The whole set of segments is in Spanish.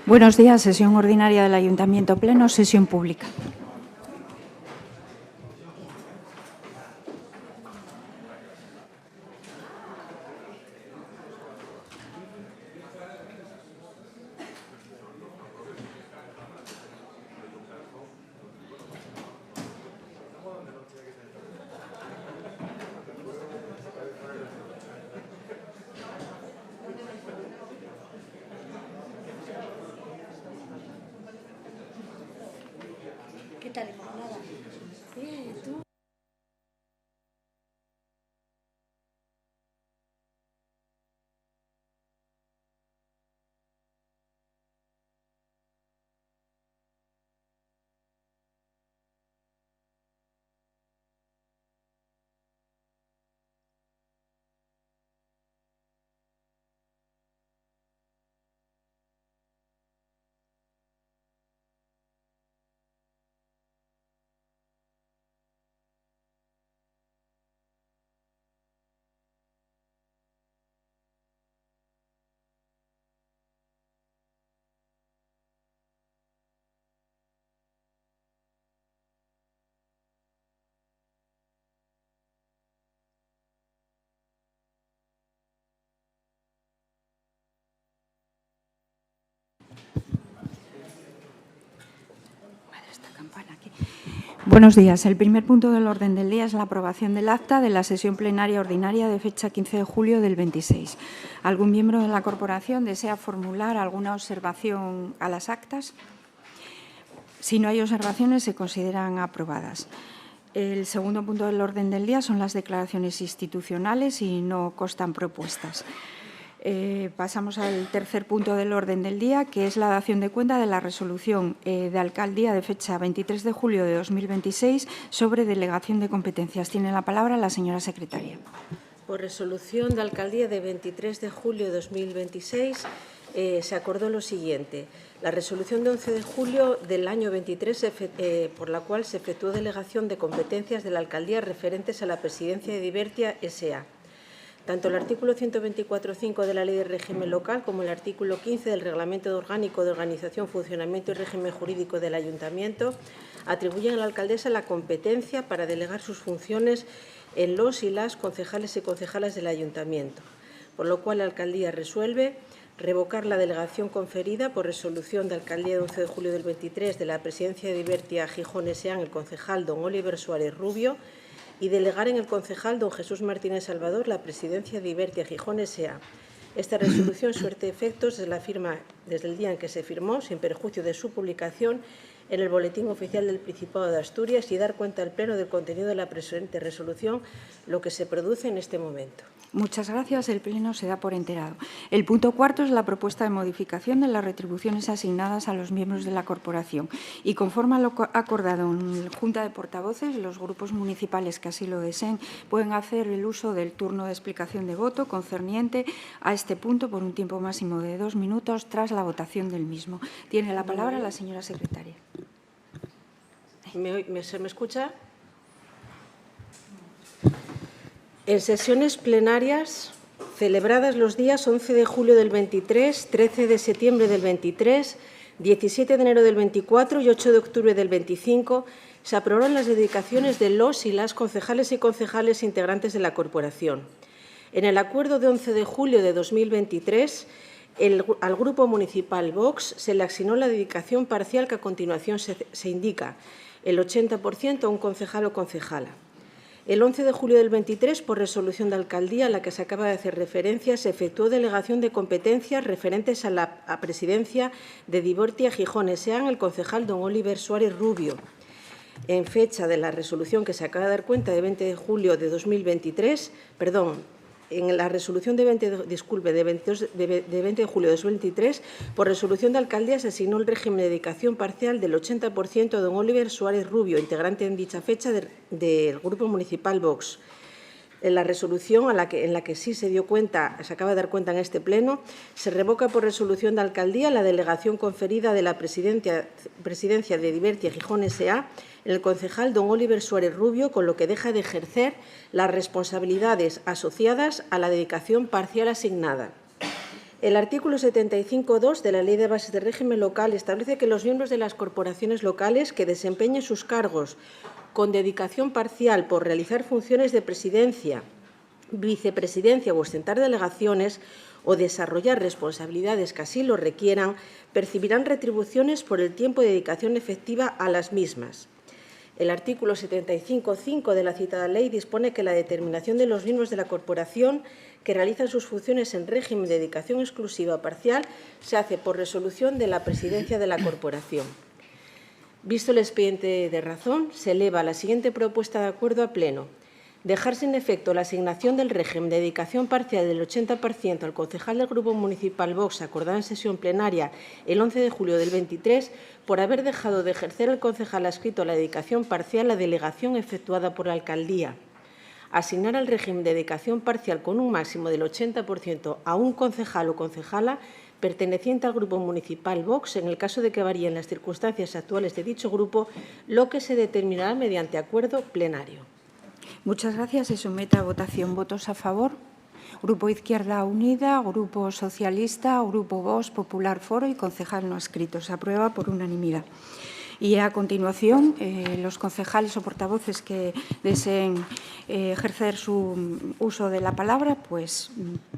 Buenos días, sesión ordinaria del Ayuntamiento Pleno, sesión pública. ¿Qué tal, Inmaculada? Bien, ¿tú? Buenos días. El primer punto del orden del día es la aprobación del acta de la sesión plenaria ordinaria de fecha 15 de julio del 26. ¿Algún miembro de la corporación desea formular alguna observación a las actas? Si no hay observaciones, se consideran aprobadas. El segundo punto del orden del día son las declaraciones institucionales y no constan propuestas. Pasamos al tercer punto del orden del día, que es la dación de cuenta de la resolución de alcaldía de fecha 23 de julio de 2026 sobre delegación de competencias. Tiene la palabra la señora secretaria. Por resolución de alcaldía de 23 de julio de 2026 se acordó lo siguiente. La resolución de 11 de julio del año 23, por la cual se efectuó delegación de competencias de la alcaldía referentes a la presidencia de Divertia S.A. Tanto el artículo 124.5 de la Ley de Régimen Local como el artículo 15 del Reglamento Orgánico de Organización, Funcionamiento y Régimen Jurídico del Ayuntamiento atribuyen a la alcaldesa la competencia para delegar sus funciones en los y las concejales y concejalas del Ayuntamiento, por lo cual la alcaldía resuelve revocar la delegación conferida por resolución de alcaldía de 11 de julio del 23 de la presidencia de Divertia Gijón S.A. en el concejal don Oliver Suárez Rubio y delegar en el concejal don Jesús Martínez Salvador la presidencia de Divertia Gijón S.A. Esta resolución suerte efectos desde el día en que se firmó, sin perjuicio de su publicación en el Boletín Oficial del Principado de Asturias y dar cuenta al Pleno del contenido de la presente resolución, lo que se produce en este momento. Muchas gracias. El Pleno se da por enterado. El punto cuarto es la propuesta de modificación de las retribuciones asignadas a los miembros de la corporación. Y conforme a lo acordado en la Junta de Portavoces, los grupos municipales que así lo deseen pueden hacer el uso del turno de explicación de voto concerniente a este punto por un tiempo máximo de 2 minutos tras la votación del mismo. Tiene la palabra la señora secretaria. ¿Se me escucha? En sesiones plenarias celebradas los días 11 de julio del 23, 13 de septiembre del 23, 17 de enero del 24 y 8 de octubre del 25, se aprobaron las dedicaciones de los y las concejales y concejales integrantes de la corporación. En el acuerdo de 11 de julio de 2023, al Grupo Municipal Vox se le asignó la dedicación parcial que a continuación se indica, el 80% a un concejal o concejala. El 11 de julio del 23, por resolución de alcaldía a la que se acaba de hacer referencia, se efectuó delegación de competencias referentes a la presidencia de Divertia Gijón S.A. en el concejal don Oliver Suárez Rubio. En fecha de la resolución que se acaba de dar cuenta de 20 de julio de 2023, en la resolución de 20 de julio de 2023, por resolución de alcaldía se asignó el régimen de dedicación parcial del 80% a don Oliver Suárez Rubio, integrante en dicha fecha del Grupo Municipal Vox. En la resolución en la que sí se acaba de dar cuenta en este Pleno, se revoca por resolución de alcaldía la delegación conferida de la presidencia de Divertia Gijón S.A. en el concejal don Oliver Suárez Rubio, con lo que deja de ejercer las responsabilidades asociadas a la dedicación parcial asignada. El artículo 75.2 de la Ley de Bases de Régimen Local establece que los miembros de las corporaciones locales que desempeñen sus cargos con dedicación parcial por realizar funciones de presidencia, vicepresidencia o ostentar delegaciones o desarrollar responsabilidades que así lo requieran, percibirán retribuciones por el tiempo de dedicación efectiva a las mismas. El artículo 75.5 de la citada ley dispone que la determinación de los miembros de la corporación que realizan sus funciones en régimen de dedicación exclusiva o parcial se hace por resolución de la presidencia de la corporación. Visto el expediente de razón, se eleva la siguiente propuesta de acuerdo a pleno. Dejar sin efecto la asignación del régimen de dedicación parcial del 80% al concejal del Grupo Municipal Vox acordada en sesión plenaria el 11 de julio del 23 por haber dejado de ejercer el concejal adscrito a la dedicación parcial la delegación efectuada por la alcaldía. Asignar al régimen de dedicación parcial con un máximo del 80% a un concejal o concejala perteneciente al Grupo Municipal Vox, en el caso de que varíen las circunstancias actuales de dicho grupo, lo que se determinará mediante acuerdo plenario. Muchas gracias. Se somete a votación. ¿Votos a favor? Grupo Izquierda Unida, Grupo Socialista, Grupo Vox, Popular Foro y concejal no adscrito. Se aprueba por unanimidad. Y a continuación, los concejales o portavoces que deseen ejercer su uso de la palabra, pues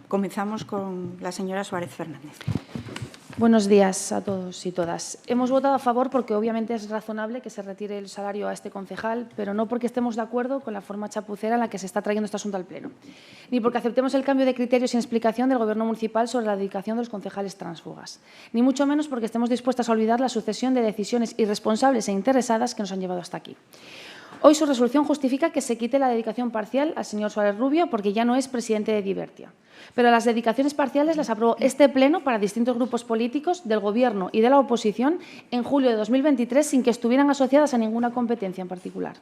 comenzamos con la señora Suárez Fernández. Buenos días a todos y todas. Hemos votado a favor porque obviamente es razonable que se retire el salario a este concejal, pero no porque estemos de acuerdo con la forma chapucera en la que se está trayendo este asunto al Pleno, ni porque aceptemos el cambio de criterios sin explicación del Gobierno municipal sobre la dedicación de los concejales tránsfugas, ni mucho menos porque estemos dispuestas a olvidar la sucesión de decisiones irresponsables e interesadas que nos han llevado hasta aquí. Hoy su resolución justifica que se quite la dedicación parcial al señor Suárez Rubio porque ya no es presidente de Divertia. Pero las dedicaciones parciales las aprobó este Pleno para distintos grupos políticos del Gobierno y de la oposición en julio de 2023 sin que estuvieran asociadas a ninguna competencia en particular.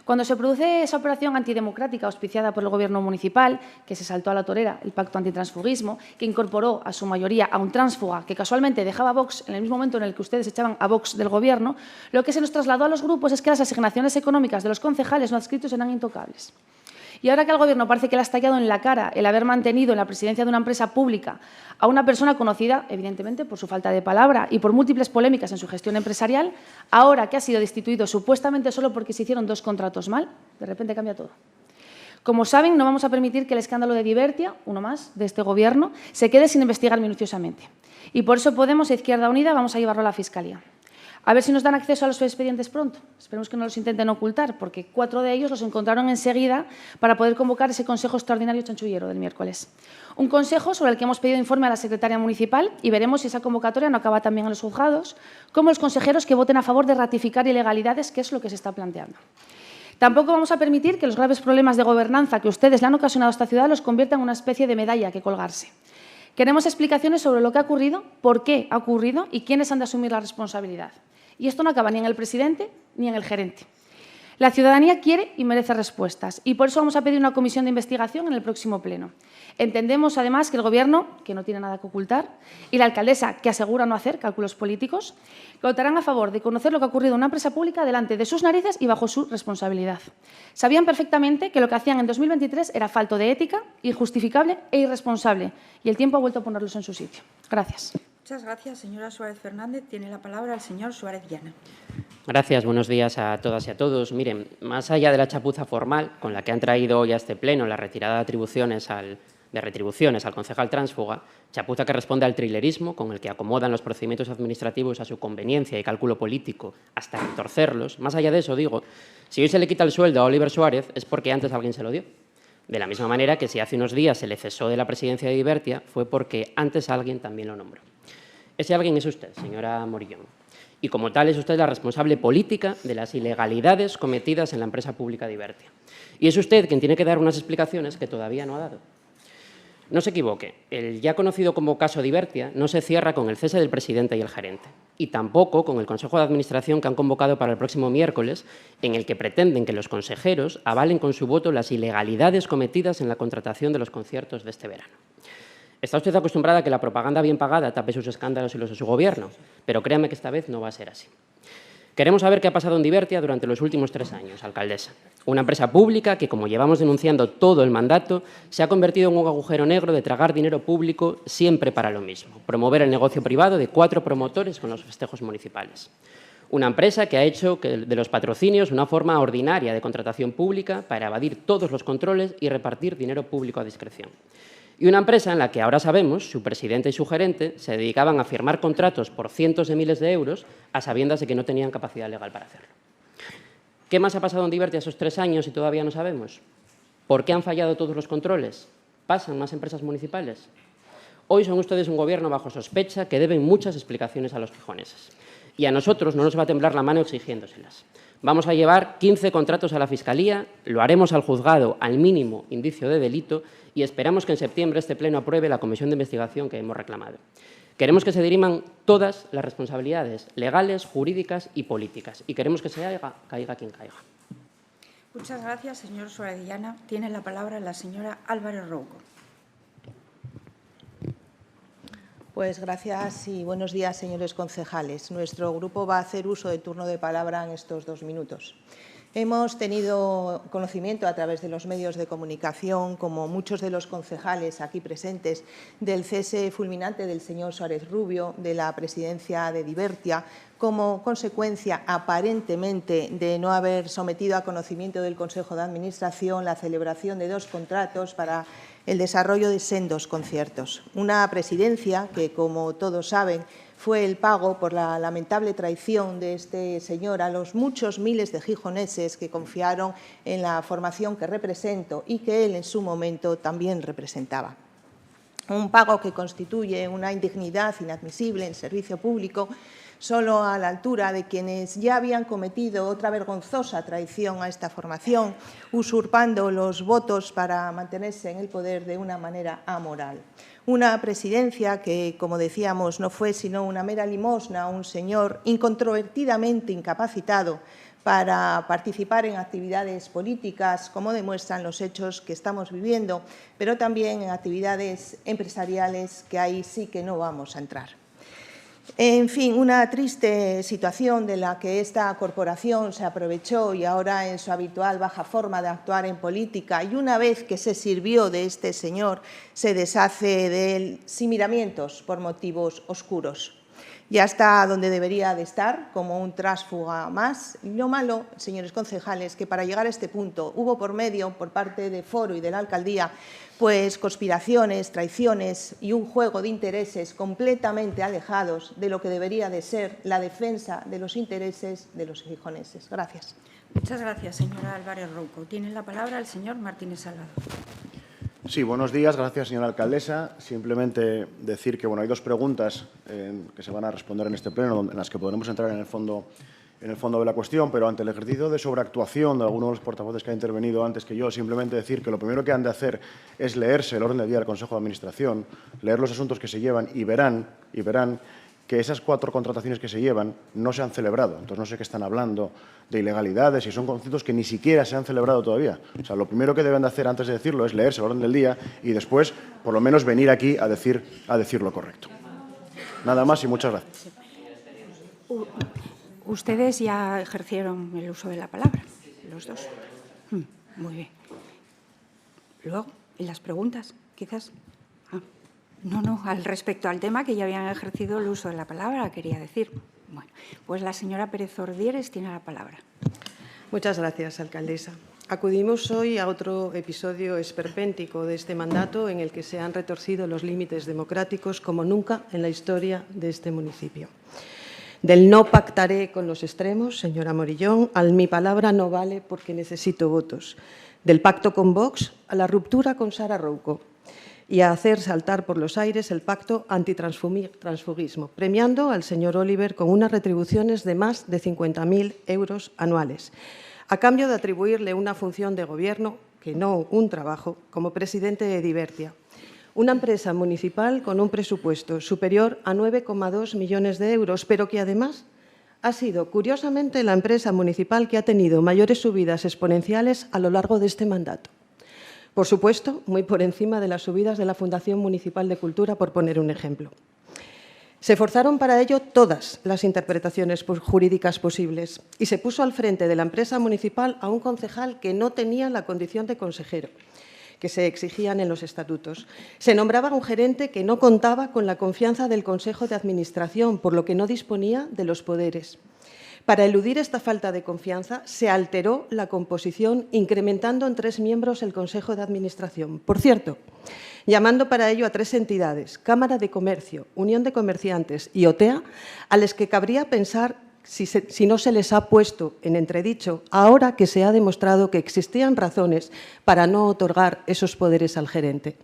Cuando se produce esa operación antidemocrática auspiciada por el Gobierno municipal, que se saltó a la torera el pacto antitransfugismo, que incorporó a su mayoría a un tránsfuga que casualmente dejaba a Vox en el mismo momento en el que ustedes echaban a Vox del Gobierno, lo que se nos trasladó a los grupos es que las asignaciones económicas de los concejales no adscritos eran intocables. Y ahora que al Gobierno parece que le ha estallado en la cara el haber mantenido en la presidencia de una empresa pública a una persona conocida, evidentemente, por su falta de palabra y por múltiples polémicas en su gestión empresarial, ahora que ha sido destituido supuestamente solo porque se hicieron 2 contratos mal, de repente cambia todo. Como saben, no vamos a permitir que el escándalo de Divertia, uno más de este Gobierno, se quede sin investigar minuciosamente. Y por eso Podemos e Izquierda Unida vamos a llevarlo a la Fiscalía. A ver si nos dan acceso a los expedientes pronto. Esperemos que no los intenten ocultar, porque 4 de ellos los encontraron enseguida para poder convocar ese Consejo Extraordinario chanchullero del miércoles. Un consejo sobre el que hemos pedido informe a la secretaria municipal y veremos si esa convocatoria no acaba también en los juzgados, como los consejeros que voten a favor de ratificar ilegalidades, que es lo que se está planteando. Tampoco vamos a permitir que los graves problemas de gobernanza que ustedes le han ocasionado a esta ciudad los conviertan en una especie de medalla que colgarse. Queremos explicaciones sobre lo que ha ocurrido, por qué ha ocurrido y quiénes han de asumir la responsabilidad. Y esto no acaba ni en el presidente ni en el gerente. La ciudadanía quiere y merece respuestas y por eso vamos a pedir una comisión de investigación en el próximo Pleno. Entendemos, además, que el Gobierno, que no tiene nada que ocultar, y la alcaldesa, que asegura no hacer cálculos políticos, votarán a favor de conocer lo que ha ocurrido en una empresa pública delante de sus narices y bajo su responsabilidad. Sabían perfectamente que lo que hacían en 2023 era falto de ética, injustificable e irresponsable, y el tiempo ha vuelto a ponerlos en su sitio. Gracias. Muchas gracias, señora Suárez Fernández. Tiene la palabra el señor Suárez Llana. Gracias, buenos días a todas y a todos. Miren, más allá de la chapuza formal con la que han traído hoy a este Pleno la retirada de retribuciones al concejal tránsfuga, chapuza que responde al trilerismo con el que acomodan los procedimientos administrativos a su conveniencia y cálculo político hasta retorcerlos, más allá de eso, digo, si hoy se le quita el sueldo a Oliver Suárez es porque antes alguien se lo dio. De la misma manera que si hace unos días se le cesó de la presidencia de Divertia fue porque antes alguien también lo nombró. Ese alguien es usted, señora Morillón, y como tal es usted la responsable política de las ilegalidades cometidas en la empresa pública Divertia. Y es usted quien tiene que dar unas explicaciones que todavía no ha dado. No se equivoque, el ya conocido como caso Divertia no se cierra con el cese del presidente y el gerente, y tampoco con el Consejo de Administración que han convocado para el próximo miércoles, en el que pretenden que los consejeros avalen con su voto las ilegalidades cometidas en la contratación de los conciertos de este verano. Está usted acostumbrada a que la propaganda bien pagada tape sus escándalos y los de su Gobierno, pero créame que esta vez no va a ser así. Queremos saber qué ha pasado en Divertia durante los últimos 3 años, alcaldesa. Una empresa pública que, como llevamos denunciando todo el mandato, se ha convertido en un agujero negro de tragar dinero público siempre para lo mismo, promover el negocio privado de 4 promotores con los festejos municipales. Una empresa que ha hecho de los patrocinios una forma ordinaria de contratación pública para evadir todos los controles y repartir dinero público a discreción. Y una empresa en la que ahora sabemos, su presidente y su gerente se dedicaban a firmar contratos por cientos de miles de euros a sabiendas de que no tenían capacidad legal para hacerlo. ¿Qué más ha pasado en Divertia esos 3 años y todavía no sabemos? ¿Por qué han fallado todos los controles? ¿Pasan más empresas municipales? Hoy son ustedes un gobierno bajo sospecha que deben muchas explicaciones a los gijoneses. Y a nosotros no nos va a temblar la mano exigiéndoselas. Vamos a llevar 15 contratos a la Fiscalía, lo haremos al juzgado al mínimo indicio de delito y esperamos que en septiembre este Pleno apruebe la comisión de investigación que hemos reclamado. Queremos que se diriman todas las responsabilidades legales, jurídicas y políticas y queremos que se caiga quien caiga. Muchas gracias, señor Suárez de Llana. Tiene la palabra la señora Álvarez Rouco. Pues gracias y buenos días, señores concejales. Nuestro grupo va a hacer uso del turno de palabra en estos 2 minutos. Hemos tenido conocimiento a través de los medios de comunicación, como muchos de los concejales aquí presentes, del cese fulminante del señor Suárez Rubio de la presidencia de Divertia, como consecuencia aparentemente de no haber sometido a conocimiento del Consejo de Administración la celebración de 2 contratos para el desarrollo de sendos conciertos. Una presidencia que, como todos saben, fue el pago por la lamentable traición de este señor a los muchos miles de gijoneses que confiaron en la formación que represento y que él en su momento también representaba. Un pago que constituye una indignidad inadmisible en servicio público, solo a la altura de quienes ya habían cometido otra vergonzosa traición a esta formación, usurpando los votos para mantenerse en el poder de una manera amoral. Una presidencia que, como decíamos, no fue sino una mera limosna a un señor incontrovertidamente incapacitado para participar en actividades políticas, como demuestran los hechos que estamos viviendo, pero también en actividades empresariales que ahí sí que no vamos a entrar. En fin, una triste situación de la que esta corporación se aprovechó y ahora en su habitual baja forma de actuar en política, y una vez que se sirvió de este señor, se deshace de él sin miramientos por motivos oscuros. Ya está donde debería de estar, como un tránsfuga más. Y lo malo, señores concejales, que para llegar a este punto hubo por medio, por parte de Foro y de la Alcaldía, pues conspiraciones, traiciones y un juego de intereses completamente alejados de lo que debería de ser la defensa de los intereses de los gijoneses. Gracias. Muchas gracias, señora Álvarez Rouco. Tiene la palabra el señor Martínez Salvador. Sí, buenos días. Gracias, señora alcaldesa. Simplemente decir que hay 2 preguntas que se van a responder en este pleno, en las que podremos entrar en el fondo de la cuestión, pero ante el ejercicio de sobreactuación de algunos de los portavoces que han intervenido antes que yo, simplemente decir que lo primero que han de hacer es leerse el orden del día del Consejo de Administración, leer los asuntos que se llevan y verán que esas 4 contrataciones que se llevan no se han celebrado. Entonces, no sé qué están hablando de ilegalidades y son conciertos que ni siquiera se han celebrado todavía. O sea, lo primero que deben de hacer antes de decirlo es leerse el orden del día y después, por lo menos, venir aquí a decir lo correcto. Nada más y muchas gracias. Ustedes ya ejercieron el uso de la palabra, los 2. Muy bien. Luego, ¿en las preguntas, quizás? No, al respecto al tema que ya habían ejercido el uso de la palabra, quería decir. Bueno, pues la señora Pérez Ordieres tiene la palabra. Muchas gracias, alcaldesa. Acudimos hoy a otro episodio esperpéntico de este mandato en el que se han retorcido los límites democráticos como nunca en la historia de este municipio. Del no pactaré con los extremos, señora Morillón, al mi palabra no vale porque necesito votos. Del pacto con Vox a la ruptura con Sara Rouco y a hacer saltar por los aires el pacto antitransfugismo, premiando al señor Oliver con unas retribuciones de más de 50.000 euros anuales, a cambio de atribuirle una función de gobierno, que no un trabajo, como presidente de Divertia. Una empresa municipal con un presupuesto superior a 9,2 millones de euros, pero que además ha sido, curiosamente, la empresa municipal que ha tenido mayores subidas exponenciales a lo largo de este mandato. Por supuesto, muy por encima de las subidas de la Fundación Municipal de Cultura, por poner un ejemplo. Se forzaron para ello todas las interpretaciones jurídicas posibles y se puso al frente de la empresa municipal a un concejal que no tenía la condición de consejero que se exigían en los estatutos. Se nombraba un gerente que no contaba con la confianza del Consejo de Administración, por lo que no disponía de los poderes. Para eludir esta falta de confianza, se alteró la composición, incrementando en 3 miembros el Consejo de Administración. Por cierto, llamando para ello a 3 entidades, Cámara de Comercio, Unión de Comerciantes y OTEA, a las que cabría pensar si no se les ha puesto en entredicho, ahora que se ha demostrado que existían razones para no otorgar esos poderes al gerente.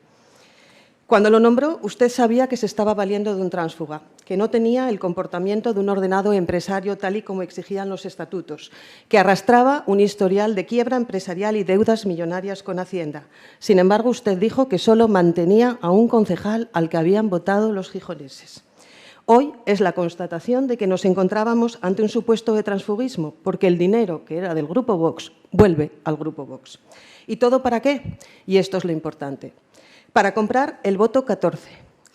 Cuando lo nombró, usted sabía que se estaba valiendo de un tránsfuga, que no tenía el comportamiento de un ordenado empresario tal y como exigían los estatutos, que arrastraba un historial de quiebra empresarial y deudas millonarias con Hacienda. Sin embargo, usted dijo que solo mantenía a un concejal al que habían votado los gijoneses. Hoy es la constatación de que nos encontrábamos ante un supuesto de transfugismo, porque el dinero que era del Grupo Vox vuelve al Grupo Vox. ¿Y todo para qué? Y esto es lo importante. Para comprar el voto 14,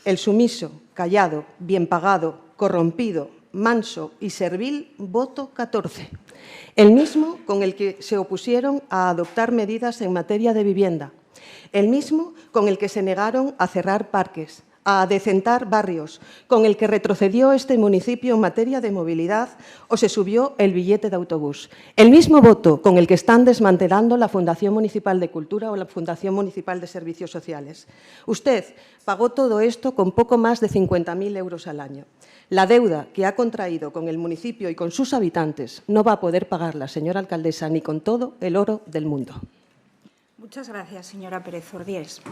el sumiso, callado, bien pagado, corrompido, manso y servil voto 14, el mismo con el que se opusieron a adoptar medidas en materia de vivienda, el mismo con el que se negaron a cerrar parques, a adecentar barrios, con el que retrocedió este municipio en materia de movilidad o se subió el billete de autobús. El mismo voto con el que están desmantelando la Fundación Municipal de Cultura o la Fundación Municipal de Servicios Sociales. Usted pagó todo esto con poco más de 50.000 euros al año. La deuda que ha contraído con el municipio y con sus habitantes no va a poder pagarla, señora alcaldesa, ni con todo el oro del mundo. Muchas gracias, señora Pérez Ordiés.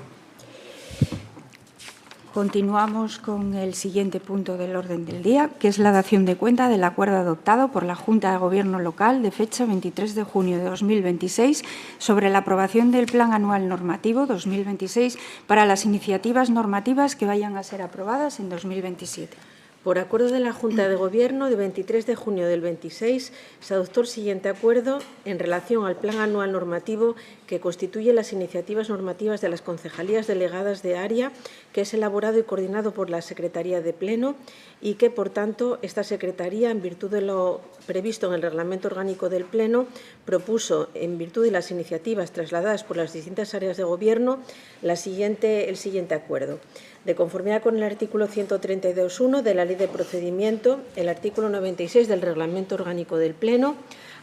Continuamos con el siguiente punto del orden del día, que es la dación de cuenta del acuerdo adoptado por la Junta de Gobierno local de fecha 23 de junio de 2026 sobre la aprobación del Plan Anual Normativo 2026 para las iniciativas normativas que vayan a ser aprobadas en 2027. Por acuerdo de la Junta de Gobierno de 23 de junio del 26, se adoptó el siguiente acuerdo en relación al Plan Anual Normativo que constituye las iniciativas normativas de las concejalías delegadas de área, que es elaborado y coordinado por la Secretaría de Pleno y que, por tanto, esta Secretaría, en virtud de lo previsto en el Reglamento Orgánico del Pleno, propuso, en virtud de las iniciativas trasladadas por las distintas áreas de Gobierno, el siguiente acuerdo. De conformidad con el artículo 132.1 de la Ley de Procedimiento, el artículo 96 del Reglamento Orgánico del Pleno,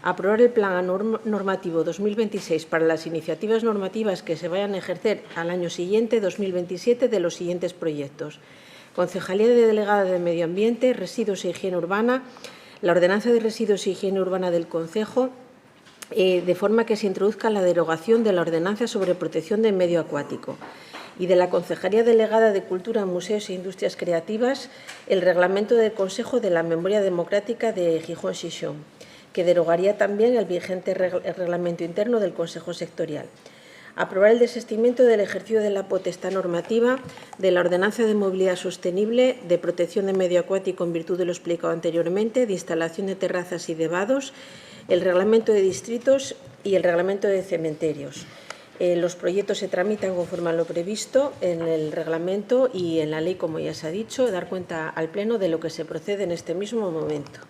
aprobar el Plan Normativo 2026 para las iniciativas normativas que se vayan a ejercer al año siguiente, 2027, de los siguientes proyectos. Concejalía de Delegada de Medio Ambiente, Residuos e Higiene Urbana, la Ordenanza de Residuos e Higiene Urbana del Concejo, de forma que se introduzca la derogación de la Ordenanza sobre Protección del Medio Acuático, y de la Concejalía Delegada de Cultura, Museos e Industrias Creativas, el Reglamento del Consejo de la Memoria Democrática de Gijón-Xixón, que derogaría también el vigente reglamento interno del Consejo Sectorial. Aprobar el desistimiento del ejercicio de la potestad normativa de la Ordenanza de Movilidad Sostenible, de Protección del Medio Acuático en virtud de lo explicado anteriormente, de instalación de terrazas y de vados, el Reglamento de Distritos y el Reglamento de Cementerios. Los proyectos se tramitan conforme a lo previsto en el reglamento y en la ley, como ya se ha dicho, dar cuenta al Pleno de lo que se procede en este mismo momento.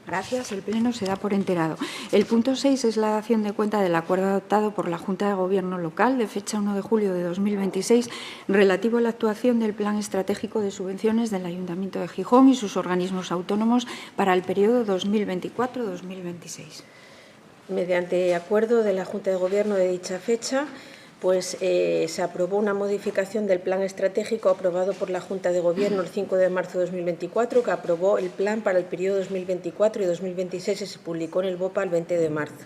Gracias. El Pleno se da por enterado. El punto 6 es la dación de cuenta del acuerdo adoptado por la Junta de Gobierno local de fecha 1 de julio de 2026 relativo a la actuación del Plan Estratégico de Subvenciones del Ayuntamiento de Gijón y sus organismos autónomos para el periodo 2024-2026. Mediante acuerdo de la Junta de Gobierno de dicha fecha, se aprobó una modificación del plan estratégico aprobado por la Junta de Gobierno el 5 de marzo de 2024, que aprobó el plan para el periodo 2024 y 2026 y se publicó en el BOPA el 20 de marzo.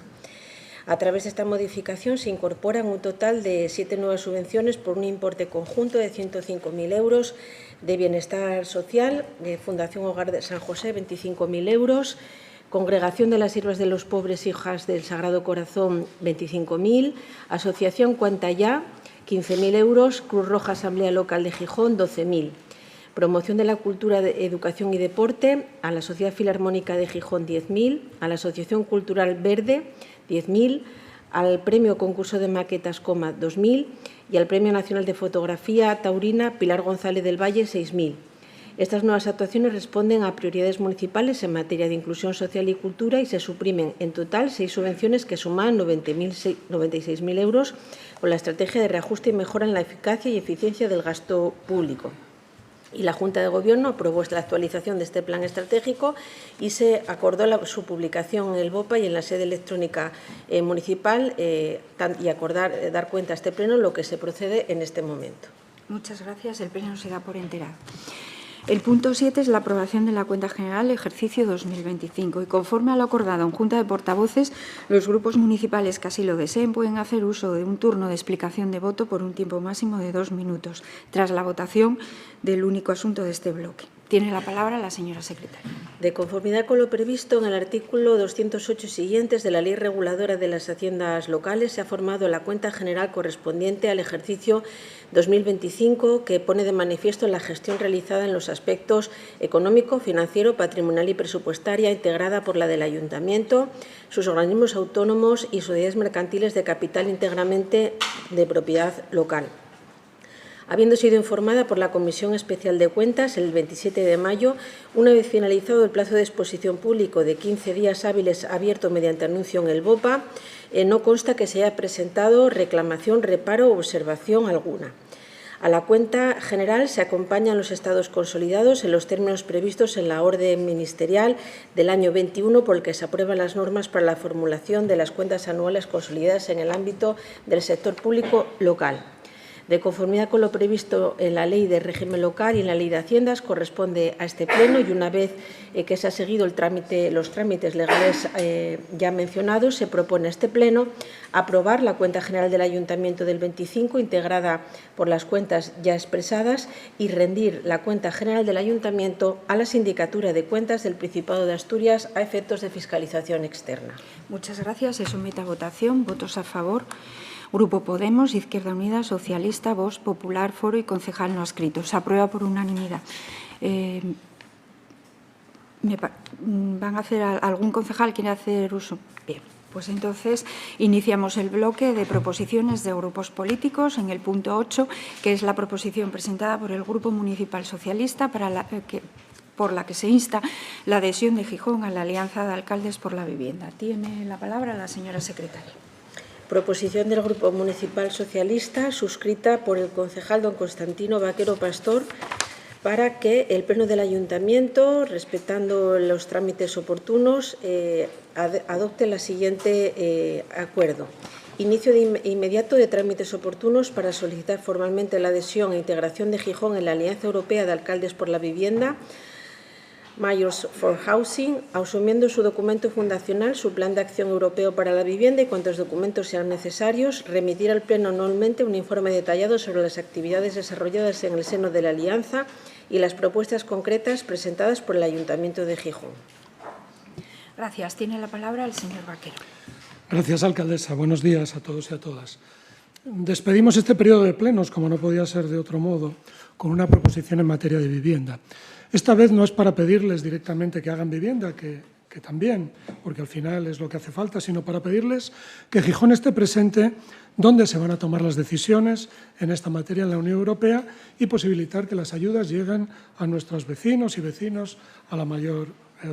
A través de esta modificación se incorporan un total de 7 nuevas subvenciones por un importe conjunto de 105.000 euros, de Bienestar Social, de Fundación Hogar de San José, 25.000 euros, Congregación de las Siervas de los Pobres Hijas del Sagrado Corazón, 25.000, Asociación Cuantayá, 15.000 euros, Cruz Roja Asamblea Local de Gijón, 12.000. Promoción de la Cultura, Educación y Deporte, a la Sociedad Filarmónica de Gijón, 10.000, a la Asociación Cultural Verde, 10.000, al Premio Concurso de Maquetas, 2.000 y al Premio Nacional de Fotografía Taurina Pilar González del Valle, 6.000. Estas nuevas actuaciones responden a prioridades municipales en materia de inclusión social y cultura y se suprimen en total 6 subvenciones que suman 96.000 euros con la estrategia de reajuste y mejora en la eficacia y eficiencia del gasto público. Y la Junta de Gobierno aprobó la actualización de este plan estratégico y se acordó su publicación en el BOPA y en la sede electrónica municipal y dar cuenta a este Pleno lo que se procede en este momento. Muchas gracias. El Pleno se da por enterado. El punto 7 es la aprobación de la cuenta general ejercicio 2025 y conforme a lo acordado en Junta de Portavoces, los grupos municipales que así lo deseen pueden hacer uso de un turno de explicación de voto por un tiempo máximo de 2 minutos, tras la votación del único asunto de este bloque. Tiene la palabra la señora secretaria. De conformidad con lo previsto en el artículo 208 siguientes de la Ley Reguladora de las Haciendas Locales, se ha formado la cuenta general correspondiente al ejercicio 2025, que pone de manifiesto la gestión realizada en los aspectos económico, financiero, patrimonial y presupuestaria, integrada por la del Ayuntamiento, sus organismos autónomos y sociedades mercantiles de capital íntegramente de propiedad local. Habiendo sido informada por la Comisión Especial de Cuentas el 27 de mayo, una vez finalizado el plazo de exposición público de 15 días hábiles abierto mediante anuncio en el BOPA, no consta que se haya presentado reclamación, reparo o observación alguna. A la cuenta general se acompañan los estados consolidados en los términos previstos en la orden ministerial del año 21, por el que se aprueban las normas para la formulación de las cuentas anuales consolidadas en el ámbito del sector público local. De conformidad con lo previsto en la Ley de Régimen Local y en la Ley de Haciendas, corresponde a este Pleno y una vez que se ha seguido los trámites legales ya mencionados, se propone a este Pleno aprobar la cuenta general del Ayuntamiento del 25, integrada por las cuentas ya expresadas, y rendir la cuenta general del Ayuntamiento a la Sindicatura de Cuentas del Principado de Asturias a efectos de fiscalización externa. Muchas gracias. Se somete a votación. Votos a favor. Grupo Podemos, Izquierda Unida, Socialista, Vox, Popular, Foro y concejal no adscrito. Se aprueba por unanimidad. ¿Van a hacer algún concejal quiere hacer uso? Bien, pues entonces iniciamos el bloque de proposiciones de grupos políticos en el punto 8, que es la proposición presentada por el Grupo Municipal Socialista por la que se insta la adhesión de Gijón a la Alianza de Alcaldes por la Vivienda. Tiene la palabra la señora secretaria. Proposición del Grupo Municipal Socialista, suscrita por el concejal don Constantino Vaquero Pastor, para que el Pleno del Ayuntamiento, respetando los trámites oportunos, adopte el siguiente acuerdo. Inicio inmediato de trámites oportunos para solicitar formalmente la adhesión e integración de Gijón en la Alianza Europea de Alcaldes por la Vivienda, Mayors for Housing, asumiendo su documento fundacional, su Plan de Acción Europeo para la Vivienda y cuantos documentos sean necesarios, remitir al Pleno anualmente un informe detallado sobre las actividades desarrolladas en el seno de la Alianza y las propuestas concretas presentadas por el Ayuntamiento de Gijón. Gracias. Tiene la palabra el señor Vaquero. Gracias, alcaldesa. Buenos días a todos y a todas. Despedimos este periodo de plenos, como no podía ser de otro modo, con una proposición en materia de vivienda. Esta vez no es para pedirles directamente que hagan vivienda, que también, porque al final es lo que hace falta, sino para pedirles que Gijón esté presente donde se van a tomar las decisiones en esta materia en la Unión Europea y posibilitar que las ayudas lleguen a nuestros vecinos y vecinos a la mayor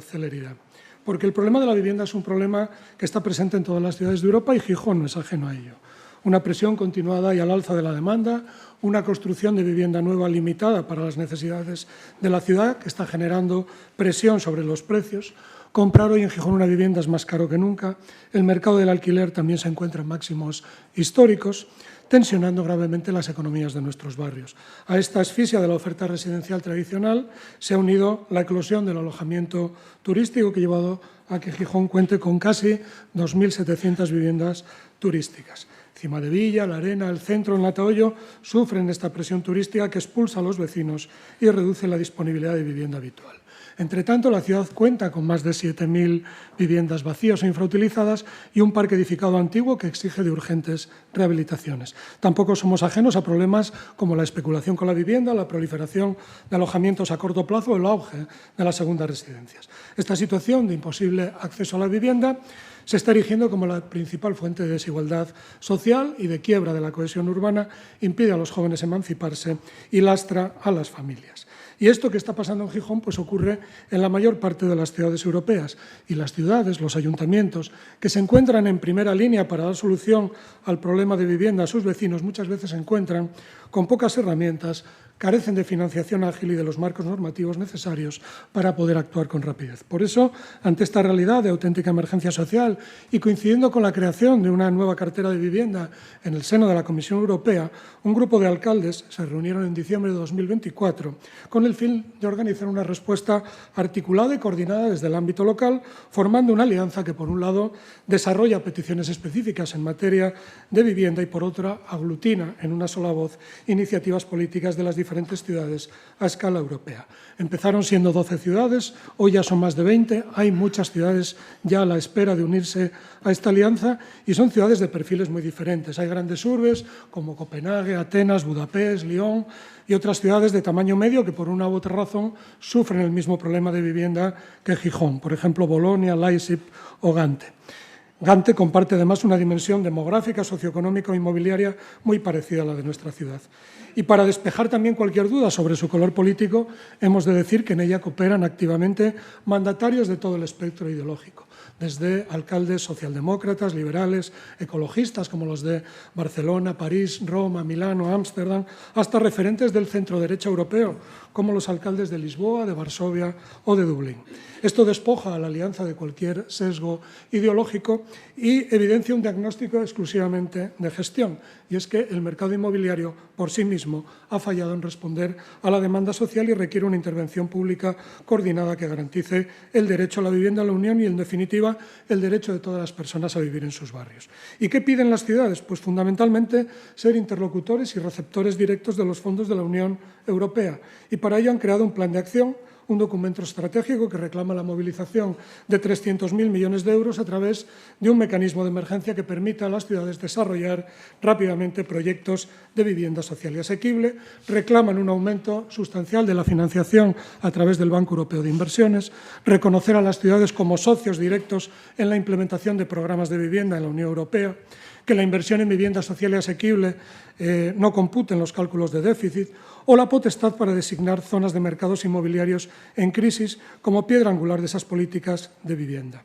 celeridad. Porque el problema de la vivienda es un problema que está presente en todas las ciudades de Europa y Gijón no es ajeno a ello. Una presión continuada y al alza de la demanda, una construcción de vivienda nueva limitada para las necesidades de la ciudad, que está generando presión sobre los precios. Comprar hoy en Gijón una vivienda es más caro que nunca. El mercado del alquiler también se encuentra en máximos históricos, tensionando gravemente las economías de nuestros barrios. A esta asfixia de la oferta residencial tradicional se ha unido la eclosión del alojamiento turístico, que ha llevado a que Gijón cuente con casi 2.700 viviendas turísticas. Cimadevilla, La Arena, el centro, el Natahoyo sufren esta presión turística que expulsa a los vecinos y reduce la disponibilidad de vivienda habitual. Entre tanto, la ciudad cuenta con más de 7.000 viviendas vacías o infrautilizadas y un parque edificado antiguo que exige de urgentes rehabilitaciones. Tampoco somos ajenos a problemas como la especulación con la vivienda, la proliferación de alojamientos a corto plazo o el auge de las segundas residencias. Esta situación de imposible acceso a la vivienda se está erigiendo como la principal fuente de desigualdad social y de quiebra de la cohesión urbana, impide a los jóvenes emanciparse y lastra a las familias. Y esto que está pasando en Gijón pues ocurre en la mayor parte de las ciudades europeas. Y las ciudades, los ayuntamientos, que se encuentran en primera línea para dar solución al problema de vivienda a sus vecinos, muchas veces se encuentran con pocas herramientas, carecen de financiación ágil y de los marcos normativos necesarios para poder actuar con rapidez. Por eso, ante esta realidad de auténtica emergencia social y coincidiendo con la creación de una nueva cartera de vivienda en el seno de la Comisión Europea, un grupo de alcaldes se reunieron en diciembre de 2024 con el fin de organizar una respuesta articulada y coordinada desde el ámbito local, formando una alianza que, por un lado, desarrolla peticiones específicas en materia de vivienda y, por otra, aglutina en una sola voz iniciativas políticas de las diferentes ciudades a escala europea. Empezaron siendo 12 ciudades, hoy ya son más de 20, hay muchas ciudades ya a la espera de unirse a esta alianza y son ciudades de perfiles muy diferentes. Hay grandes urbes como Copenhague, Atenas, Budapest, Lyon y otras ciudades de tamaño medio que por una u otra razón sufren el mismo problema de vivienda que Gijón, por ejemplo Bolonia, Leipzig o Gante. Gante comparte además una dimensión demográfica, socioeconómica e inmobiliaria muy parecida a la de nuestra ciudad. Y para despejar también cualquier duda sobre su color político, hemos de decir que en ella cooperan activamente mandatarios de todo el espectro ideológico, desde alcaldes socialdemócratas, liberales, ecologistas como los de Barcelona, París, Roma, Milano, Ámsterdam, hasta referentes del centro-derecha europeo, como los alcaldes de Lisboa, de Varsovia o de Dublín. Esto despoja a la alianza de cualquier sesgo ideológico y evidencia un diagnóstico exclusivamente de gestión, y es que el mercado inmobiliario por sí mismo ha fallado en responder a la demanda social y requiere una intervención pública coordinada que garantice el derecho a la vivienda en la Unión y, en definitiva, el derecho de todas las personas a vivir en sus barrios. ¿Y qué piden las ciudades? Pues fundamentalmente ser interlocutores y receptores directos de los fondos de la Unión Europea, y para ello han creado un plan de acción, un documento estratégico que reclama la movilización de 300.000 millones de euros a través de un mecanismo de emergencia que permita a las ciudades desarrollar rápidamente proyectos de vivienda social y asequible. Reclaman un aumento sustancial de la financiación a través del Banco Europeo de Inversiones, reconocer a las ciudades como socios directos en la implementación de programas de vivienda en la Unión Europea, que la inversión en vivienda social y asequible no compute en los cálculos de déficit, o la potestad para designar zonas de mercados inmobiliarios en crisis como piedra angular de esas políticas de vivienda.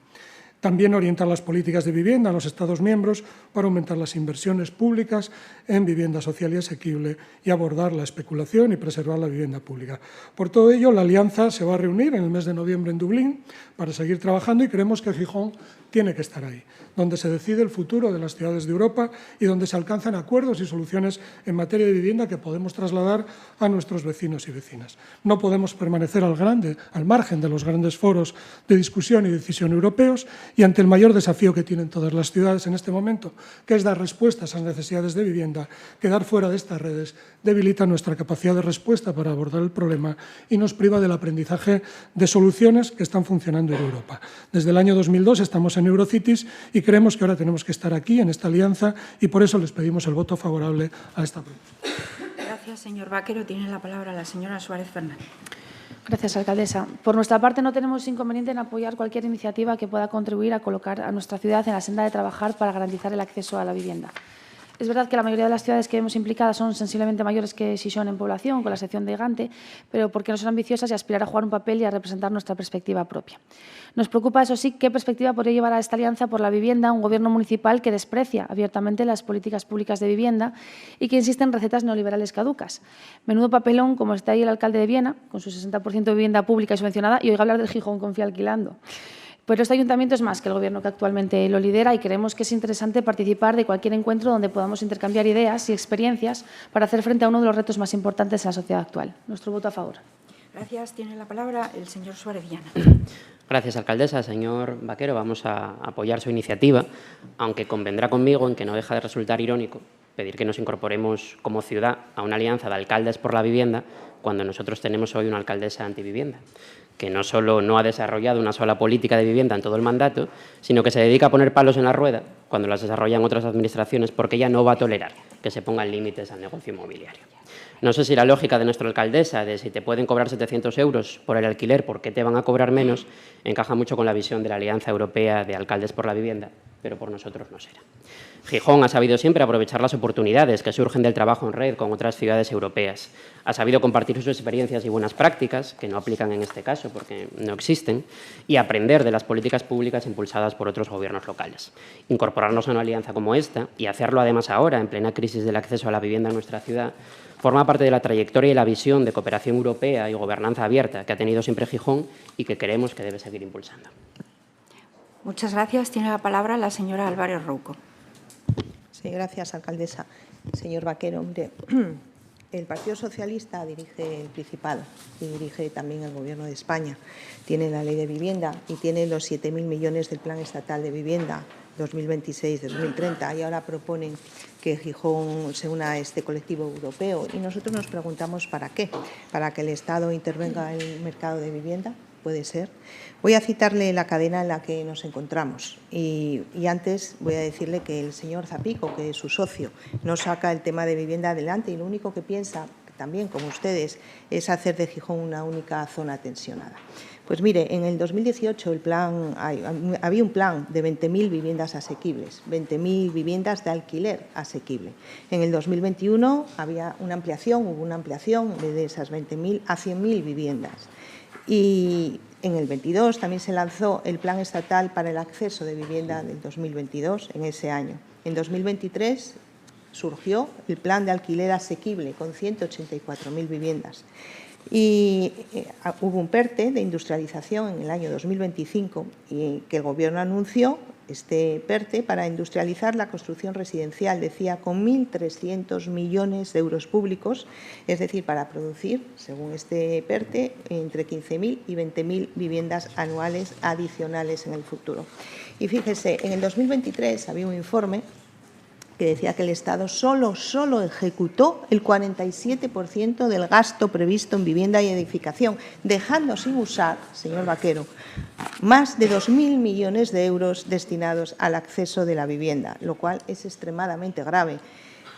También orientar las políticas de vivienda a los Estados miembros para aumentar las inversiones públicas en vivienda social y asequible y abordar la especulación y preservar la vivienda pública. Por todo ello, la Alianza se va a reunir en el mes de noviembre en Dublín para seguir trabajando y creemos que Gijón tiene que estar ahí, donde se decide el futuro de las ciudades de Europa y donde se alcanzan acuerdos y soluciones en materia de vivienda que podemos trasladar a nuestros vecinos y vecinas. No podemos permanecer al margen de los grandes foros de discusión y decisión europeos y ante el mayor desafío que tienen todas las ciudades en este momento, que es dar respuestas a las necesidades de vivienda, quedar fuera de estas redes debilita nuestra capacidad de respuesta para abordar el problema y nos priva del aprendizaje de soluciones que están funcionando en Europa. Desde el año 2002 estamos en Eurocities y creemos que ahora tenemos que estar aquí, en esta alianza, y por eso les pedimos el voto favorable a esta propuesta. Gracias, señor Vaquero. Tiene la palabra la señora Suárez Fernández. Gracias, alcaldesa. Por nuestra parte, no tenemos inconveniente en apoyar cualquier iniciativa que pueda contribuir a colocar a nuestra ciudad en la senda de trabajar para garantizar el acceso a la vivienda. Es verdad que la mayoría de las ciudades que vemos implicadas son sensiblemente mayores que Gijón en población, con la excepción de Gante, pero porque no son ambiciosas y aspirar a jugar un papel y a representar nuestra perspectiva propia. Nos preocupa, eso sí, qué perspectiva podría llevar a esta alianza por la vivienda un gobierno municipal que desprecia abiertamente las políticas públicas de vivienda y que insiste en recetas neoliberales caducas. Menudo papelón, como está ahí el alcalde de Viena, con su 60% de vivienda pública y subvencionada, y oiga hablar del Gijón Confía alquilando. Pero este ayuntamiento es más que el Gobierno que actualmente lo lidera y creemos que es interesante participar de cualquier encuentro donde podamos intercambiar ideas y experiencias para hacer frente a uno de los retos más importantes en la sociedad actual. Nuestro voto a favor. Gracias. Tiene la palabra el señor Suárez Viana. Gracias, alcaldesa. Señor Vaquero, vamos a apoyar su iniciativa, aunque convendrá conmigo en que no deja de resultar irónico pedir que nos incorporemos como ciudad a una alianza de alcaldes por la vivienda cuando nosotros tenemos hoy una alcaldesa antivivienda, que no solo no ha desarrollado una sola política de vivienda en todo el mandato, sino que se dedica a poner palos en la rueda cuando las desarrollan otras administraciones, porque ella no va a tolerar que se pongan límites al negocio inmobiliario. No sé si la lógica de nuestra alcaldesa de si te pueden cobrar 700 euros por el alquiler, ¿por qué te van a cobrar menos?, encaja mucho con la visión de la Alianza Europea de Alcaldes por la Vivienda, pero por nosotros no será. Gijón ha sabido siempre aprovechar las oportunidades que surgen del trabajo en red con otras ciudades europeas. Ha sabido compartir sus experiencias y buenas prácticas, que no aplican en este caso porque no existen, y aprender de las políticas públicas impulsadas por otros gobiernos locales. Incorporarnos a una alianza como esta, y hacerlo además ahora, en plena crisis del acceso a la vivienda en nuestra ciudad, forma parte de la trayectoria y la visión de cooperación europea y gobernanza abierta que ha tenido siempre Gijón y que creemos que debe seguir impulsando. Muchas gracias. Tiene la palabra la señora Álvarez Rouco. Sí, gracias, alcaldesa. Señor Vaquero, mire, el Partido Socialista dirige el Principado y dirige también el Gobierno de España. Tiene la Ley de Vivienda y tiene los 7.000 millones del Plan Estatal de Vivienda 2026-2030 y ahora proponen que Gijón se una a este colectivo europeo y nosotros nos preguntamos ¿para qué? ¿Para que el Estado intervenga en el mercado de vivienda? Puede ser. Voy a citarle la cadena en la que nos encontramos y antes voy a decirle que el señor Zapico, que es su socio, no saca el tema de vivienda adelante y lo único que piensa, también como ustedes, es hacer de Gijón una única zona tensionada. Pues mire, en el 2018 había un plan de 20.000 viviendas asequibles, 20.000 viviendas de alquiler asequible. En el 2021 había una ampliación, hubo una ampliación de esas 20.000 a 100.000 viviendas. Y en el 22 también se lanzó el Plan Estatal para el Acceso de Vivienda del 2022, en ese año. En 2023 surgió el Plan de Alquiler Asequible con 184.000 viviendas. Y hubo un PERTE de industrialización en el año 2025 y que el Gobierno anunció este PERTE para industrializar la construcción residencial, decía, con 1.300 millones de euros públicos, es decir, para producir, según este PERTE, entre 15.000 y 20.000 viviendas anuales adicionales en el futuro. Y fíjese, en el 2023 había un informe que decía que el Estado solo ejecutó el 47% del gasto previsto en vivienda y edificación, dejando sin usar, señor Vaquero, más de 2.000 millones de euros destinados al acceso de la vivienda, lo cual es extremadamente grave.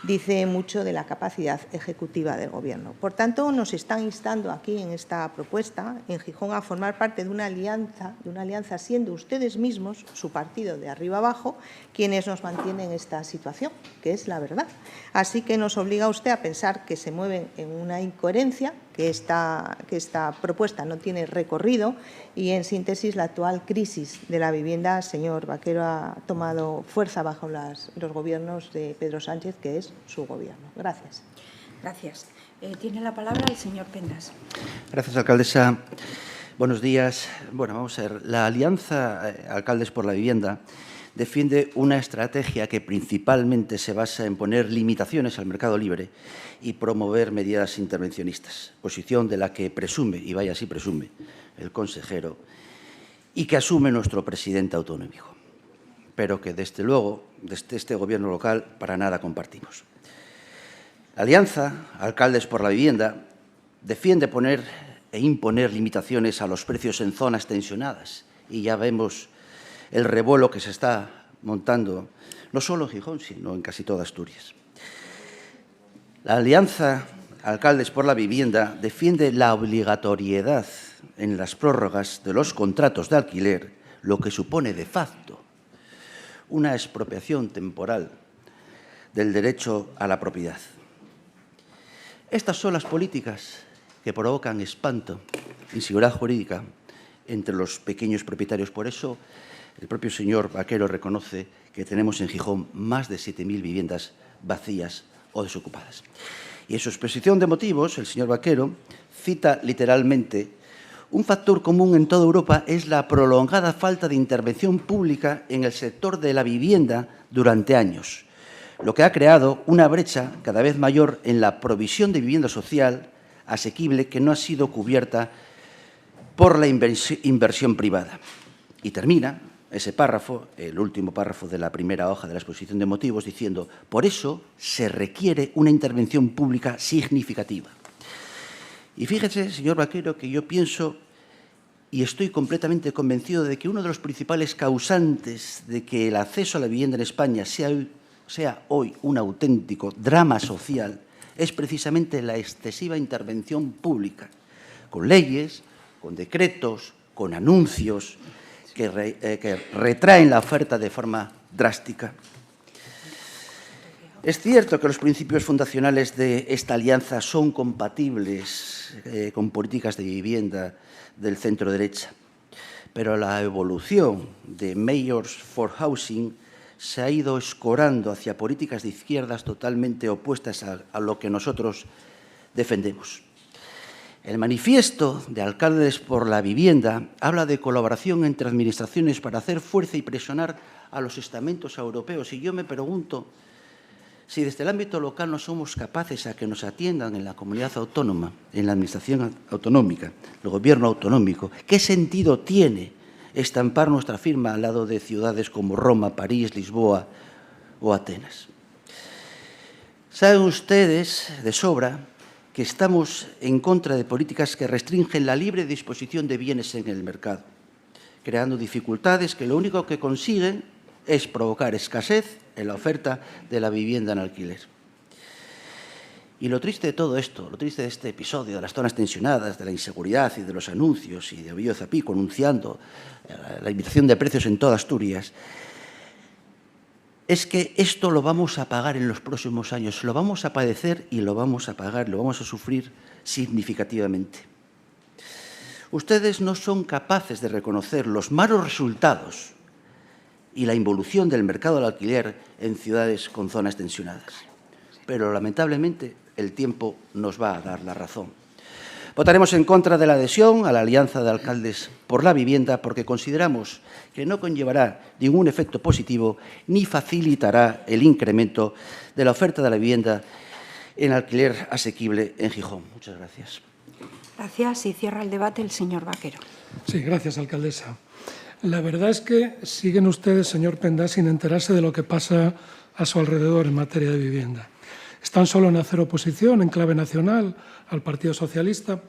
Dice mucho de la capacidad ejecutiva del Gobierno. Por tanto, nos están instando aquí en esta propuesta, en Gijón, a formar parte de una alianza siendo ustedes mismos, su partido de arriba abajo, quienes nos mantienen en esta situación, que es la verdad. Así que nos obliga usted a pensar que se mueven en una incoherencia, que esta propuesta no tiene recorrido y, en síntesis, la actual crisis de la vivienda, señor Vaquero, ha tomado fuerza bajo los gobiernos de Pedro Sánchez, que es su gobierno. Gracias. Gracias. Tiene la palabra el señor Pendas. Gracias, alcaldesa. Buenos días. Bueno, vamos a ver. La Alianza Alcaldes por la Vivienda defiende una estrategia que principalmente se basa en poner limitaciones al mercado libre y promover medidas intervencionistas, posición de la que presume, y vaya si presume, el consejero, y que asume nuestro presidente autonómico, pero que, desde luego, desde este Gobierno local para nada compartimos. La Alianza Alcaldes por la Vivienda defiende poner e imponer limitaciones a los precios en zonas tensionadas, y ya vemos el revuelo que se está montando, no solo en Gijón, sino en casi toda Asturias. La Alianza Alcaldes por la Vivienda defiende la obligatoriedad en las prórrogas de los contratos de alquiler, lo que supone de facto una expropiación temporal del derecho a la propiedad. Estas son las políticas que provocan espanto, inseguridad jurídica entre los pequeños propietarios. Por eso, el propio señor Vaquero reconoce que tenemos en Gijón más de 7.000 viviendas vacías o desocupadas. Y en su exposición de motivos, el señor Vaquero cita literalmente: un factor común en toda Europa es la prolongada falta de intervención pública en el sector de la vivienda durante años, lo que ha creado una brecha cada vez mayor en la provisión de vivienda social asequible que no ha sido cubierta por la inversión privada. Y termina ese párrafo, el último párrafo de la primera hoja de la exposición de motivos, diciendo: por eso se requiere una intervención pública significativa. Y fíjese, señor Vaquero, que yo pienso y estoy completamente convencido de que uno de los principales causantes de que el acceso a la vivienda en España sea hoy un auténtico drama social es precisamente la excesiva intervención pública, con leyes, con decretos, con anuncios que retraen la oferta de forma drástica. Es cierto que los principios fundacionales de esta alianza son compatibles con políticas de vivienda del centro-derecha, pero la evolución de Mayors for Housing se ha ido escorando hacia políticas de izquierdas totalmente opuestas a lo que nosotros defendemos. El manifiesto de Alcaldes por la Vivienda habla de colaboración entre administraciones para hacer fuerza y presionar a los estamentos europeos. Y yo me pregunto si desde el ámbito local no somos capaces a que nos atiendan en la comunidad autónoma, en la administración autonómica, el gobierno autonómico, ¿qué sentido tiene estampar nuestra firma al lado de ciudades como Roma, París, Lisboa o Atenas? Saben ustedes de sobra que estamos en contra de políticas que restringen la libre disposición de bienes en el mercado, creando dificultades que lo único que consiguen es provocar escasez en la oferta de la vivienda en alquiler. Y lo triste de todo esto, lo triste de este episodio de las zonas tensionadas, de la inseguridad y de los anuncios y de Ovidio Zapico anunciando la limitación de precios en toda Asturias, es que esto lo vamos a pagar en los próximos años, lo vamos a padecer y lo vamos a pagar, lo vamos a sufrir significativamente. Ustedes no son capaces de reconocer los malos resultados y la involución del mercado del alquiler en ciudades con zonas tensionadas. Pero, lamentablemente, el tiempo nos va a dar la razón. Votaremos en contra de la adhesión a la Alianza de Alcaldes por la Vivienda porque consideramos que no conllevará ningún efecto positivo ni facilitará el incremento de la oferta de la vivienda en alquiler asequible en Gijón. Muchas gracias. Gracias. Y cierra el debate el señor Vaquero. Sí, gracias, alcaldesa. La verdad es que siguen ustedes, señor Pendás, sin enterarse de lo que pasa a su alrededor en materia de vivienda. Están solo en hacer oposición en clave nacional al Partido Socialista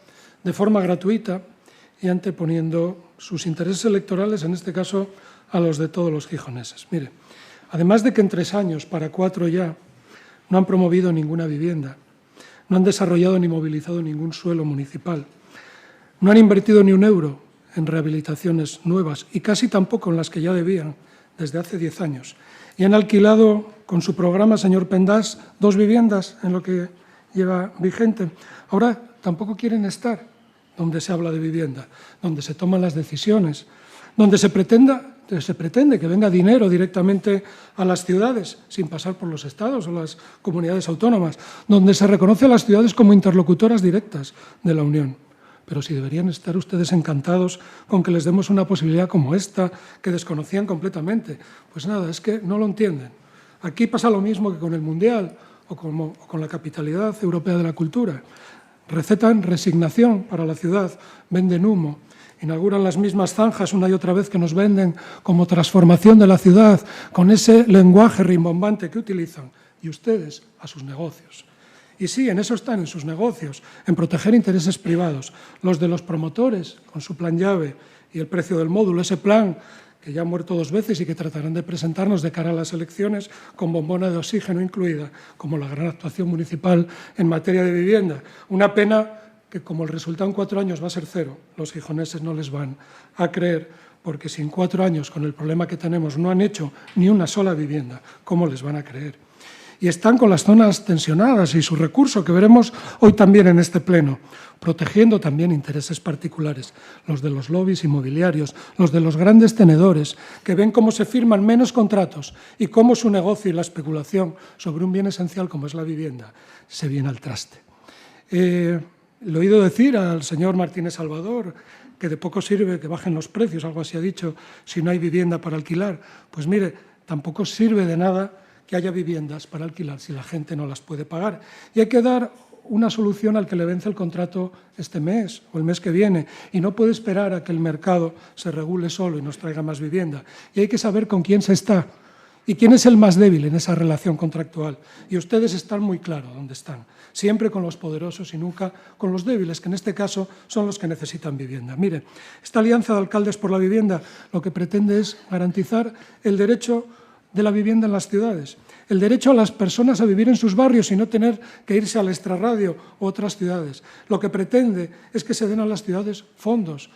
de forma gratuita y anteponiendo sus intereses electorales, en este caso, a los de todos los gijoneses. Mire, además de que en 3 años, para 4 ya, no han promovido ninguna vivienda, no han desarrollado ni movilizado ningún suelo municipal, no han invertido ni un euro en rehabilitaciones nuevas y casi tampoco en las que ya debían desde hace 10 años. Y han alquilado con su programa, señor Pendás, 2 viviendas en lo que lleva vigente. Ahora tampoco quieren estar donde se habla de vivienda, donde se toman las decisiones, donde se pretende que venga dinero directamente a las ciudades sin pasar por los estados o las comunidades autónomas, donde se reconoce a las ciudades como interlocutoras directas de la Unión. Pero si deberían estar ustedes encantados con que les demos una posibilidad como esta, que desconocían completamente. Pues nada, es que no lo entienden. Aquí pasa lo mismo que con el Mundial o con la capitalidad europea de la cultura. Recetan resignación para la ciudad, venden humo, inauguran las mismas zanjas una y otra vez que nos venden como transformación de la ciudad, con ese lenguaje rimbombante que utilizan, y ustedes a sus negocios. Y sí, en eso están, en sus negocios, en proteger intereses privados, los de los promotores, con su plan llave y el precio del módulo, ese plan que ya ha muerto 2 veces y que tratarán de presentarnos de cara a las elecciones con bombona de oxígeno incluida, como la gran actuación municipal en materia de vivienda. Una pena que, como el resultado en 4 años va a ser 0, los gijoneses no les van a creer, porque si en 4 años, con el problema que tenemos, no han hecho ni una sola vivienda, ¿cómo les van a creer? Y están con las zonas tensionadas y su recurso, que veremos hoy también en este pleno, protegiendo también intereses particulares, los de los lobbies inmobiliarios, los de los grandes tenedores, que ven cómo se firman menos contratos y cómo su negocio y la especulación sobre un bien esencial como es la vivienda se viene al traste. Le he oído decir al señor Martínez Salvador que de poco sirve que bajen los precios, algo así ha dicho, si no hay vivienda para alquilar. Pues mire, tampoco sirve de nada que haya viviendas para alquilar si la gente no las puede pagar. Y hay que dar una solución al que le vence el contrato este mes o el mes que viene, y no puede esperar a que el mercado se regule solo y nos traiga más vivienda. Y hay que saber con quién se está ¿Y quién es el más débil en esa relación contractual? Y ustedes están muy claros dónde están, siempre con los poderosos y nunca con los débiles, que en este caso son los que necesitan vivienda. Mire, esta alianza de alcaldes por la vivienda lo que pretende es garantizar el derecho de la vivienda en las ciudades, el derecho a las personas a vivir en sus barrios y no tener que irse al extrarradio u otras ciudades. Lo que pretende es que se den a las ciudades fondos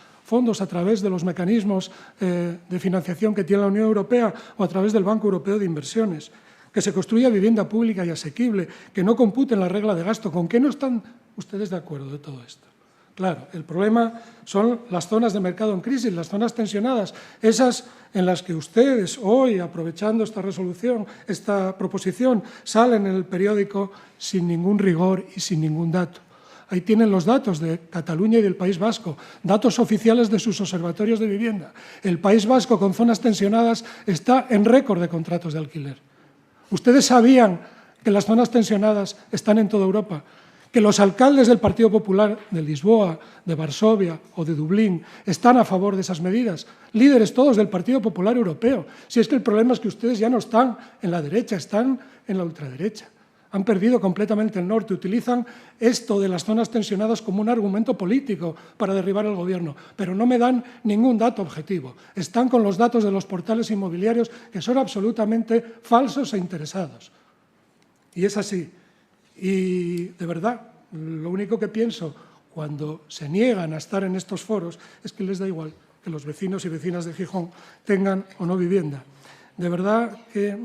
a través de los mecanismos de financiación que tiene la Unión Europea o a través del Banco Europeo de Inversiones, que se construya vivienda pública y asequible, que no computen la regla de gasto. ¿Con qué no están ustedes de acuerdo de todo esto? Claro, el problema son las zonas de mercado en crisis, las zonas tensionadas, esas en las que ustedes hoy, aprovechando esta resolución, esta proposición, salen en el periódico sin ningún rigor y sin ningún dato. Ahí tienen los datos de Cataluña y del País Vasco, datos oficiales de sus observatorios de vivienda. El País Vasco, con zonas tensionadas, está en récord de contratos de alquiler. ¿Ustedes sabían que las zonas tensionadas están en toda Europa? Que los alcaldes del Partido Popular de Lisboa, de Varsovia o de Dublín están a favor de esas medidas, líderes todos del Partido Popular Europeo. Si es que el problema es que ustedes ya no están en la derecha, están en la ultraderecha. Han perdido completamente el norte, utilizan esto de las zonas tensionadas como un argumento político para derribar el gobierno, pero no me dan ningún dato objetivo. Están con los datos de los portales inmobiliarios que son absolutamente falsos e interesados. Y es así. Y de verdad, lo único que pienso cuando se niegan a estar en estos foros es que les da igual que los vecinos y vecinas de Gijón tengan o no vivienda. De verdad que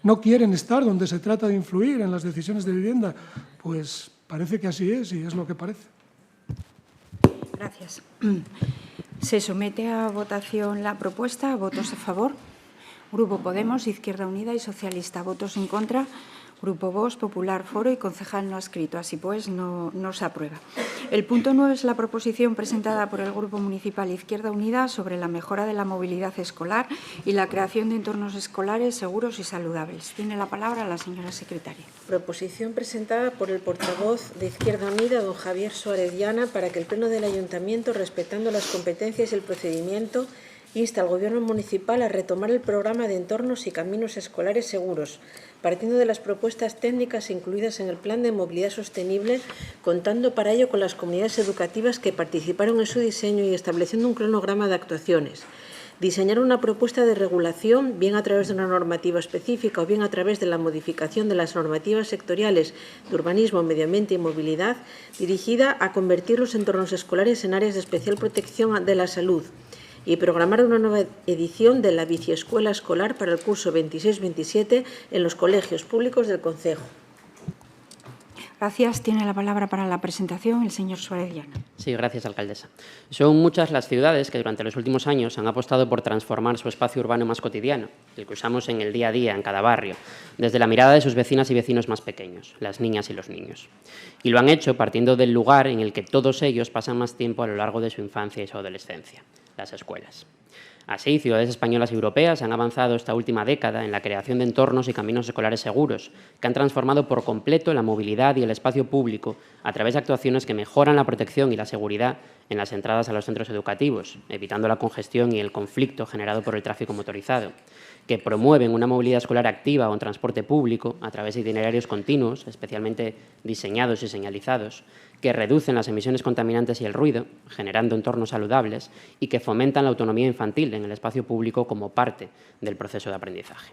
no quieren estar donde se trata de influir en las decisiones de vivienda. Pues parece que así es y es lo que parece. Gracias. Se somete a votación la propuesta. ¿Votos a favor? Grupo Podemos, Izquierda Unida y Socialista. ¿Votos en contra? Grupo Vox, Popular, Foro y concejal no adscrito. Así pues, no se aprueba. El punto 9 es la proposición presentada por el Grupo Municipal Izquierda Unida sobre la mejora de la movilidad escolar y la creación de entornos escolares seguros y saludables. Tiene la palabra la señora secretaria. Proposición presentada por el portavoz de Izquierda Unida, don Javier Suárez Llana, para que el Pleno del Ayuntamiento, respetando las competencias y el procedimiento, insta al Gobierno municipal a retomar el programa de entornos y caminos escolares seguros, partiendo de las propuestas técnicas incluidas en el Plan de Movilidad Sostenible, contando para ello con las comunidades educativas que participaron en su diseño y estableciendo un cronograma de actuaciones. Diseñar una propuesta de regulación, bien a través de una normativa específica o bien a través de la modificación de las normativas sectoriales de urbanismo, medio ambiente y movilidad, dirigida a convertir los entornos escolares en áreas de especial protección de la salud, y programar una nueva edición de la biciescuela escolar para el curso 26-27 en los colegios públicos del concejo. Gracias. Tiene la palabra para la presentación el señor Suárez Llana. Sí, gracias, alcaldesa. Son muchas las ciudades que durante los últimos años han apostado por transformar su espacio urbano más cotidiano, el que usamos en el día a día, en cada barrio, desde la mirada de sus vecinas y vecinos más pequeños, las niñas y los niños. Y lo han hecho partiendo del lugar en el que todos ellos pasan más tiempo a lo largo de su infancia y su adolescencia, las escuelas. Así, ciudades españolas y europeas han avanzado esta última década en la creación de entornos y caminos escolares seguros, que han transformado por completo la movilidad y el espacio público a través de actuaciones que mejoran la protección y la seguridad en las entradas a los centros educativos, evitando la congestión y el conflicto generado por el tráfico motorizado, que promueven una movilidad escolar activa o en transporte público a través de itinerarios continuos, especialmente diseñados y señalizados, que reducen las emisiones contaminantes y el ruido, generando entornos saludables y que fomentan la autonomía infantil en el espacio público como parte del proceso de aprendizaje.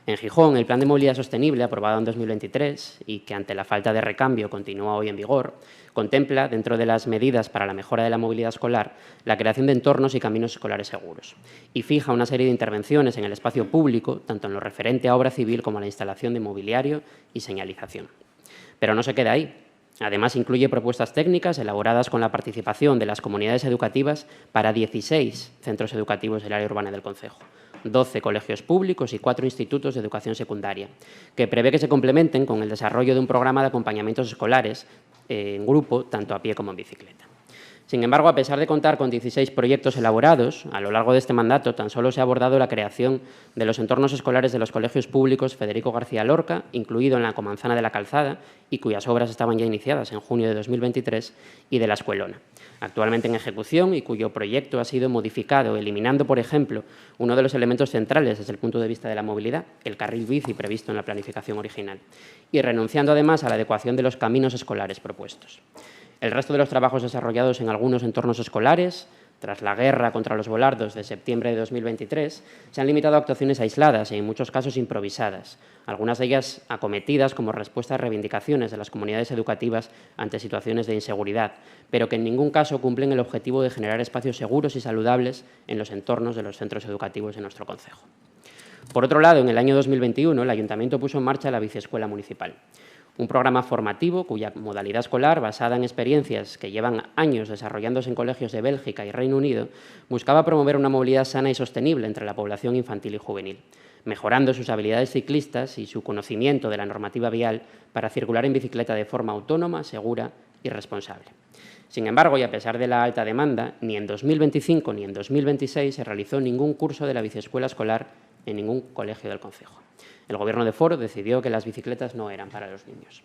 En Gijón, el Plan de Movilidad Sostenible, aprobado en 2023 y que ante la falta de recambio continúa hoy en vigor, contempla, dentro de las medidas para la mejora de la movilidad escolar, la creación de entornos y caminos escolares seguros y fija una serie de intervenciones en el espacio público, tanto en lo referente a obra civil como a la instalación de mobiliario y señalización. Pero no se queda ahí. Además, incluye propuestas técnicas elaboradas con la participación de las comunidades educativas para 16 centros educativos del área urbana del concejo, 12 colegios públicos y 4 institutos de educación secundaria, que prevé que se complementen con el desarrollo de un programa de acompañamientos escolares en grupo, tanto a pie como en bicicleta. Sin embargo, a pesar de contar con 16 proyectos elaborados, a lo largo de este mandato tan solo se ha abordado la creación de los entornos escolares de los colegios públicos Federico García Lorca, incluido en la Comanzana de la Calzada, y cuyas obras estaban ya iniciadas en junio de 2023, y de la Escuelona, actualmente en ejecución y cuyo proyecto ha sido modificado, eliminando, por ejemplo, uno de los elementos centrales desde el punto de vista de la movilidad, el carril bici previsto en la planificación original, y renunciando además a la adecuación de los caminos escolares propuestos. El resto de los trabajos desarrollados en algunos entornos escolares, tras la guerra contra los volardos de septiembre de 2023, se han limitado a actuaciones aisladas y, en muchos casos, improvisadas, algunas de ellas acometidas como respuesta a reivindicaciones de las comunidades educativas ante situaciones de inseguridad, pero que en ningún caso cumplen el objetivo de generar espacios seguros y saludables en los entornos de los centros educativos de nuestro concejo. Por otro lado, en el año 2021, el Ayuntamiento puso en marcha la Biciescuela Municipal, un programa formativo cuya modalidad escolar, basada en experiencias que llevan años desarrollándose en colegios de Bélgica y Reino Unido, buscaba promover una movilidad sana y sostenible entre la población infantil y juvenil, mejorando sus habilidades ciclistas y su conocimiento de la normativa vial para circular en bicicleta de forma autónoma, segura y responsable. Sin embargo, y a pesar de la alta demanda, ni en 2025 ni en 2026 se realizó ningún curso de la biciescuela escolar en ningún colegio del concejo. El Gobierno de Foro decidió que las bicicletas no eran para los niños.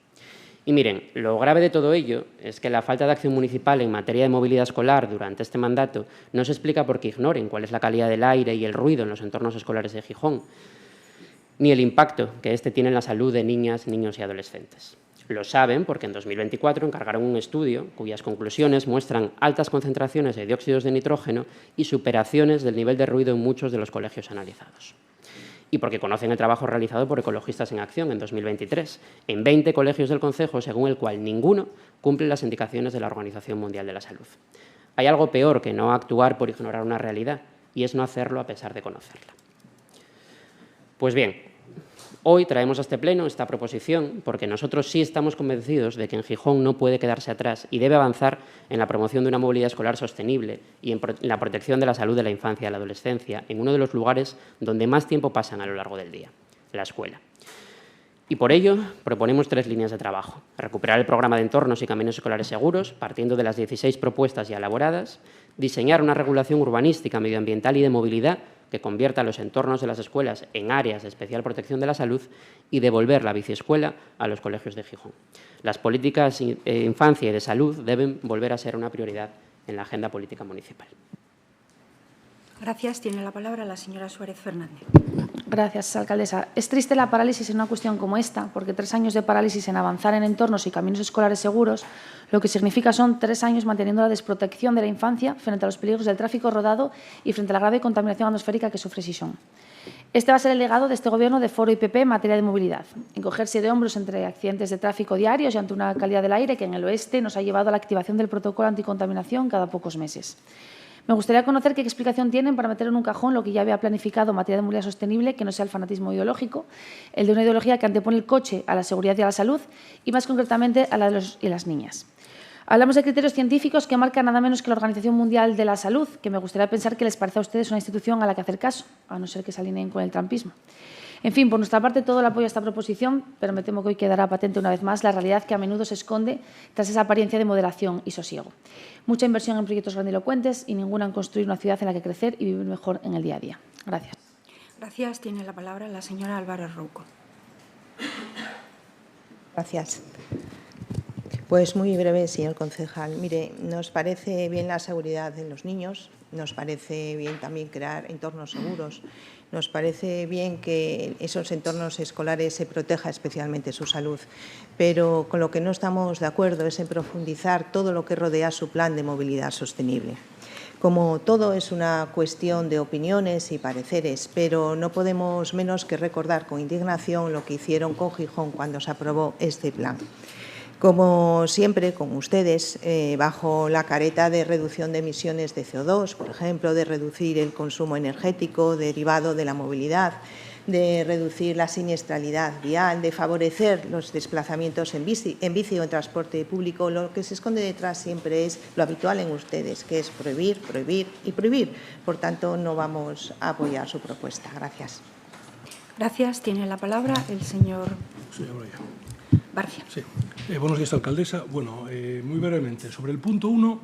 Y miren, lo grave de todo ello es que la falta de acción municipal en materia de movilidad escolar durante este mandato no se explica porque ignoren cuál es la calidad del aire y el ruido en los entornos escolares de Gijón, ni el impacto que este tiene en la salud de niñas, niños y adolescentes. Lo saben porque en 2024 encargaron un estudio cuyas conclusiones muestran altas concentraciones de dióxidos de nitrógeno y superaciones del nivel de ruido en muchos de los colegios analizados. Y porque conocen el trabajo realizado por Ecologistas en Acción en 2023, en 20 colegios del concejo, según el cual ninguno cumple las indicaciones de la Organización Mundial de la Salud. Hay algo peor que no actuar por ignorar una realidad, y es no hacerlo a pesar de conocerla. Pues bien, hoy traemos a este pleno esta proposición porque nosotros sí estamos convencidos de que en Gijón no puede quedarse atrás y debe avanzar en la promoción de una movilidad escolar sostenible y en la protección de la salud de la infancia y la adolescencia en uno de los lugares donde más tiempo pasan a lo largo del día, la escuela. Y por ello proponemos 3 líneas de trabajo. Recuperar el programa de entornos y caminos escolares seguros, partiendo de las 16 propuestas ya elaboradas, diseñar una regulación urbanística, medioambiental y de movilidad que convierta los entornos de las escuelas en áreas de especial protección de la salud y devolver la biciescuela a los colegios de Gijón. Las políticas de infancia y de salud deben volver a ser una prioridad en la agenda política municipal. Gracias. Tiene la palabra la señora Suárez Fernández. Gracias, alcaldesa. Es triste la parálisis en una cuestión como esta, porque 3 años de parálisis en avanzar en entornos y caminos escolares seguros, lo que significa son 3 años manteniendo la desprotección de la infancia frente a los peligros del tráfico rodado y frente a la grave contaminación atmosférica que sufre Gijón. Este va a ser el legado de este Gobierno de Foro y PP en materia de movilidad, encogerse de hombros entre accidentes de tráfico diarios y ante una calidad del aire que en el oeste nos ha llevado a la activación del protocolo anticontaminación cada pocos meses. Me gustaría conocer qué explicación tienen para meter en un cajón lo que ya había planificado en materia de movilidad sostenible, que no sea el fanatismo ideológico, el de una ideología que antepone el coche a la seguridad y a la salud y, más concretamente, a la de los y las niñas. Hablamos de criterios científicos que marcan nada menos que la Organización Mundial de la Salud, que me gustaría pensar que les parece a ustedes una institución a la que hacer caso, a no ser que se alineen con el trumpismo. En fin, por nuestra parte, todo el apoyo a esta proposición, pero me temo que hoy quedará patente una vez más la realidad que a menudo se esconde tras esa apariencia de moderación y sosiego. Mucha inversión en proyectos grandilocuentes y ninguna en construir una ciudad en la que crecer y vivir mejor en el día a día. Gracias. Gracias. Tiene la palabra la señora Álvarez Rouco. Gracias. Pues muy breve, señor concejal. Mire, nos parece bien la seguridad de los niños, nos parece bien también crear entornos seguros, nos parece bien que esos entornos escolares se proteja especialmente su salud, pero con lo que no estamos de acuerdo es en profundizar todo lo que rodea su plan de movilidad sostenible. Como todo es una cuestión de opiniones y pareceres, pero no podemos menos que recordar con indignación lo que hicieron con Gijón cuando se aprobó este plan. Como siempre, con ustedes, bajo la careta de reducción de emisiones de CO2, por ejemplo, de reducir el consumo energético derivado de la movilidad, de reducir la siniestralidad vial, de favorecer los desplazamientos en bici o en transporte público, lo que se esconde detrás siempre es lo habitual en ustedes, que es prohibir, prohibir y prohibir. Por tanto, no vamos a apoyar su propuesta. Gracias. Gracias. Tiene la palabra el señor Barcia. Sí. Buenos días, alcaldesa. Bueno, muy brevemente, sobre el punto 1,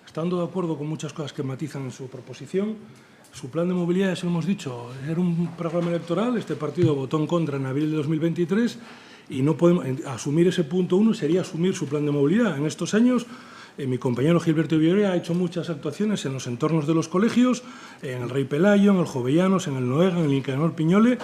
estando de acuerdo con muchas cosas que matizan en su proposición, su plan de movilidad, eso hemos dicho, era un programa electoral, este partido votó en contra en abril de 2023 y no podemos asumir ese punto 1 sería asumir su plan de movilidad. En estos años Mi compañero Gilberto Villoré ha hecho muchas actuaciones en los entornos de los colegios, en el Rey Pelayo, en el Jovellanos, en el Noega, en el Nicanor Piñole,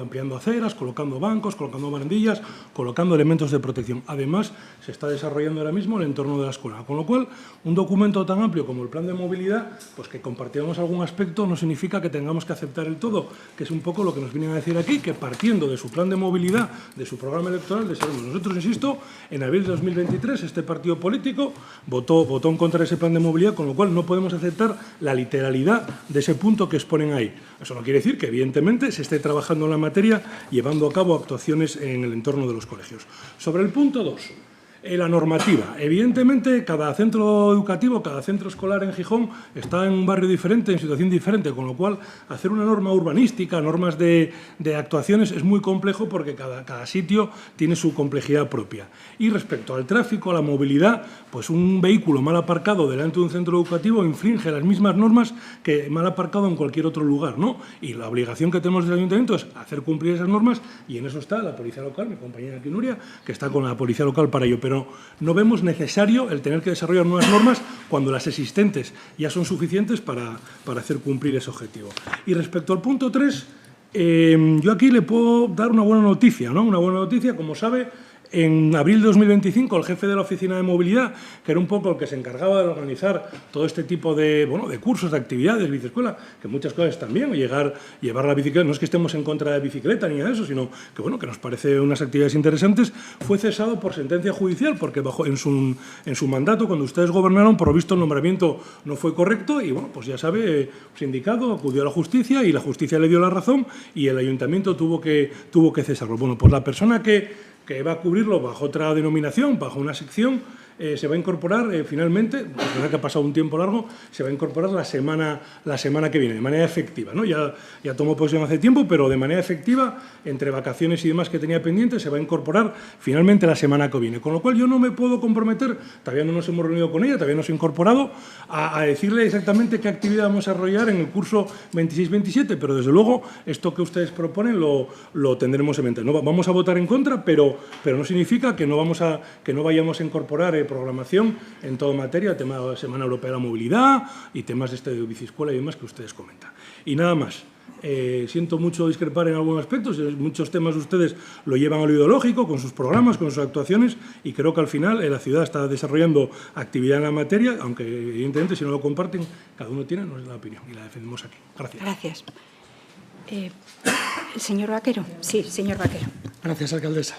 ampliando aceras, colocando bancos, colocando barandillas, colocando elementos de protección. Además, se está desarrollando ahora mismo el entorno de la escuela. Con lo cual, un documento tan amplio como el Plan de Movilidad, pues que compartamos algún aspecto no significa que tengamos que aceptar el todo, que es un poco lo que nos vienen a decir aquí, que partiendo de su plan de movilidad, de su programa electoral, deseamos. Nosotros, insisto, en abril de 2023, este partido político votó en contra de ese plan de movilidad, con lo cual no podemos aceptar la literalidad de ese punto que exponen ahí. Eso no quiere decir que, evidentemente, se esté trabajando en la materia, llevando a cabo actuaciones en el entorno de los colegios. Sobre el punto 2. La normativa. Evidentemente, cada centro educativo, cada centro escolar en Gijón está en un barrio diferente, en situación diferente, con lo cual hacer una norma urbanística, normas de actuaciones, es muy complejo porque cada sitio tiene su complejidad propia. Y respecto al tráfico, a la movilidad, pues un vehículo mal aparcado delante de un centro educativo infringe las mismas normas que mal aparcado en cualquier otro lugar, ¿no? Y la obligación que tenemos del ayuntamiento es hacer cumplir esas normas y en eso está la policía local, mi compañera aquí Nuria, que está con la policía local para ello. Pero no vemos necesario el tener que desarrollar nuevas normas cuando las existentes ya son suficientes para hacer cumplir ese objetivo. Y respecto al punto 3, yo aquí le puedo dar una buena noticia, ¿no? Una buena noticia, como sabe, en abril de 2025, el jefe de la Oficina de Movilidad, que era un poco el que se encargaba de organizar todo este tipo de cursos, de actividades, biciescuela, que muchas cosas también, llevar la bicicleta, no es que estemos en contra de la bicicleta ni de eso, sino que, que nos parece unas actividades interesantes, fue cesado por sentencia judicial, porque en su mandato, cuando ustedes gobernaron, por lo visto el nombramiento no fue correcto y, pues ya sabe, el sindicato acudió a la justicia y la justicia le dio la razón y el ayuntamiento tuvo que cesarlo. Bueno, pues la persona que va a cubrirlo bajo otra denominación, bajo una sección, se va a incorporar finalmente, es verdad que ha pasado un tiempo largo, se va a incorporar la semana que viene, de manera efectiva, ¿no? Ya tomó posesión hace tiempo, pero de manera efectiva, entre vacaciones y demás que tenía pendiente, se va a incorporar finalmente la semana que viene. Con lo cual yo no me puedo comprometer, todavía no nos hemos reunido con ella, todavía no se ha incorporado, a decirle exactamente qué actividad vamos a desarrollar en el curso 26-27, pero desde luego esto que ustedes proponen lo tendremos en mente. No vamos a votar en contra, pero no significa que no vayamos a incorporar programación en toda materia, tema de la Semana Europea de la Movilidad y temas de biciescuela y demás que ustedes comentan. Y nada más. Siento mucho discrepar en algunos aspectos, muchos temas ustedes lo llevan a lo ideológico, con sus programas, con sus actuaciones, y creo que al final la ciudad está desarrollando actividad en la materia, aunque evidentemente si no lo comparten, cada uno tiene nuestra opinión y la defendemos aquí. Gracias. Gracias. Señor Vaquero. Sí, señor Vaquero. Gracias, alcaldesa.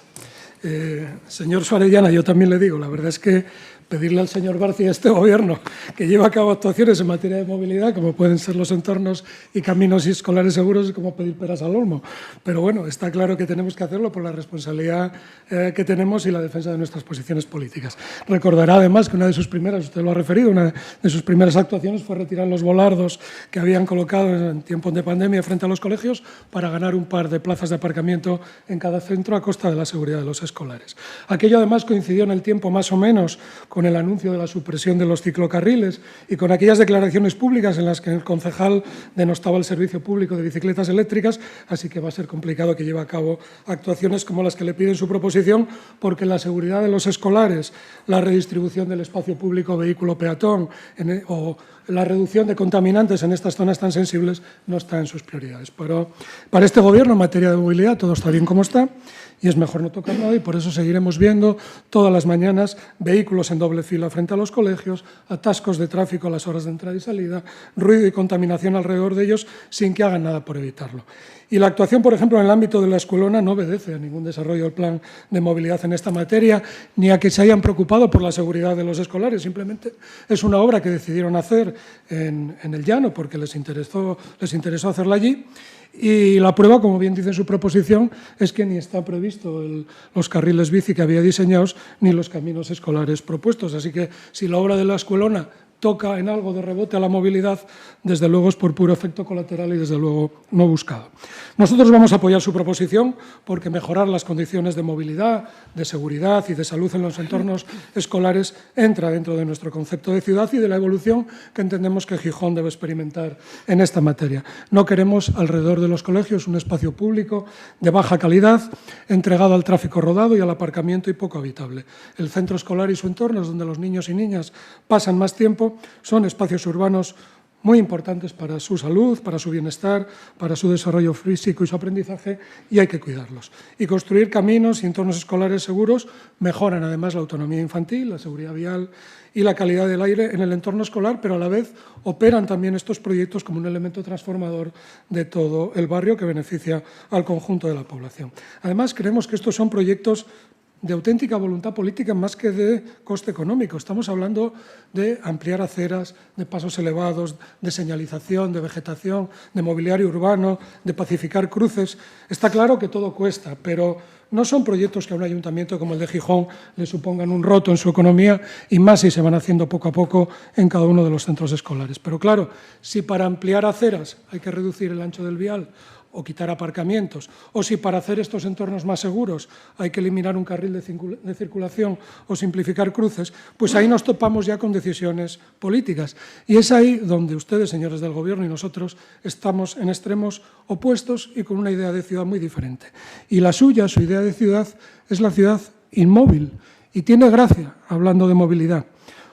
Señor Suárez Llana, yo también le digo, la verdad es que pedirle al señor Barci y a este Gobierno que lleve a cabo actuaciones en materia de movilidad, como pueden ser los entornos y caminos escolares seguros, es como pedir peras al olmo. Pero bueno, está claro que tenemos que hacerlo por la responsabilidad que tenemos y la defensa de nuestras posiciones políticas. Recordará además que una de sus primeras, usted lo ha referido, una de sus primeras actuaciones fue retirar los volardos que habían colocado en tiempos de pandemia frente a los colegios para ganar un par de plazas de aparcamiento en cada centro a costa de la seguridad de los escolares. Aquello además coincidió en el tiempo más o menos con el anuncio de la supresión de los ciclocarriles y con aquellas declaraciones públicas en las que el concejal denostaba el servicio público de bicicletas eléctricas, así que va a ser complicado que lleve a cabo actuaciones como las que le piden su proposición, porque la seguridad de los escolares, la redistribución del espacio público vehículo-peatón o la reducción de contaminantes en estas zonas tan sensibles no está en sus prioridades. Pero para este Gobierno, en materia de movilidad, todo está bien como está y es mejor no tocar nada, y por eso seguiremos viendo todas las mañanas vehículos en doble fila frente a los colegios, atascos de tráfico a las horas de entrada y salida, ruido y contaminación alrededor de ellos, sin que hagan nada por evitarlo. Y la actuación, por ejemplo, en el ámbito de la escuelona no obedece a ningún desarrollo del plan de movilidad en esta materia, ni a que se hayan preocupado por la seguridad de los escolares. Simplemente es una obra que decidieron hacer en el llano porque les interesó hacerla allí. Y la prueba, como bien dice en su proposición, es que ni está previsto los carriles bici que había diseñados ni los caminos escolares propuestos. Así que si la obra de la escuelona toca en algo de rebote a la movilidad, desde luego es por puro efecto colateral y desde luego no buscado. Nosotros vamos a apoyar su proposición porque mejorar las condiciones de movilidad, de seguridad y de salud en los entornos escolares entra dentro de nuestro concepto de ciudad y de la evolución que entendemos que Gijón debe experimentar en esta materia. No queremos alrededor de los colegios un espacio público de baja calidad, entregado al tráfico rodado y al aparcamiento y poco habitable. El centro escolar y su entorno, donde los niños y niñas pasan más tiempo, son espacios urbanos muy importantes para su salud, para su bienestar, para su desarrollo físico y su aprendizaje, y hay que cuidarlos. Y construir caminos y entornos escolares seguros mejoran además la autonomía infantil, la seguridad vial y la calidad del aire en el entorno escolar, pero a la vez operan también estos proyectos como un elemento transformador de todo el barrio que beneficia al conjunto de la población. Además, creemos que estos son proyectos de auténtica voluntad política más que de coste económico. Estamos hablando de ampliar aceras, de pasos elevados, de señalización, de vegetación, de mobiliario urbano, de pacificar cruces. Está claro que todo cuesta, pero no son proyectos que a un ayuntamiento como el de Gijón le supongan un roto en su economía, y más si se van haciendo poco a poco en cada uno de los centros escolares. Pero claro, si para ampliar aceras hay que reducir el ancho del vial o quitar aparcamientos, o si para hacer estos entornos más seguros hay que eliminar un carril de circulación o simplificar cruces, pues ahí nos topamos ya con decisiones políticas. Y es ahí donde ustedes, señores del Gobierno, y nosotros estamos en extremos opuestos y con una idea de ciudad muy diferente. Y la suya, su idea de ciudad, es la ciudad inmóvil, y tiene gracia hablando de movilidad.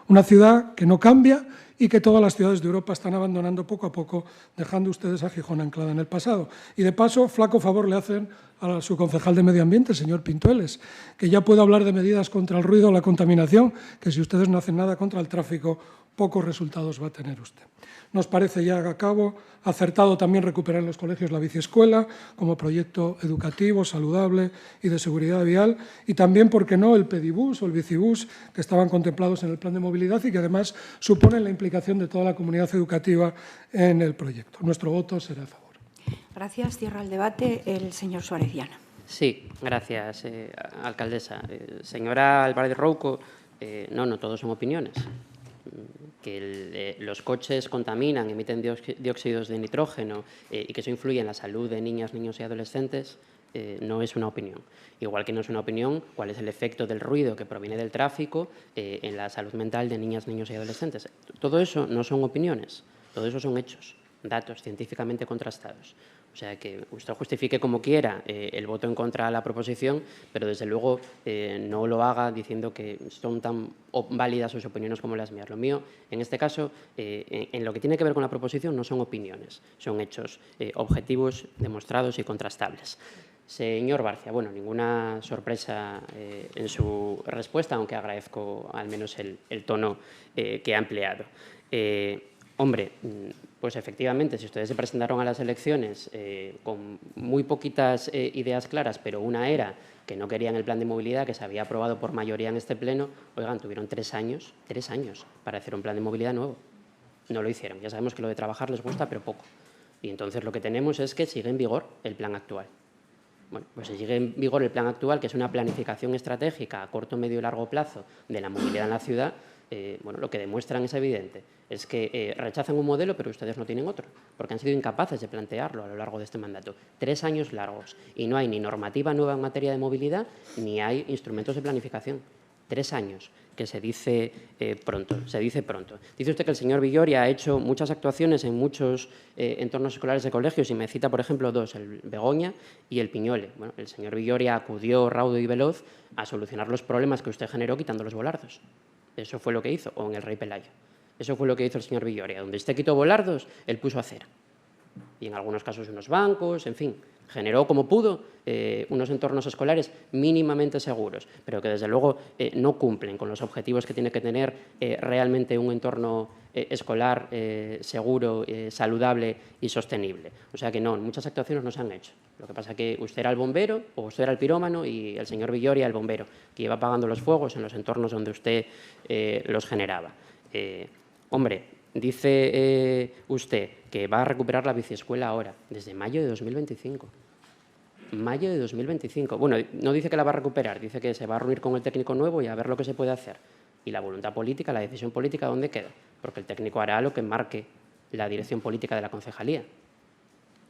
Una ciudad que no cambia y que todas las ciudades de Europa están abandonando poco a poco, dejando ustedes a Gijón anclada en el pasado. Y de paso, flaco favor le hacen a su concejal de Medio Ambiente, el señor Pintueles, que ya puede hablar de medidas contra el ruido o la contaminación, que si ustedes no hacen nada contra el tráfico, pocos resultados va a tener usted. Nos parece, ya a cabo, acertado también recuperar en los colegios la biciescuela como proyecto educativo, saludable y de seguridad vial, y también, ¿por qué no?, el pedibús o el bicibús que estaban contemplados en el plan de movilidad y que además suponen la implicación de toda la comunidad educativa en el proyecto. Nuestro voto será a favor. Gracias. Cierra el debate el señor Suárez Llana. Sí, gracias, alcaldesa. Señora Álvarez Rouco, no todos son opiniones. Que los coches contaminan, emiten dióxidos de nitrógeno y que eso influye en la salud de niñas, niños y adolescentes, no es una opinión. Igual que no es una opinión cuál es el efecto del ruido que proviene del tráfico en la salud mental de niñas, niños y adolescentes. Todo eso no son opiniones, todo eso son hechos, datos científicamente contrastados. O sea, que usted justifique como quiera el voto en contra de la proposición, pero desde luego no lo haga diciendo que son tan válidas sus opiniones como las mías. Lo mío, en este caso, en lo que tiene que ver con la proposición, no son opiniones, son hechos objetivos, demostrados y contrastables. Señor Barcia, bueno, ninguna sorpresa en su respuesta, aunque agradezco al menos el tono que ha empleado. Hombre, pues efectivamente, si ustedes se presentaron a las elecciones con muy poquitas ideas claras, pero una era que no querían el plan de movilidad que se había aprobado por mayoría en este pleno, oigan, tuvieron 3 años para hacer un plan de movilidad nuevo. No lo hicieron. Ya sabemos que lo de trabajar les gusta, pero poco. Y entonces lo que tenemos es que sigue en vigor el plan actual. Bueno, pues sigue en vigor el plan actual, que es una planificación estratégica a corto, medio y largo plazo de la movilidad en la ciudad. Bueno, lo que demuestran es evidente, es que rechazan un modelo, pero ustedes no tienen otro, porque han sido incapaces de plantearlo a lo largo de este mandato. 3 años largos y no hay ni normativa nueva en materia de movilidad, ni hay instrumentos de planificación. 3 años, que se dice pronto, Dice usted que el señor Villori ha hecho muchas actuaciones en muchos entornos escolares de colegios y me cita, por ejemplo, 2, el Begoña y el Piñole. Bueno, el señor Villori acudió raudo y veloz a solucionar los problemas que usted generó quitando los volardos. Eso fue lo que hizo, o en el Rey Pelayo. Eso fue lo que hizo el señor Villoria. Donde usted quitó volardos, él puso acera. Y en algunos casos unos bancos, en fin, generó como pudo unos entornos escolares mínimamente seguros, pero que desde luego no cumplen con los objetivos que tiene que tener realmente un entorno escolar seguro, saludable y sostenible. O sea que no, muchas actuaciones no se han hecho. Lo que pasa es que usted era el bombero o usted era el pirómano y el señor Villoria el bombero, que iba apagando los fuegos en los entornos donde usted los generaba. Hombre, dice usted que va a recuperar la biciescuela ahora, desde mayo de 2025. Mayo de 2025. Bueno, no dice que la va a recuperar, dice que se va a reunir con el técnico nuevo y a ver lo que se puede hacer. Y la voluntad política, la decisión política, ¿dónde queda? porque el técnico hará lo que marque la dirección política de la concejalía.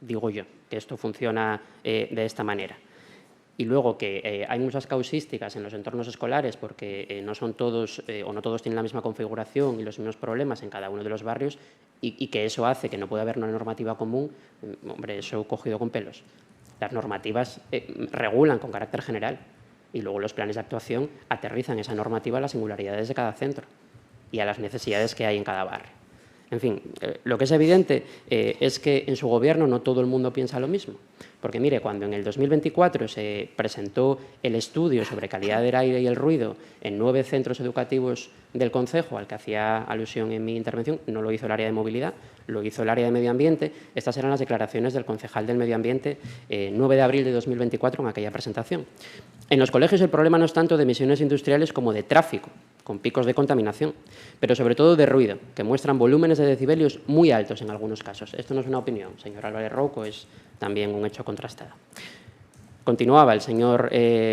Digo yo, que esto funciona de esta manera. Y luego que hay muchas causísticas en los entornos escolares porque no son todos o no todos tienen la misma configuración y los mismos problemas en cada uno de los barrios y que eso hace que no pueda haber una normativa común, hombre, eso cogido con pelos. Las normativas regulan con carácter general y luego los planes de actuación aterrizan esa normativa a las singularidades de cada centro y a las necesidades que hay en cada barrio. En fin, lo que es evidente es que en su gobierno no todo el mundo piensa lo mismo. Porque, mire, cuando en el 2024 se presentó el estudio sobre calidad del aire y el ruido en 9 centros educativos del concejo, al que hacía alusión en mi intervención, no lo hizo el área de movilidad, lo hizo el área de medio ambiente. Estas eran las declaraciones del concejal del medio ambiente 9 de abril de 2024 en aquella presentación. En los colegios el problema no es tanto de emisiones industriales como de tráfico, con picos de contaminación, pero sobre todo de ruido, que muestran volúmenes de decibelios muy altos en algunos casos. Esto no es una opinión, señor Álvarez Rouco, es también un hecho contrastado. Continuaba el señor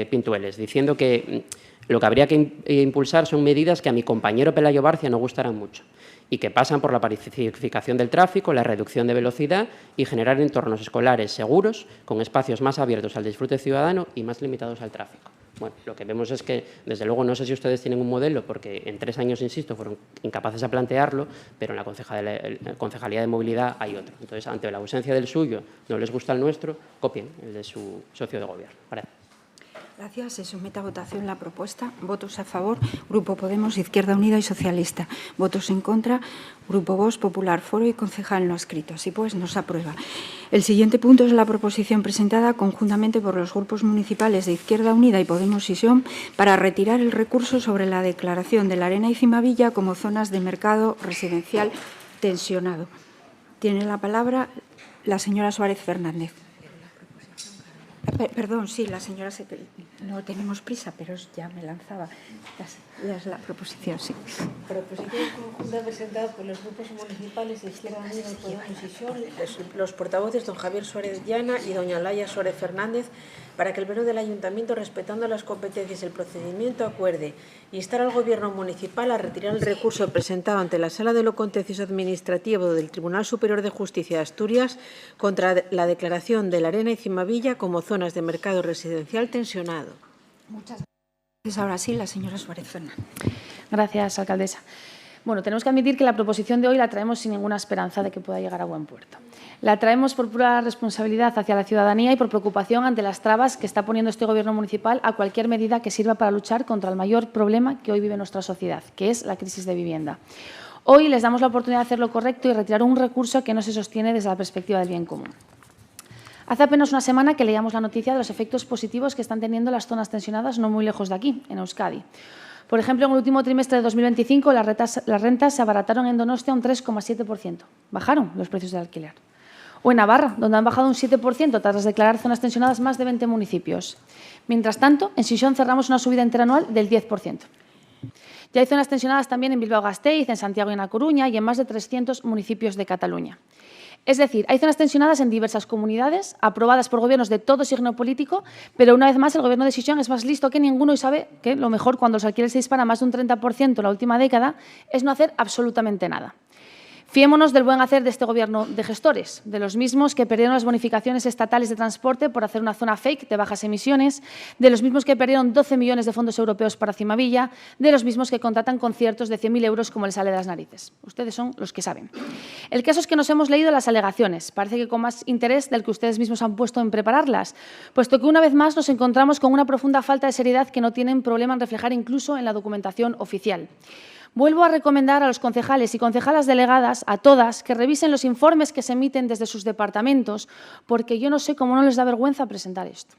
Pintueles diciendo que lo que habría que impulsar son medidas que a mi compañero Pelayo Barcia no gustarán mucho y que pasan por la pacificación del tráfico, la reducción de velocidad y generar entornos escolares seguros, con espacios más abiertos al disfrute ciudadano y más limitados al tráfico. Bueno, lo que vemos es que, desde luego, no sé si ustedes tienen un modelo, porque en 3 años, insisto, fueron incapaces de plantearlo, pero en la Concejalía de Movilidad hay otro. Entonces, ante la ausencia del suyo, no les gusta el nuestro, copien el de su socio de gobierno. Gracias. Gracias. Se somete a votación la propuesta. Votos a favor, Grupo Podemos, Izquierda Unida y Socialista. Votos en contra, Grupo Vox, Popular, Foro y Concejal no adscrito. Así pues, no se aprueba. El siguiente punto es la proposición presentada conjuntamente por los grupos municipales de Izquierda Unida y Podemos y SIOM para retirar el recurso sobre la declaración de La Arena y Cimavilla como zonas de mercado residencial tensionado. Tiene la palabra la señora Suárez Fernández. Perdón, sí, la señora... No tenemos prisa, pero ya me lanzaba. Ya es la proposición, sí. Proposición conjunta presentada por los grupos municipales de Izquierda Unida y Podemos y SIOM, los portavoces don Javier Suárez Llana y doña Laia Suárez Fernández, para que el Pleno del Ayuntamiento, respetando las competencias y el procedimiento, acuerde instar al Gobierno municipal a retirar el recurso presentado ante la Sala de lo Contencioso Administrativo del Tribunal Superior de Justicia de Asturias contra la declaración de La Arena y Cimavilla como zonas de mercado residencial tensionado. Muchas gracias. Ahora sí, la señora Suárez Fernández. Gracias, alcaldesa. Bueno, tenemos que admitir que la proposición de hoy la traemos sin ninguna esperanza de que pueda llegar a buen puerto. La traemos por pura responsabilidad hacia la ciudadanía y por preocupación ante las trabas que está poniendo este Gobierno municipal a cualquier medida que sirva para luchar contra el mayor problema que hoy vive nuestra sociedad, que es la crisis de vivienda. Hoy les damos la oportunidad de hacer lo correcto y retirar un recurso que no se sostiene desde la perspectiva del bien común. Hace apenas una semana que leíamos la noticia de los efectos positivos que están teniendo las zonas tensionadas no muy lejos de aquí, en Euskadi. Por ejemplo, en el último trimestre de 2025 las rentas se abarataron en Donostia un 3,7%. Bajaron los precios del alquiler. O en Navarra, donde han bajado un 7% tras declarar zonas tensionadas más de 20 municipios. Mientras tanto, en Xixón cerramos una subida interanual del 10%. Ya hay zonas tensionadas también en Bilbao-Gasteiz, en Santiago y en A Coruña y en más de 300 municipios de Cataluña. Es decir, hay zonas tensionadas en diversas comunidades, aprobadas por gobiernos de todo signo político, pero una vez más el Gobierno de Xixón es más listo que ninguno y sabe que lo mejor cuando los alquileres se disparan más de un 30% en la última década es no hacer absolutamente nada. Fiémonos del buen hacer de este Gobierno de gestores, de los mismos que perdieron las bonificaciones estatales de transporte por hacer una zona fake de bajas emisiones, de los mismos que perdieron 12 millones de fondos europeos para Cimavilla, de los mismos que contratan conciertos de 100.000 euros como les sale de las narices. Ustedes son los que saben. El caso es que nos hemos leído las alegaciones, parece que con más interés del que ustedes mismos han puesto en prepararlas, puesto que una vez más nos encontramos con una profunda falta de seriedad que no tienen problema en reflejar incluso en la documentación oficial. Vuelvo a recomendar a los concejales y concejalas delegadas, a todas, que revisen los informes que se emiten desde sus departamentos, porque yo no sé cómo no les da vergüenza presentar esto.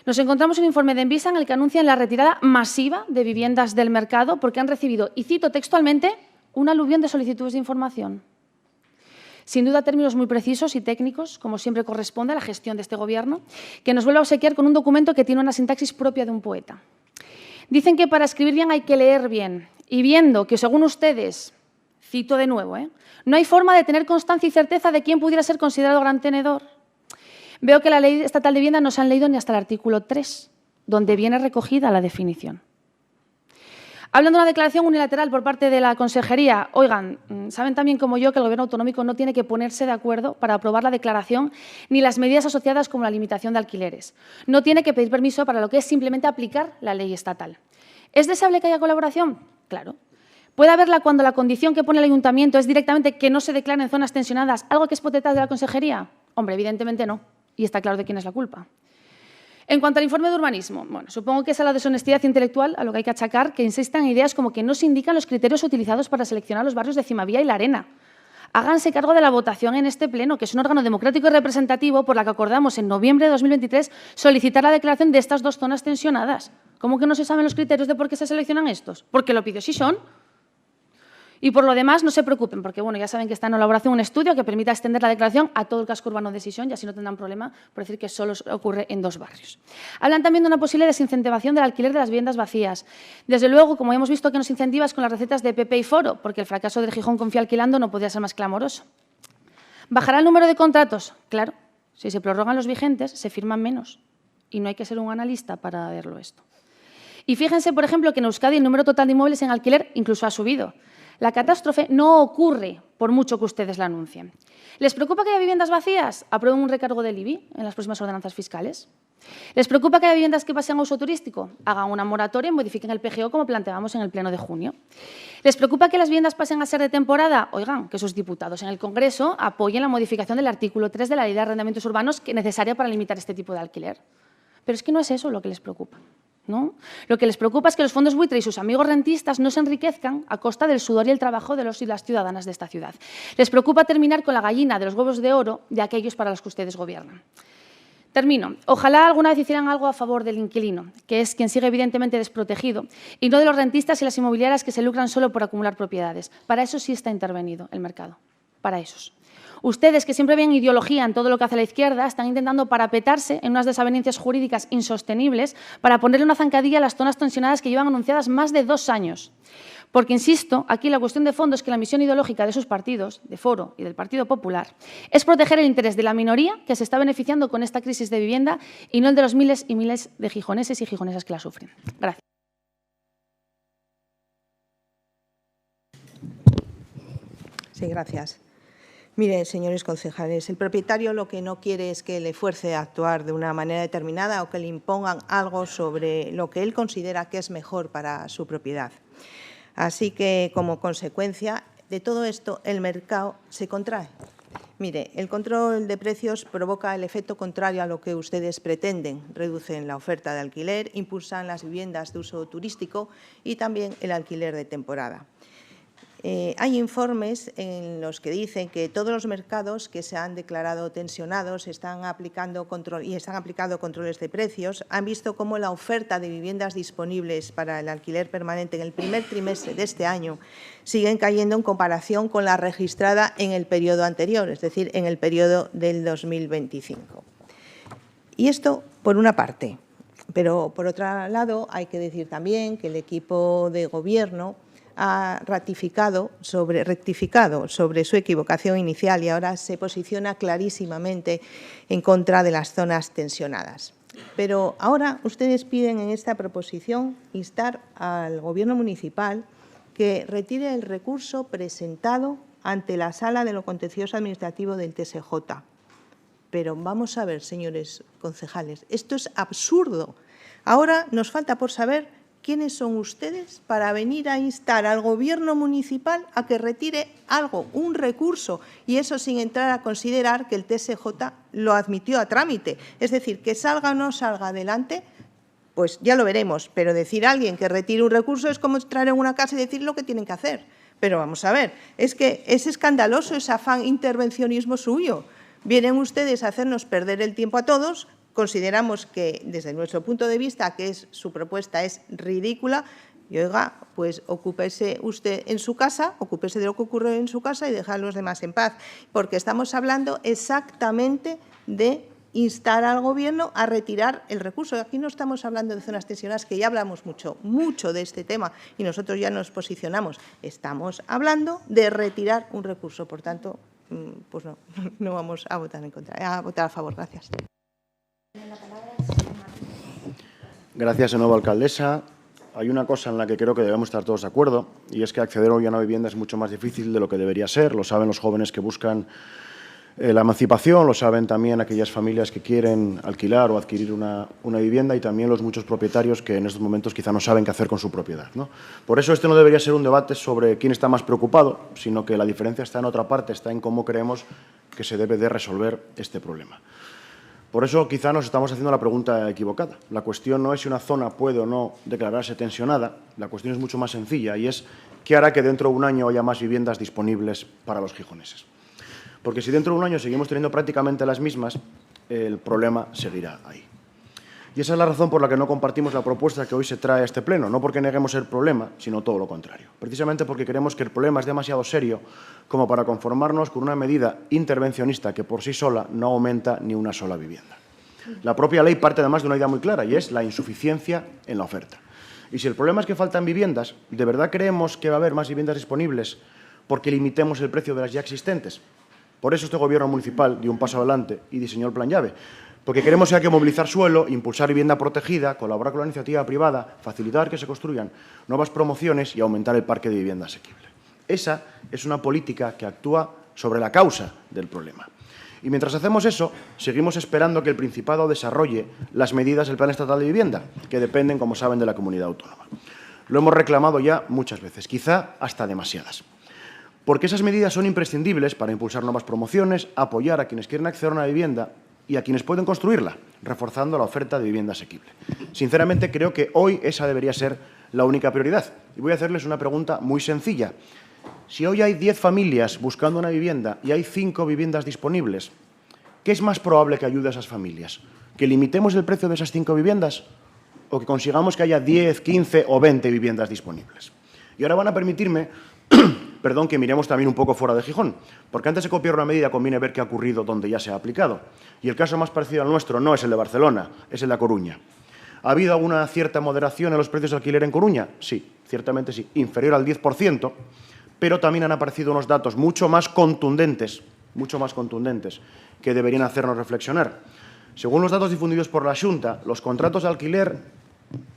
Nos encontramos un informe de Envisa en el que anuncian la retirada masiva de viviendas del mercado porque han recibido, y cito textualmente, un aluvión de solicitudes de información. Sin duda, términos muy precisos y técnicos, como siempre corresponde a la gestión de este Gobierno, que nos vuelve a obsequiar con un documento que tiene una sintaxis propia de un poeta. Dicen que para escribir bien hay que leer bien. Y viendo que, según ustedes, cito de nuevo, no hay forma de tener constancia y certeza de quién pudiera ser considerado gran tenedor, veo que la Ley Estatal de Vivienda no se han leído ni hasta el artículo 3, donde viene recogida la definición. Hablan de una declaración unilateral por parte de la Consejería. Oigan, saben también como yo que el Gobierno autonómico no tiene que ponerse de acuerdo para aprobar la declaración ni las medidas asociadas como la limitación de alquileres. No tiene que pedir permiso para lo que es simplemente aplicar la ley estatal. ¿Es deseable que haya colaboración? Claro. ¿Puede haberla cuando la condición que pone el Ayuntamiento es directamente que no se declaren zonas tensionadas, algo que es potestad de la Consejería? Hombre, evidentemente no. Y está claro de quién es la culpa. En cuanto al informe de urbanismo, bueno, supongo que es a la deshonestidad intelectual a lo que hay que achacar que insistan en ideas como que no se indican los criterios utilizados para seleccionar los barrios de Cimavía y La Arena. Háganse cargo de la votación en este pleno, que es un órgano democrático y representativo por la que acordamos en noviembre de 2023 solicitar la declaración de estas dos zonas tensionadas. ¿Cómo que no se saben los criterios de por qué se seleccionan estos? Porque lo pidió Xixón. Y por lo demás, no se preocupen, porque bueno, ya saben que está en elaboración un estudio que permita extender la declaración a todo el casco urbano de Xixón y así no tendrán problema por decir que solo ocurre en 2 barrios. Hablan también de una posible desincentivación del alquiler de las viviendas vacías. Desde luego, como hemos visto que nos incentivas con las recetas de PP y Foro, porque el fracaso del Gijón Confía alquilando no podía ser más clamoroso. ¿Bajará el número de contratos? Claro, si se prorrogan los vigentes, se firman menos. Y no hay que ser un analista para verlo esto. Y fíjense, por ejemplo, que en Euskadi el número total de inmuebles en alquiler incluso ha subido. La catástrofe no ocurre por mucho que ustedes la anuncien. ¿Les preocupa que haya viviendas vacías? Aprueben un recargo del IBI en las próximas ordenanzas fiscales. ¿Les preocupa que haya viviendas que pasen a uso turístico? Hagan una moratoria y modifiquen el PGO como planteábamos en el pleno de junio. ¿Les preocupa que las viviendas pasen a ser de temporada? Oigan, que sus diputados en el Congreso apoyen la modificación del artículo 3 de la Ley de Arrendamientos Urbanos que es necesaria para limitar este tipo de alquiler. Pero es que no es eso lo que les preocupa, ¿no? Lo que les preocupa es que los fondos buitre y sus amigos rentistas no se enriquezcan a costa del sudor y el trabajo de los y las ciudadanas de esta ciudad. Les preocupa terminar con la gallina de los huevos de oro de aquellos para los que ustedes gobiernan. Termino. Ojalá alguna vez hicieran algo a favor del inquilino, que es quien sigue evidentemente desprotegido, y no de los rentistas y las inmobiliarias que se lucran solo por acumular propiedades. Para eso sí está intervenido el mercado, para esos. Ustedes, que siempre ven ideología en todo lo que hace la izquierda, están intentando parapetarse en unas desavenencias jurídicas insostenibles para ponerle una zancadilla a las zonas tensionadas que llevan anunciadas más de 2 años. Porque, insisto, aquí la cuestión de fondo es que la misión ideológica de sus partidos, de Foro y del Partido Popular, es proteger el interés de la minoría que se está beneficiando con esta crisis de vivienda y no el de los miles y miles de gijoneses y gijonesas que la sufren. Gracias. Sí, gracias. Miren, señores concejales, el propietario lo que no quiere es que le fuerce a actuar de una manera determinada o que le impongan algo sobre lo que él considera que es mejor para su propiedad. Así que, como consecuencia de todo esto, el mercado se contrae. Mire, el control de precios provoca el efecto contrario a lo que ustedes pretenden. Reducen la oferta de alquiler, impulsan las viviendas de uso turístico y también el alquiler de temporada. Hay informes en los que dicen que todos los mercados que se han declarado tensionados están aplicando controles de precios. Han visto cómo la oferta de viviendas disponibles para el alquiler permanente en el primer trimestre de este año siguen cayendo en comparación con la registrada en el periodo anterior, es decir, en el periodo del 2025. Y esto por una parte. Pero, por otro lado, hay que decir también que el equipo de Gobierno ha rectificado sobre su equivocación inicial y ahora se posiciona clarísimamente en contra de las zonas tensionadas. Pero ahora ustedes piden en esta proposición instar al Gobierno municipal que retire el recurso presentado ante la Sala de lo Contencioso Administrativo del TSJ. Pero vamos a ver, señores concejales, esto es absurdo. Ahora nos falta por saber ¿quiénes son ustedes para venir a instar al Gobierno municipal a que retire algo, un recurso, y eso sin entrar a considerar que el TSJ lo admitió a trámite? Es decir, que salga o no salga adelante, pues ya lo veremos, pero decir a alguien que retire un recurso es como entrar en una casa y decir lo que tienen que hacer. Pero vamos a ver, es que es escandaloso ese afán intervencionismo suyo. Vienen ustedes a hacernos perder el tiempo a todos. Consideramos que, desde nuestro punto de vista, que su propuesta es ridícula. Y, oiga, pues ocúpese usted en su casa, ocúpese de lo que ocurre en su casa y deja a los demás en paz. Porque estamos hablando exactamente de instar al Gobierno a retirar el recurso. Aquí no estamos hablando de zonas tensionadas, que ya hablamos mucho de este tema y nosotros ya nos posicionamos. Estamos hablando de retirar un recurso. Por tanto, pues no vamos a votar en contra, a votar a favor. Gracias. Gracias, de nuevo, alcaldesa. hay una cosa en la que creo que debemos estar todos de acuerdo, y es que acceder hoy a una vivienda es mucho más difícil de lo que debería ser. Lo saben los jóvenes que buscan la emancipación, lo saben también aquellas familias que quieren alquilar o adquirir una vivienda, y también los muchos propietarios que en estos momentos quizá no saben qué hacer con su propiedad, ¿no? Por eso este no debería ser un debate sobre quién está más preocupado, sino que la diferencia está en otra parte, está en cómo creemos que se debe de resolver este problema. Por eso quizá nos estamos haciendo la pregunta equivocada. La cuestión no es si una zona puede o no declararse tensionada, la cuestión es mucho más sencilla, y es qué hará que dentro de un año haya más viviendas disponibles para los gijoneses. Porque si dentro de un año seguimos teniendo prácticamente las mismas, el problema seguirá ahí. Y esa es la razón por la que no compartimos la propuesta que hoy se trae a este pleno, no porque neguemos el problema, sino todo lo contrario. Precisamente porque creemos que el problema es demasiado serio como para conformarnos con una medida intervencionista que por sí sola no aumenta ni una sola vivienda. La propia ley parte además de una idea muy clara, y es la insuficiencia en la oferta. Y si el problema es que faltan viviendas, ¿de verdad creemos que va a haber más viviendas disponibles porque limitemos el precio de las ya existentes? Por eso este Gobierno municipal dio un paso adelante y diseñó el Plan Llave, porque queremos que hay que movilizar suelo, impulsar vivienda protegida, colaborar con la iniciativa privada, facilitar que se construyan nuevas promociones y aumentar el parque de vivienda asequible. Esa es una política que actúa sobre la causa del problema. Y mientras hacemos eso, seguimos esperando que el Principado desarrolle las medidas del Plan Estatal de Vivienda, que dependen, como saben, de la comunidad autónoma. Lo hemos reclamado ya muchas veces, quizá hasta demasiadas. Porque esas medidas son imprescindibles para impulsar nuevas promociones, apoyar a quienes quieren acceder a una vivienda y a quienes pueden construirla, reforzando la oferta de vivienda asequible. Sinceramente, creo que hoy esa debería ser la única prioridad. Y voy a hacerles una pregunta muy sencilla. Si hoy hay 10 familias buscando una vivienda y hay 5 viviendas disponibles, ¿qué es más probable que ayude a esas familias? ¿Que limitemos el precio de esas 5 viviendas o que consigamos que haya 10, 15 o 20 viviendas disponibles? Y ahora van a permitirme perdón, que miremos también un poco fuera de Gijón, porque antes de copiar una medida conviene ver qué ha ocurrido donde ya se ha aplicado. Y el caso más parecido al nuestro no es el de Barcelona, es el de A Coruña. ¿Ha habido alguna cierta moderación en los precios de alquiler en Coruña? Sí, ciertamente sí, inferior al 10%, pero también han aparecido unos datos mucho más contundentes, que deberían hacernos reflexionar. Según los datos difundidos por la Xunta, los contratos de alquiler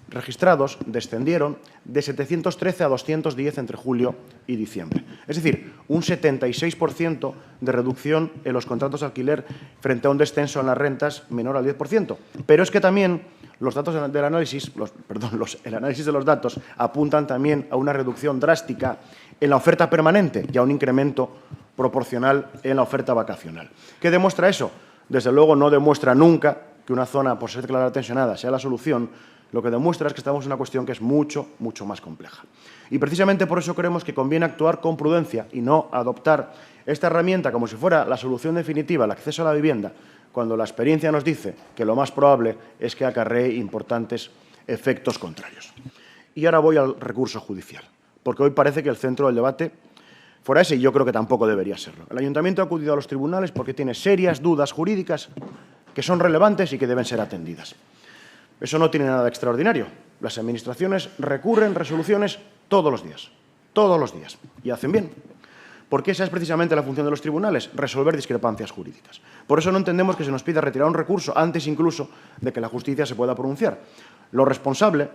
registrados descendieron de 713 a 210 entre julio y diciembre. Es decir, un 76% de reducción en los contratos de alquiler frente a un descenso en las rentas menor al 10%. Pero es que también los datos del análisis, el análisis de los datos apuntan también a una reducción drástica en la oferta permanente y a un incremento proporcional en la oferta vacacional. ¿Qué demuestra eso? Desde luego no demuestra nunca que una zona, por ser declarada tensionada, sea la solución. Lo que demuestra es que estamos en una cuestión que es mucho más compleja. Y precisamente por eso creemos que conviene actuar con prudencia y no adoptar esta herramienta como si fuera la solución definitiva al acceso a la vivienda, cuando la experiencia nos dice que lo más probable es que acarree importantes efectos contrarios. Y ahora voy al recurso judicial, porque hoy parece que el centro del debate fuera ese, y yo creo que tampoco debería serlo. El Ayuntamiento ha acudido a los tribunales porque tiene serias dudas jurídicas que son relevantes y que deben ser atendidas. Eso no tiene nada de extraordinario. Las administraciones recurren resoluciones todos los días, y hacen bien. Porque esa es precisamente la función de los tribunales, resolver discrepancias jurídicas. Por eso no entendemos que se nos pida retirar un recurso antes incluso de que la justicia se pueda pronunciar. Lo responsable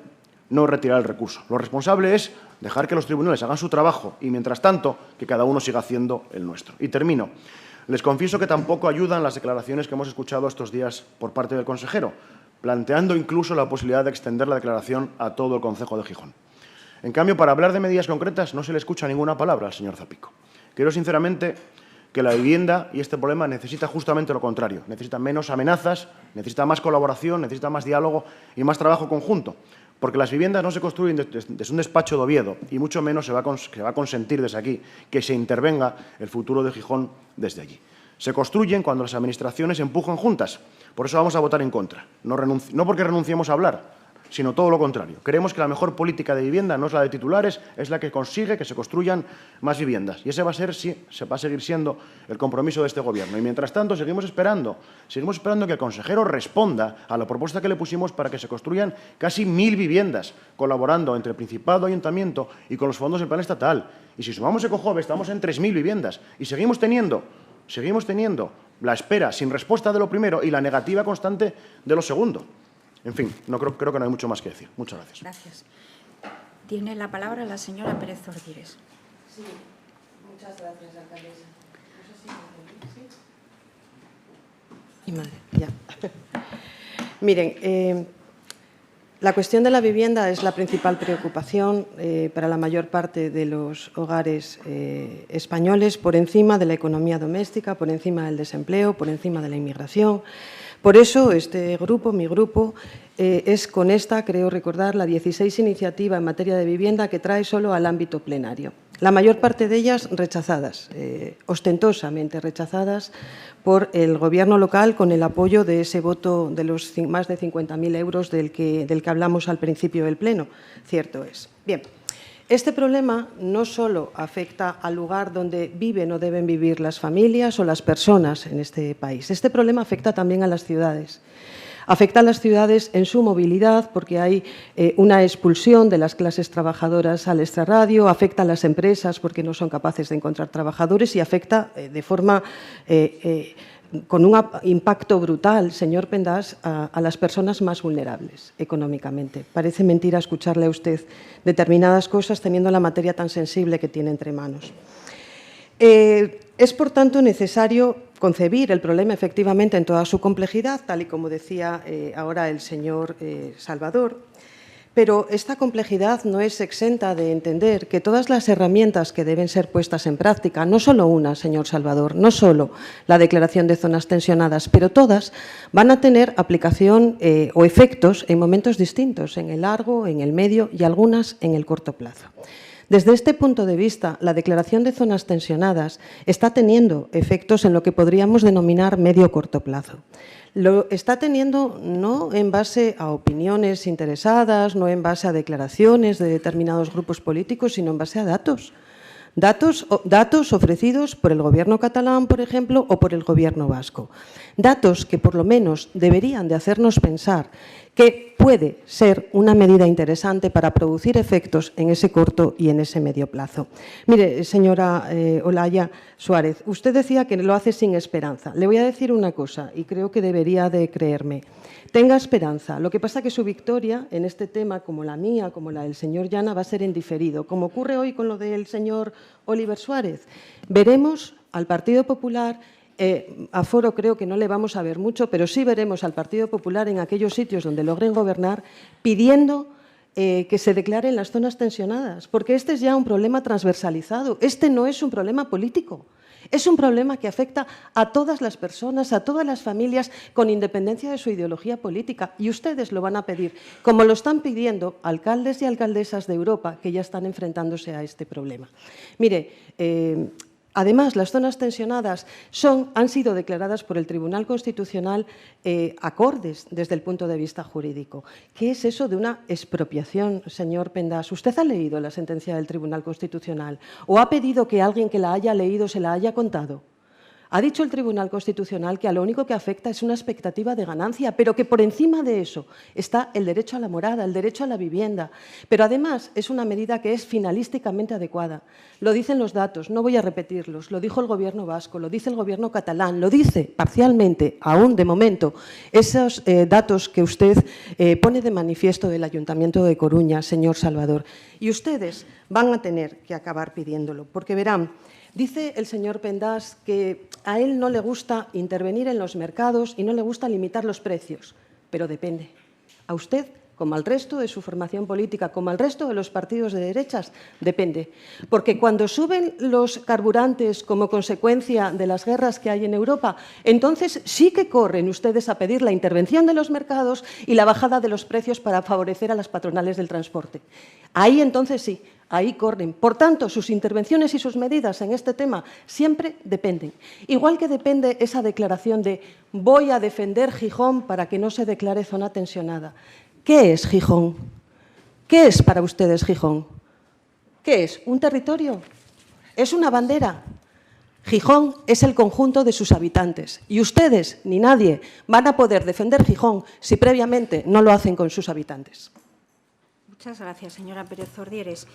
no es retirar el recurso. Lo responsable es dejar que los tribunales hagan su trabajo y, mientras tanto, que cada uno siga haciendo el nuestro. Y termino. Les confieso que tampoco ayudan las declaraciones que hemos escuchado estos días por parte del consejero, planteando incluso la posibilidad de extender la declaración a todo el concejo de Gijón. En cambio, para hablar de medidas concretas no se le escucha ninguna palabra al señor Zapico. Creo sinceramente que la vivienda y este problema necesita justamente lo contrario. Necesita menos amenazas, necesita más colaboración, necesita más diálogo y más trabajo conjunto. Porque las viviendas no se construyen desde un despacho de Oviedo y mucho menos se va a consentir desde aquí que se intervenga el futuro de Gijón desde allí. Se construyen cuando las administraciones empujan juntas. Por eso vamos a votar en contra. No porque renunciemos a hablar, sino todo lo contrario. Creemos que la mejor política de vivienda no es la de titulares, es la que consigue que se construyan más viviendas. Y ese va a seguir siendo el compromiso de este Gobierno. Y mientras tanto, seguimos esperando que el consejero responda a la propuesta que le pusimos para que se construyan casi 1.000 viviendas, colaborando entre Principado, Ayuntamiento y con los fondos del Plan Estatal. Y si sumamos Ecojove, estamos en 3.000 viviendas. Y seguimos teniendo la espera sin respuesta de lo primero y la negativa constante de lo segundo. En fin, creo que no hay mucho más que decir. Muchas gracias. Gracias. Tiene la palabra la señora Pérez Zordires. Sí, muchas gracias, alcaldesa. Mi madre, ya. Miren, la cuestión de la vivienda es la principal preocupación para la mayor parte de los hogares españoles, por encima de la economía doméstica, por encima del desempleo, por encima de la inmigración. Por eso, este grupo, mi grupo, es con esta, creo recordar, la 16 iniciativa en materia de vivienda que trae solo al ámbito plenario. La mayor parte de ellas rechazadas, ostentosamente rechazadas por el Gobierno local con el apoyo de ese voto de los más de 50.000 euros del que hablamos al principio del Pleno. Cierto es. Bien, este problema no solo afecta al lugar donde viven o deben vivir las familias o las personas en este país. Este problema afecta también a las ciudades. Afecta a las ciudades en su movilidad porque hay una expulsión de las clases trabajadoras al extrarradio, afecta a las empresas porque no son capaces de encontrar trabajadores y afecta de forma con un impacto brutal, señor Pendas, a las personas más vulnerables económicamente. Parece mentira escucharle a usted determinadas cosas teniendo la materia tan sensible que tiene entre manos. Es, por tanto, necesario concebir el problema efectivamente en toda su complejidad, tal y como decía ahora el señor Salvador, pero esta complejidad no es exenta de entender que todas las herramientas que deben ser puestas en práctica, no solo una, señor Salvador, no solo la declaración de zonas tensionadas, pero todas van a tener aplicación o efectos en momentos distintos, en el largo, en el medio y algunas en el corto plazo. Desde este punto de vista, la declaración de zonas tensionadas está teniendo efectos en lo que podríamos denominar medio-corto plazo. Lo está teniendo no en base a opiniones interesadas, no en base a declaraciones de determinados grupos políticos, sino en base a datos. Datos ofrecidos por el Gobierno catalán, por ejemplo, o por el Gobierno vasco. Datos que, por lo menos, deberían de hacernos pensar que puede ser una medida interesante para producir efectos en ese corto y en ese medio plazo. Mire, señora Olaya Suárez, usted decía que lo hace sin esperanza. Le voy a decir una cosa y creo que debería de creerme. Tenga esperanza. Lo que pasa es que su victoria en este tema, como la mía, como la del señor Llana, va a ser en diferido, como ocurre hoy con lo del señor Oliver Suárez. Veremos al Partido Popular. A Foro creo que no le vamos a ver mucho, pero sí veremos al Partido Popular en aquellos sitios donde logren gobernar pidiendo que se declaren las zonas tensionadas, porque este es ya un problema transversalizado. Este no es un problema político. Es un problema que afecta a todas las personas, a todas las familias, con independencia de su ideología política. Y ustedes lo van a pedir, como lo están pidiendo alcaldes y alcaldesas de Europa que ya están enfrentándose a este problema. Mire, además, las zonas tensionadas han sido declaradas por el Tribunal Constitucional acordes desde el punto de vista jurídico. ¿Qué es eso de una expropiación, señor Pendas? ¿Usted ha leído la sentencia del Tribunal Constitucional o ha pedido que alguien que la haya leído se la haya contado? Ha dicho el Tribunal Constitucional que a lo único que afecta es una expectativa de ganancia, pero que por encima de eso está el derecho a la morada, el derecho a la vivienda. Pero además es una medida que es finalísticamente adecuada. Lo dicen los datos, no voy a repetirlos, lo dijo el Gobierno vasco, lo dice el Gobierno catalán, lo dice parcialmente, aún de momento, esos datos que usted pone de manifiesto del Ayuntamiento de Coruña, señor Salvador. Y ustedes van a tener que acabar pidiéndolo, porque verán. Dice el señor Pendas que a él no le gusta intervenir en los mercados y no le gusta limitar los precios, pero depende. A usted, como al resto de su formación política, como al resto de los partidos de derechas, depende. Porque cuando suben los carburantes como consecuencia de las guerras que hay en Europa, entonces sí que corren ustedes a pedir la intervención de los mercados y la bajada de los precios para favorecer a las patronales del transporte. Ahí entonces sí. Ahí corren. Por tanto, sus intervenciones y sus medidas en este tema siempre dependen. Igual que depende esa declaración de voy a defender Gijón para que no se declare zona tensionada. ¿Qué es Gijón? ¿Qué es para ustedes Gijón? ¿Qué es? ¿Un territorio? ¿Es una bandera? Gijón es el conjunto de sus habitantes y ustedes, ni nadie, van a poder defender Gijón si previamente no lo hacen con sus habitantes. Muchas gracias, señora Pérez Zordires.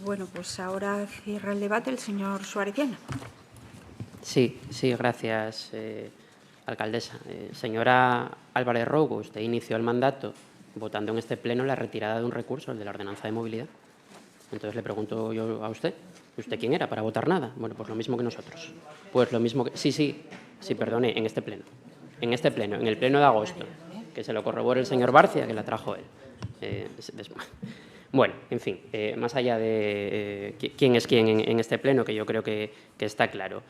Bueno, pues ahora cierra el debate el señor Suárez Llana. Sí, gracias, alcaldesa. Señora Álvarez Rogo, usted inició el mandato votando en este pleno la retirada de un recurso, el de la ordenanza de movilidad. Entonces le pregunto yo a usted, ¿usted quién era para votar nada? Bueno, pues lo mismo que nosotros. Pues lo mismo que... Sí, perdone, en este pleno. En este pleno, en el pleno de agosto, que se lo corrobore el señor Barcia, que la trajo él. Bueno, en fin, más allá de quién es quién en este pleno, que yo creo que está claro.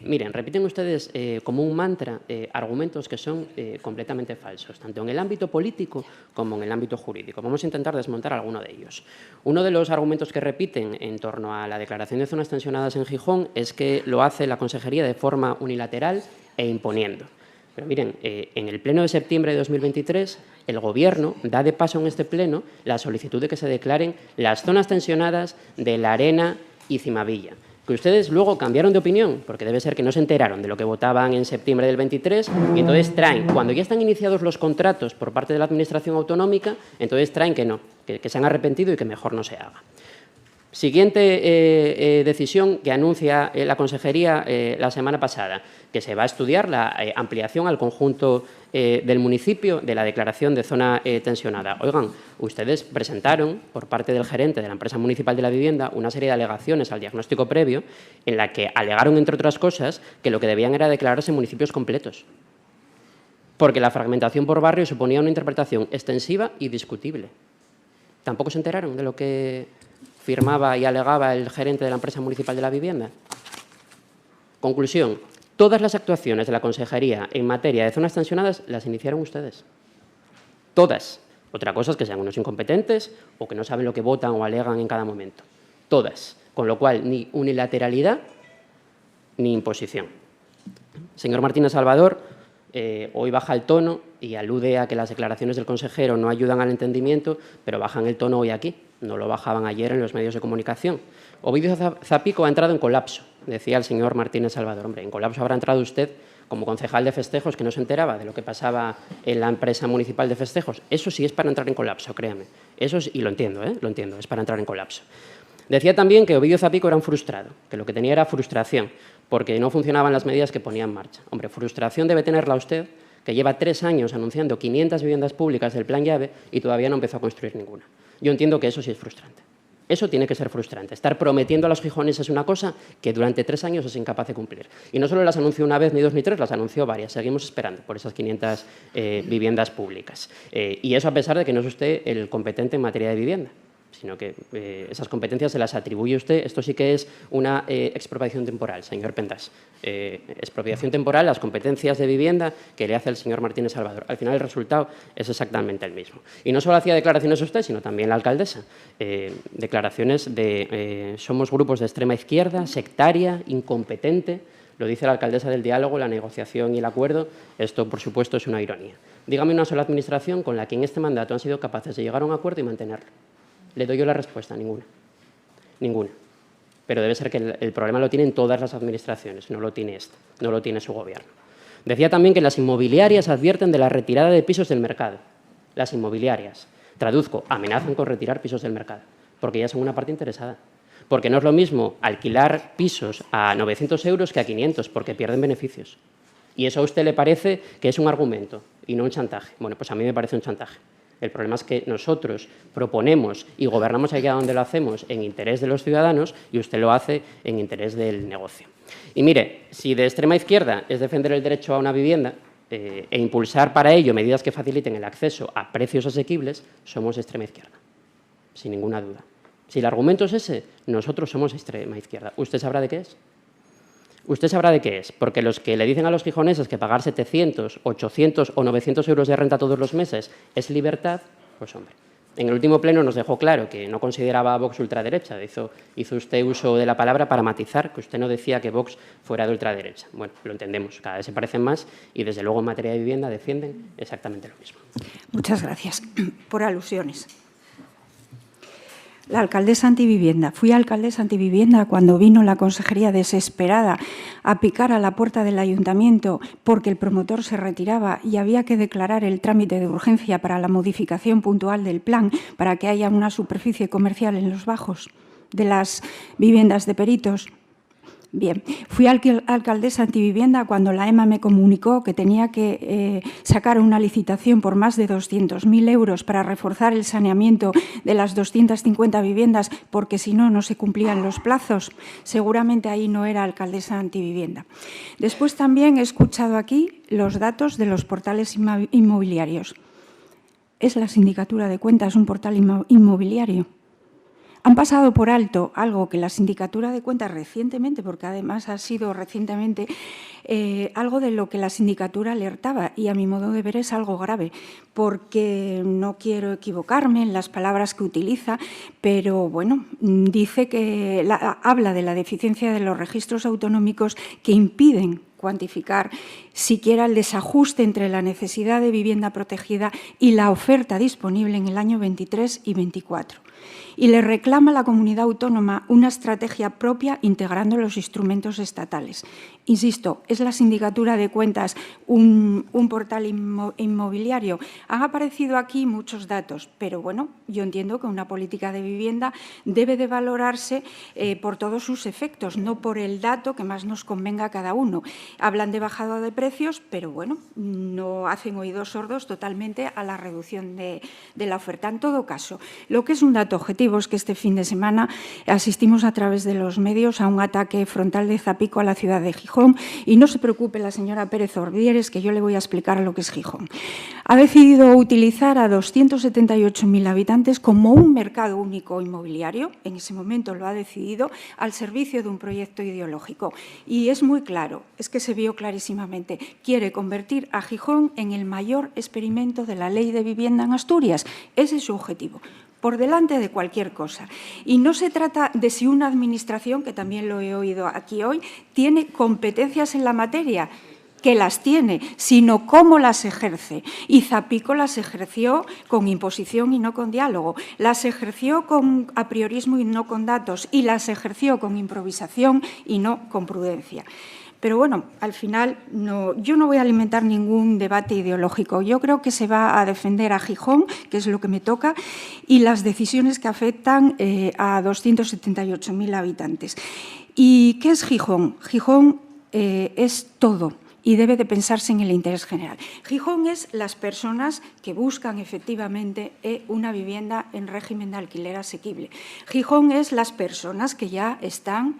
Miren, repiten ustedes como un mantra argumentos que son completamente falsos, tanto en el ámbito político como en el ámbito jurídico. Vamos a intentar desmontar alguno de ellos. Uno de los argumentos que repiten en torno a la declaración de zonas tensionadas en Gijón es que lo hace la Consejería de forma unilateral e imponiendo. Pero miren, en el pleno de septiembre de 2023, el Gobierno da de paso en este pleno la solicitud de que se declaren las zonas tensionadas de La Arena y Cimavilla, que ustedes luego cambiaron de opinión, porque debe ser que no se enteraron de lo que votaban en septiembre del 23, y entonces traen, cuando ya están iniciados los contratos por parte de la Administración autonómica, entonces traen que no, que se han arrepentido y que mejor no se haga. Siguiente decisión que anuncia la Consejería la semana pasada, que se va a estudiar la ampliación al conjunto del municipio de la declaración de zona tensionada. Oigan, ustedes presentaron, por parte del gerente de la empresa municipal de la vivienda, una serie de alegaciones al diagnóstico previo en la que alegaron, entre otras cosas, que lo que debían era declararse municipios completos, porque la fragmentación por barrio suponía una interpretación extensiva y discutible. ¿Tampoco se enteraron de lo que firmaba y alegaba el gerente de la empresa municipal de la vivienda? Conclusión, todas las actuaciones de la Consejería en materia de zonas tensionadas las iniciaron ustedes. Todas. Otra cosa es que sean unos incompetentes o que no saben lo que votan o alegan en cada momento. Todas. Con lo cual, ni unilateralidad ni imposición. Señor Martínez Salvador, hoy baja el tono y alude a que las declaraciones del consejero no ayudan al entendimiento, pero bajan el tono hoy aquí. No lo bajaban ayer en los medios de comunicación. Ovidio Zapico ha entrado en colapso, decía el señor Martínez Salvador. Hombre, en colapso habrá entrado usted como concejal de festejos que no se enteraba de lo que pasaba en la empresa municipal de festejos. Eso sí es para entrar en colapso, créame. Eso sí, y lo entiendo, es para entrar en colapso. Decía también que Ovidio Zapico era un frustrado, que lo que tenía era frustración, porque no funcionaban las medidas que ponía en marcha. Hombre, frustración debe tenerla usted, que lleva 3 años anunciando 500 viviendas públicas del Plan Llave y todavía no empezó a construir ninguna. Yo entiendo que eso sí es frustrante. Eso tiene que ser frustrante. Estar prometiendo a los gijoneses una cosa que durante 3 años es incapaz de cumplir. Y no solo las anunció una vez, ni 2, ni 3, las anunció varias. Seguimos esperando por esas 500 viviendas públicas. Y eso a pesar de que no es usted el competente en materia de vivienda, sino que esas competencias se las atribuye usted. Esto sí que es una expropiación temporal, señor Pendas. Expropiación temporal, las competencias de vivienda que le hace el señor Martínez Salvador. Al final el resultado es exactamente el mismo. Y no solo hacía declaraciones usted, sino también la alcaldesa. Declaraciones de somos grupos de extrema izquierda, sectaria, incompetente. Lo dice la alcaldesa del diálogo, la negociación y el acuerdo. Esto, por supuesto, es una ironía. Dígame una sola administración con la que en este mandato han sido capaces de llegar a un acuerdo y mantenerlo. Le doy yo la respuesta, ninguna. Ninguna. Pero debe ser que el problema lo tienen todas las administraciones, no lo tiene esta, no lo tiene su gobierno. Decía también que las inmobiliarias advierten de la retirada de pisos del mercado. Las inmobiliarias, traduzco, amenazan con retirar pisos del mercado, porque ya son una parte interesada. Porque no es lo mismo alquilar pisos a 900 euros que a 500, porque pierden beneficios. Y eso a usted le parece que es un argumento y no un chantaje. Bueno, pues a mí me parece un chantaje. El problema es que nosotros proponemos y gobernamos allá donde lo hacemos en interés de los ciudadanos y usted lo hace en interés del negocio. Y mire, si de extrema izquierda es defender el derecho a una vivienda e impulsar para ello medidas que faciliten el acceso a precios asequibles, somos extrema izquierda, sin ninguna duda. Si el argumento es ese, nosotros somos extrema izquierda. ¿Usted sabrá de qué es? Usted sabrá de qué es, porque los que le dicen a los gijoneses que pagar 700, 800 o 900 euros de renta todos los meses es libertad, pues hombre. En el último pleno nos dejó claro que no consideraba a Vox ultraderecha. Hizo usted uso de la palabra para matizar que usted no decía que Vox fuera de ultraderecha. Bueno, lo entendemos, cada vez se parecen más y desde luego en materia de vivienda defienden exactamente lo mismo. Muchas gracias. Por alusiones. La alcaldesa antivivienda. Fui alcaldesa antivivienda cuando vino la consejería desesperada a picar a la puerta del ayuntamiento porque el promotor se retiraba y había que declarar el trámite de urgencia para la modificación puntual del plan para que haya una superficie comercial en los bajos de las viviendas de peritos. Bien, fui alcaldesa antivivienda cuando la EMA me comunicó que tenía que sacar una licitación por más de 200.000 euros para reforzar el saneamiento de las 250 viviendas, porque si no, no se cumplían los plazos. Seguramente ahí no era alcaldesa antivivienda. Después también he escuchado aquí los datos de los portales inmobiliarios. ¿Es la Sindicatura de Cuentas un portal inmobiliario? Han pasado por alto algo que la Sindicatura de Cuentas recientemente, porque además ha sido recientemente algo de lo que la Sindicatura alertaba, y a mi modo de ver es algo grave, porque no quiero equivocarme en las palabras que utiliza, pero bueno, dice que habla de la deficiencia de los registros autonómicos que impiden cuantificar siquiera el desajuste entre la necesidad de vivienda protegida y la oferta disponible en el año 23 y 24. Y le reclama a la comunidad autónoma una estrategia propia integrando los instrumentos estatales. Insisto, ¿es la Sindicatura de Cuentas un portal inmobiliario? Han aparecido aquí muchos datos, pero bueno, yo entiendo que una política de vivienda debe de valorarse por todos sus efectos, no por el dato que más nos convenga a cada uno. Hablan de bajada de precios, pero bueno, no hacen oídos sordos totalmente a la reducción de la oferta. En todo caso, lo que es un dato objetivo es que este fin de semana asistimos a través de los medios a un ataque frontal de Zapico a la ciudad de Gijón, y no se preocupe la señora Pérez Ordieres, que yo le voy a explicar lo que es Gijón. Ha decidido utilizar a 278.000 habitantes como un mercado único inmobiliario, en ese momento lo ha decidido, al servicio de un proyecto ideológico. Y es muy claro, es que se vio clarísimamente, quiere convertir a Gijón en el mayor experimento de la ley de vivienda en Asturias. Ese es su objetivo, por delante de cualquier cosa. Y no se trata de si una administración, que también lo he oído aquí hoy, tiene competencias en la materia, que las tiene, sino cómo las ejerce. Y Zapico las ejerció con imposición y no con diálogo, las ejerció con apriorismo y no con datos, y las ejerció con improvisación y no con prudencia. Pero bueno, al final yo no voy a alimentar ningún debate ideológico. Yo creo que se va a defender a Gijón, que es lo que me toca, y las decisiones que afectan a 278.000 habitantes. ¿Y qué es Gijón? Gijón es todo, y debe de pensarse en el interés general. Gijón es las personas que buscan efectivamente una vivienda en régimen de alquiler asequible. Gijón es las personas que ya están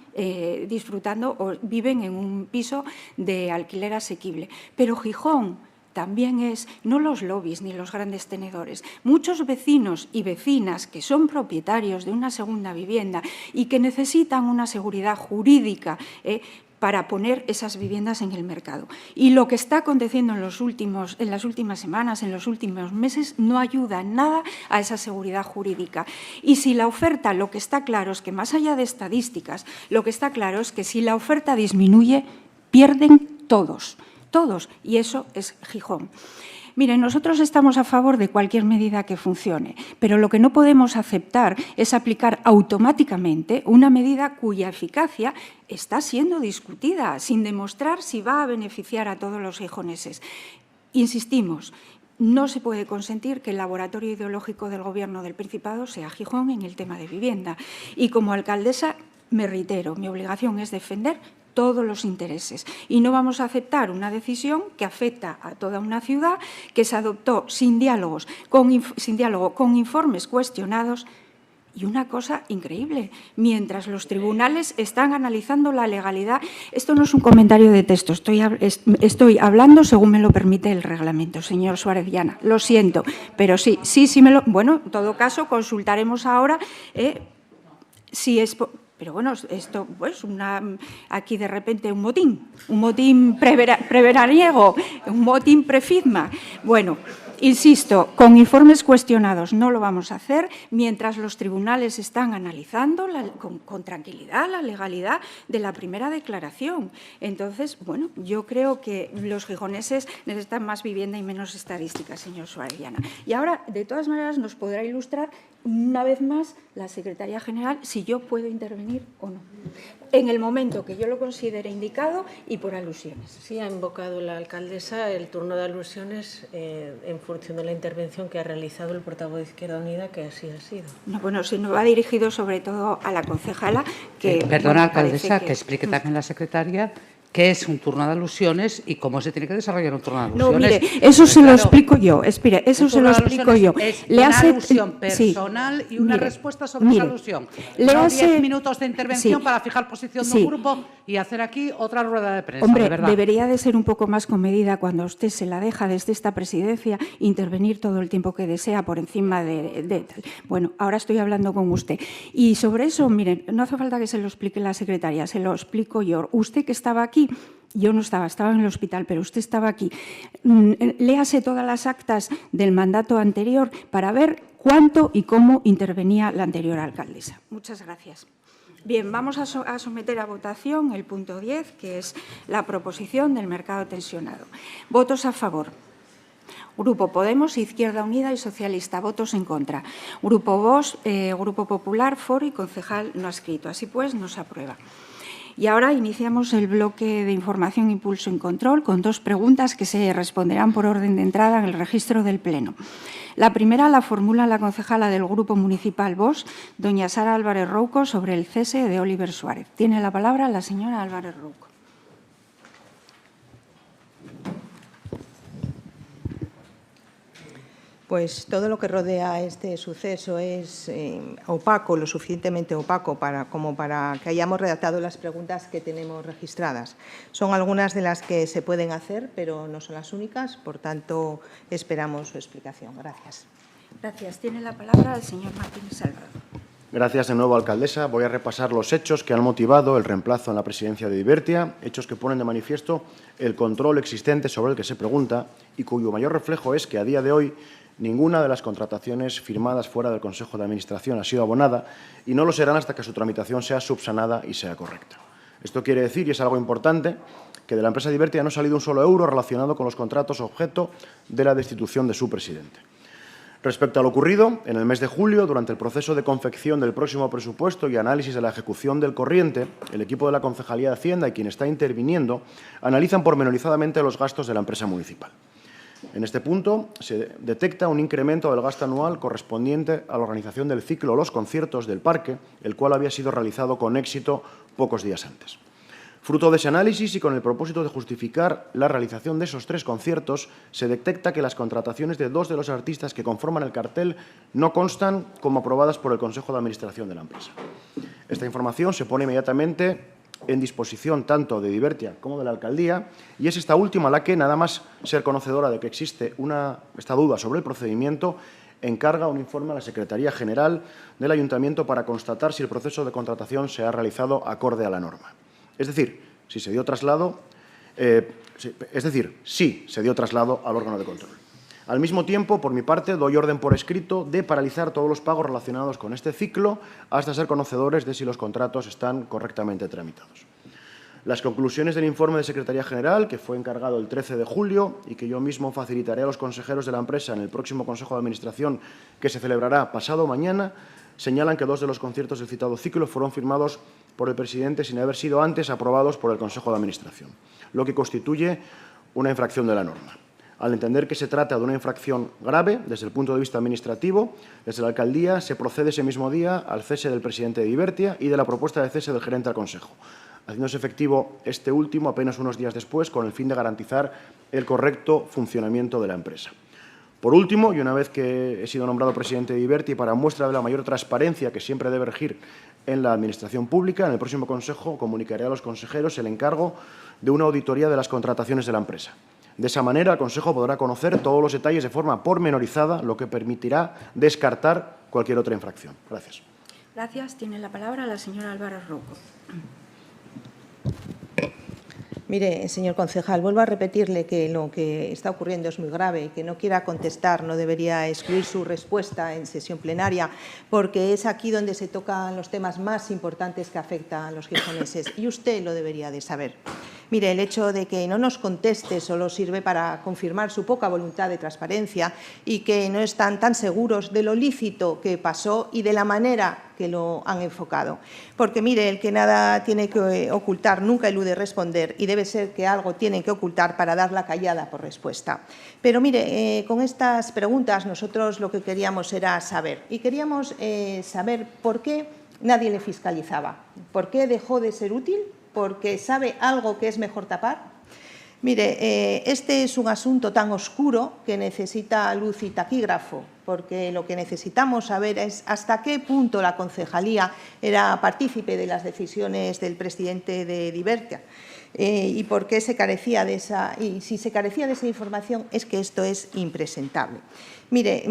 disfrutando o viven en un piso de alquiler asequible. Pero Gijón también es, no los lobbies ni los grandes tenedores, muchos vecinos y vecinas que son propietarios de una segunda vivienda y que necesitan una seguridad jurídica para poner esas viviendas en el mercado. Y lo que está aconteciendo en las últimas semanas, en los últimos meses, no ayuda en nada a esa seguridad jurídica. Y si la oferta, lo que está claro es que, más allá de estadísticas, lo que está claro es que si la oferta disminuye, pierden todos, y eso es Gijón. Miren, nosotros estamos a favor de cualquier medida que funcione, pero lo que no podemos aceptar es aplicar automáticamente una medida cuya eficacia está siendo discutida, sin demostrar si va a beneficiar a todos los gijoneses. Insistimos, no se puede consentir que el laboratorio ideológico del Gobierno del Principado sea Gijón en el tema de vivienda. Y como alcaldesa, me reitero, mi obligación es defender todos los intereses. Y no vamos a aceptar una decisión que afecta a toda una ciudad, que se adoptó sin diálogo, con informes cuestionados. Y una cosa increíble, mientras los tribunales están analizando la legalidad, esto no es un comentario de texto, estoy hablando según me lo permite el reglamento, señor Suárez Llana, lo siento, pero sí me lo... Bueno, en todo caso, consultaremos ahora si es... Pero bueno, esto, pues, aquí de repente un motín preveraniego, un motín prefisma. Bueno, insisto, con informes cuestionados no lo vamos a hacer mientras los tribunales están analizando con tranquilidad la legalidad de la primera declaración. Entonces, bueno, yo creo que los gijoneses necesitan más vivienda y menos estadísticas, señor Suárez Llana. Y ahora, de todas maneras, nos podrá ilustrar una vez más la secretaria general si yo puedo intervenir o no. en el momento que yo lo considere indicado y por alusiones. Sí, ha invocado la alcaldesa el turno de alusiones en función de la intervención que ha realizado el portavoz de Izquierda Unida, que así ha sido. No, bueno, si no va dirigido sobre todo a la concejala que... Perdona, alcaldesa, que explique también la secretaria qué es un turno de alusiones y cómo se tiene que desarrollar un turno de alusiones. No, mire, eso se lo explico yo. Espere, eso se lo explico yo. Es una alusión personal y una respuesta sobre esa alusión. No 10 minutos de intervención para fijar posición de un grupo y hacer aquí otra rueda de prensa. Hombre, de verdad. debería de ser un poco más comedida cuando usted se la deja desde esta presidencia intervenir todo el tiempo que desea por encima de tal. Bueno, ahora estoy hablando con usted. Y sobre eso, miren, no hace falta que se lo explique la secretaria, se lo explico yo. Usted que estaba aquí, yo no estaba en el hospital, pero usted estaba aquí. Léase todas las actas del mandato anterior para ver cuánto y cómo intervenía la anterior alcaldesa. Muchas gracias. Bien, vamos a someter a votación el punto 10, que es la proposición del mercado tensionado. Votos a favor. Grupo Podemos, Izquierda Unida y Socialista. Votos en contra. Grupo VOX, Grupo Popular, Foro y concejal no adscrito. Así pues, no se aprueba. Y ahora iniciamos el bloque de información, impulso y control con 2 preguntas que se responderán por orden de entrada en el registro del Pleno. La primera la formula la concejala del Grupo Municipal VOX, doña Sara Álvarez Rouco, sobre el cese de Oliver Suárez. Tiene la palabra la señora Álvarez Rouco. Pues todo lo que rodea este suceso es opaco, lo suficientemente opaco como para que hayamos redactado las preguntas que tenemos registradas. Son algunas de las que se pueden hacer, pero no son las únicas, por tanto, esperamos su explicación. Gracias. Gracias. Tiene la palabra el señor Martínez Salvador. Gracias de nuevo, alcaldesa. Voy a repasar los hechos que han motivado el reemplazo en la presidencia de Divertia, hechos que ponen de manifiesto el control existente sobre el que se pregunta y cuyo mayor reflejo es que a día de hoy ninguna de las contrataciones firmadas fuera del Consejo de Administración ha sido abonada y no lo serán hasta que su tramitación sea subsanada y sea correcta. Esto quiere decir, y es algo importante, que de la empresa Divertia no ha salido un solo euro relacionado con los contratos objeto de la destitución de su presidente. Respecto a lo ocurrido, en el mes de julio, durante el proceso de confección del próximo presupuesto y análisis de la ejecución del corriente, el equipo de la Concejalía de Hacienda y quien está interviniendo analizan pormenorizadamente los gastos de la empresa municipal. En este punto se detecta un incremento del gasto anual correspondiente a la organización del ciclo Los Conciertos del Parque, el cual había sido realizado con éxito pocos días antes. Fruto de ese análisis y con el propósito de justificar la realización de esos 3 conciertos, se detecta que las contrataciones de 2 de los artistas que conforman el cartel no constan como aprobadas por el Consejo de Administración de la empresa. Esta información se pone inmediatamente en disposición tanto de Divertia como de la alcaldía y es esta última la que, nada más ser conocedora de que existe esta duda sobre el procedimiento, encarga un informe a la Secretaría General del Ayuntamiento para constatar si el proceso de contratación se ha realizado acorde a la norma. Es decir, si se dio traslado al órgano de control. Al mismo tiempo, por mi parte, doy orden por escrito de paralizar todos los pagos relacionados con este ciclo hasta ser conocedores de si los contratos están correctamente tramitados. Las conclusiones del informe de Secretaría General, que fue encargado el 13 de julio y que yo mismo facilitaré a los consejeros de la empresa en el próximo Consejo de Administración que se celebrará pasado mañana, señalan que 2 de los conciertos del citado ciclo fueron firmados por el presidente sin haber sido antes aprobados por el Consejo de Administración, lo que constituye una infracción de la norma. Al entender que se trata de una infracción grave desde el punto de vista administrativo, desde la alcaldía se procede ese mismo día al cese del presidente de Divertia y de la propuesta de cese del gerente al Consejo, haciéndose efectivo este último apenas unos días después con el fin de garantizar el correcto funcionamiento de la empresa. Por último, y una vez que he sido nombrado presidente de Divertia y para muestra de la mayor transparencia que siempre debe regir en la Administración Pública, en el próximo Consejo comunicaré a los consejeros el encargo de una auditoría de las contrataciones de la empresa. De esa manera, el Consejo podrá conocer todos los detalles de forma pormenorizada, lo que permitirá descartar cualquier otra infracción. Gracias. Gracias. Tiene la palabra la señora Álvarez Rouco. Mire, señor concejal, vuelvo a repetirle que lo que está ocurriendo es muy grave y que no quiera contestar, no debería excluir su respuesta en sesión plenaria, porque es aquí donde se tocan los temas más importantes que afectan a los gijoneses y usted lo debería de saber. Mire, el hecho de que no nos conteste solo sirve para confirmar su poca voluntad de transparencia y que no están tan seguros de lo lícito que pasó y de la manera que lo han enfocado. Porque, mire, el que nada tiene que ocultar nunca elude responder y debe ser que algo tienen que ocultar para dar la callada por respuesta. Pero, mire, con estas preguntas nosotros lo que queríamos era saber. Y queríamos saber por qué nadie le fiscalizaba. ¿Por qué dejó de ser útil? ¿Porque sabe algo que es mejor tapar? Mire, este es un asunto tan oscuro que necesita luz y taquígrafo, porque lo que necesitamos saber es hasta qué punto la concejalía era partícipe de las decisiones del presidente de Divertia y por qué se carecía de esa, y si se carecía de esa información es que esto es impresentable. Mire,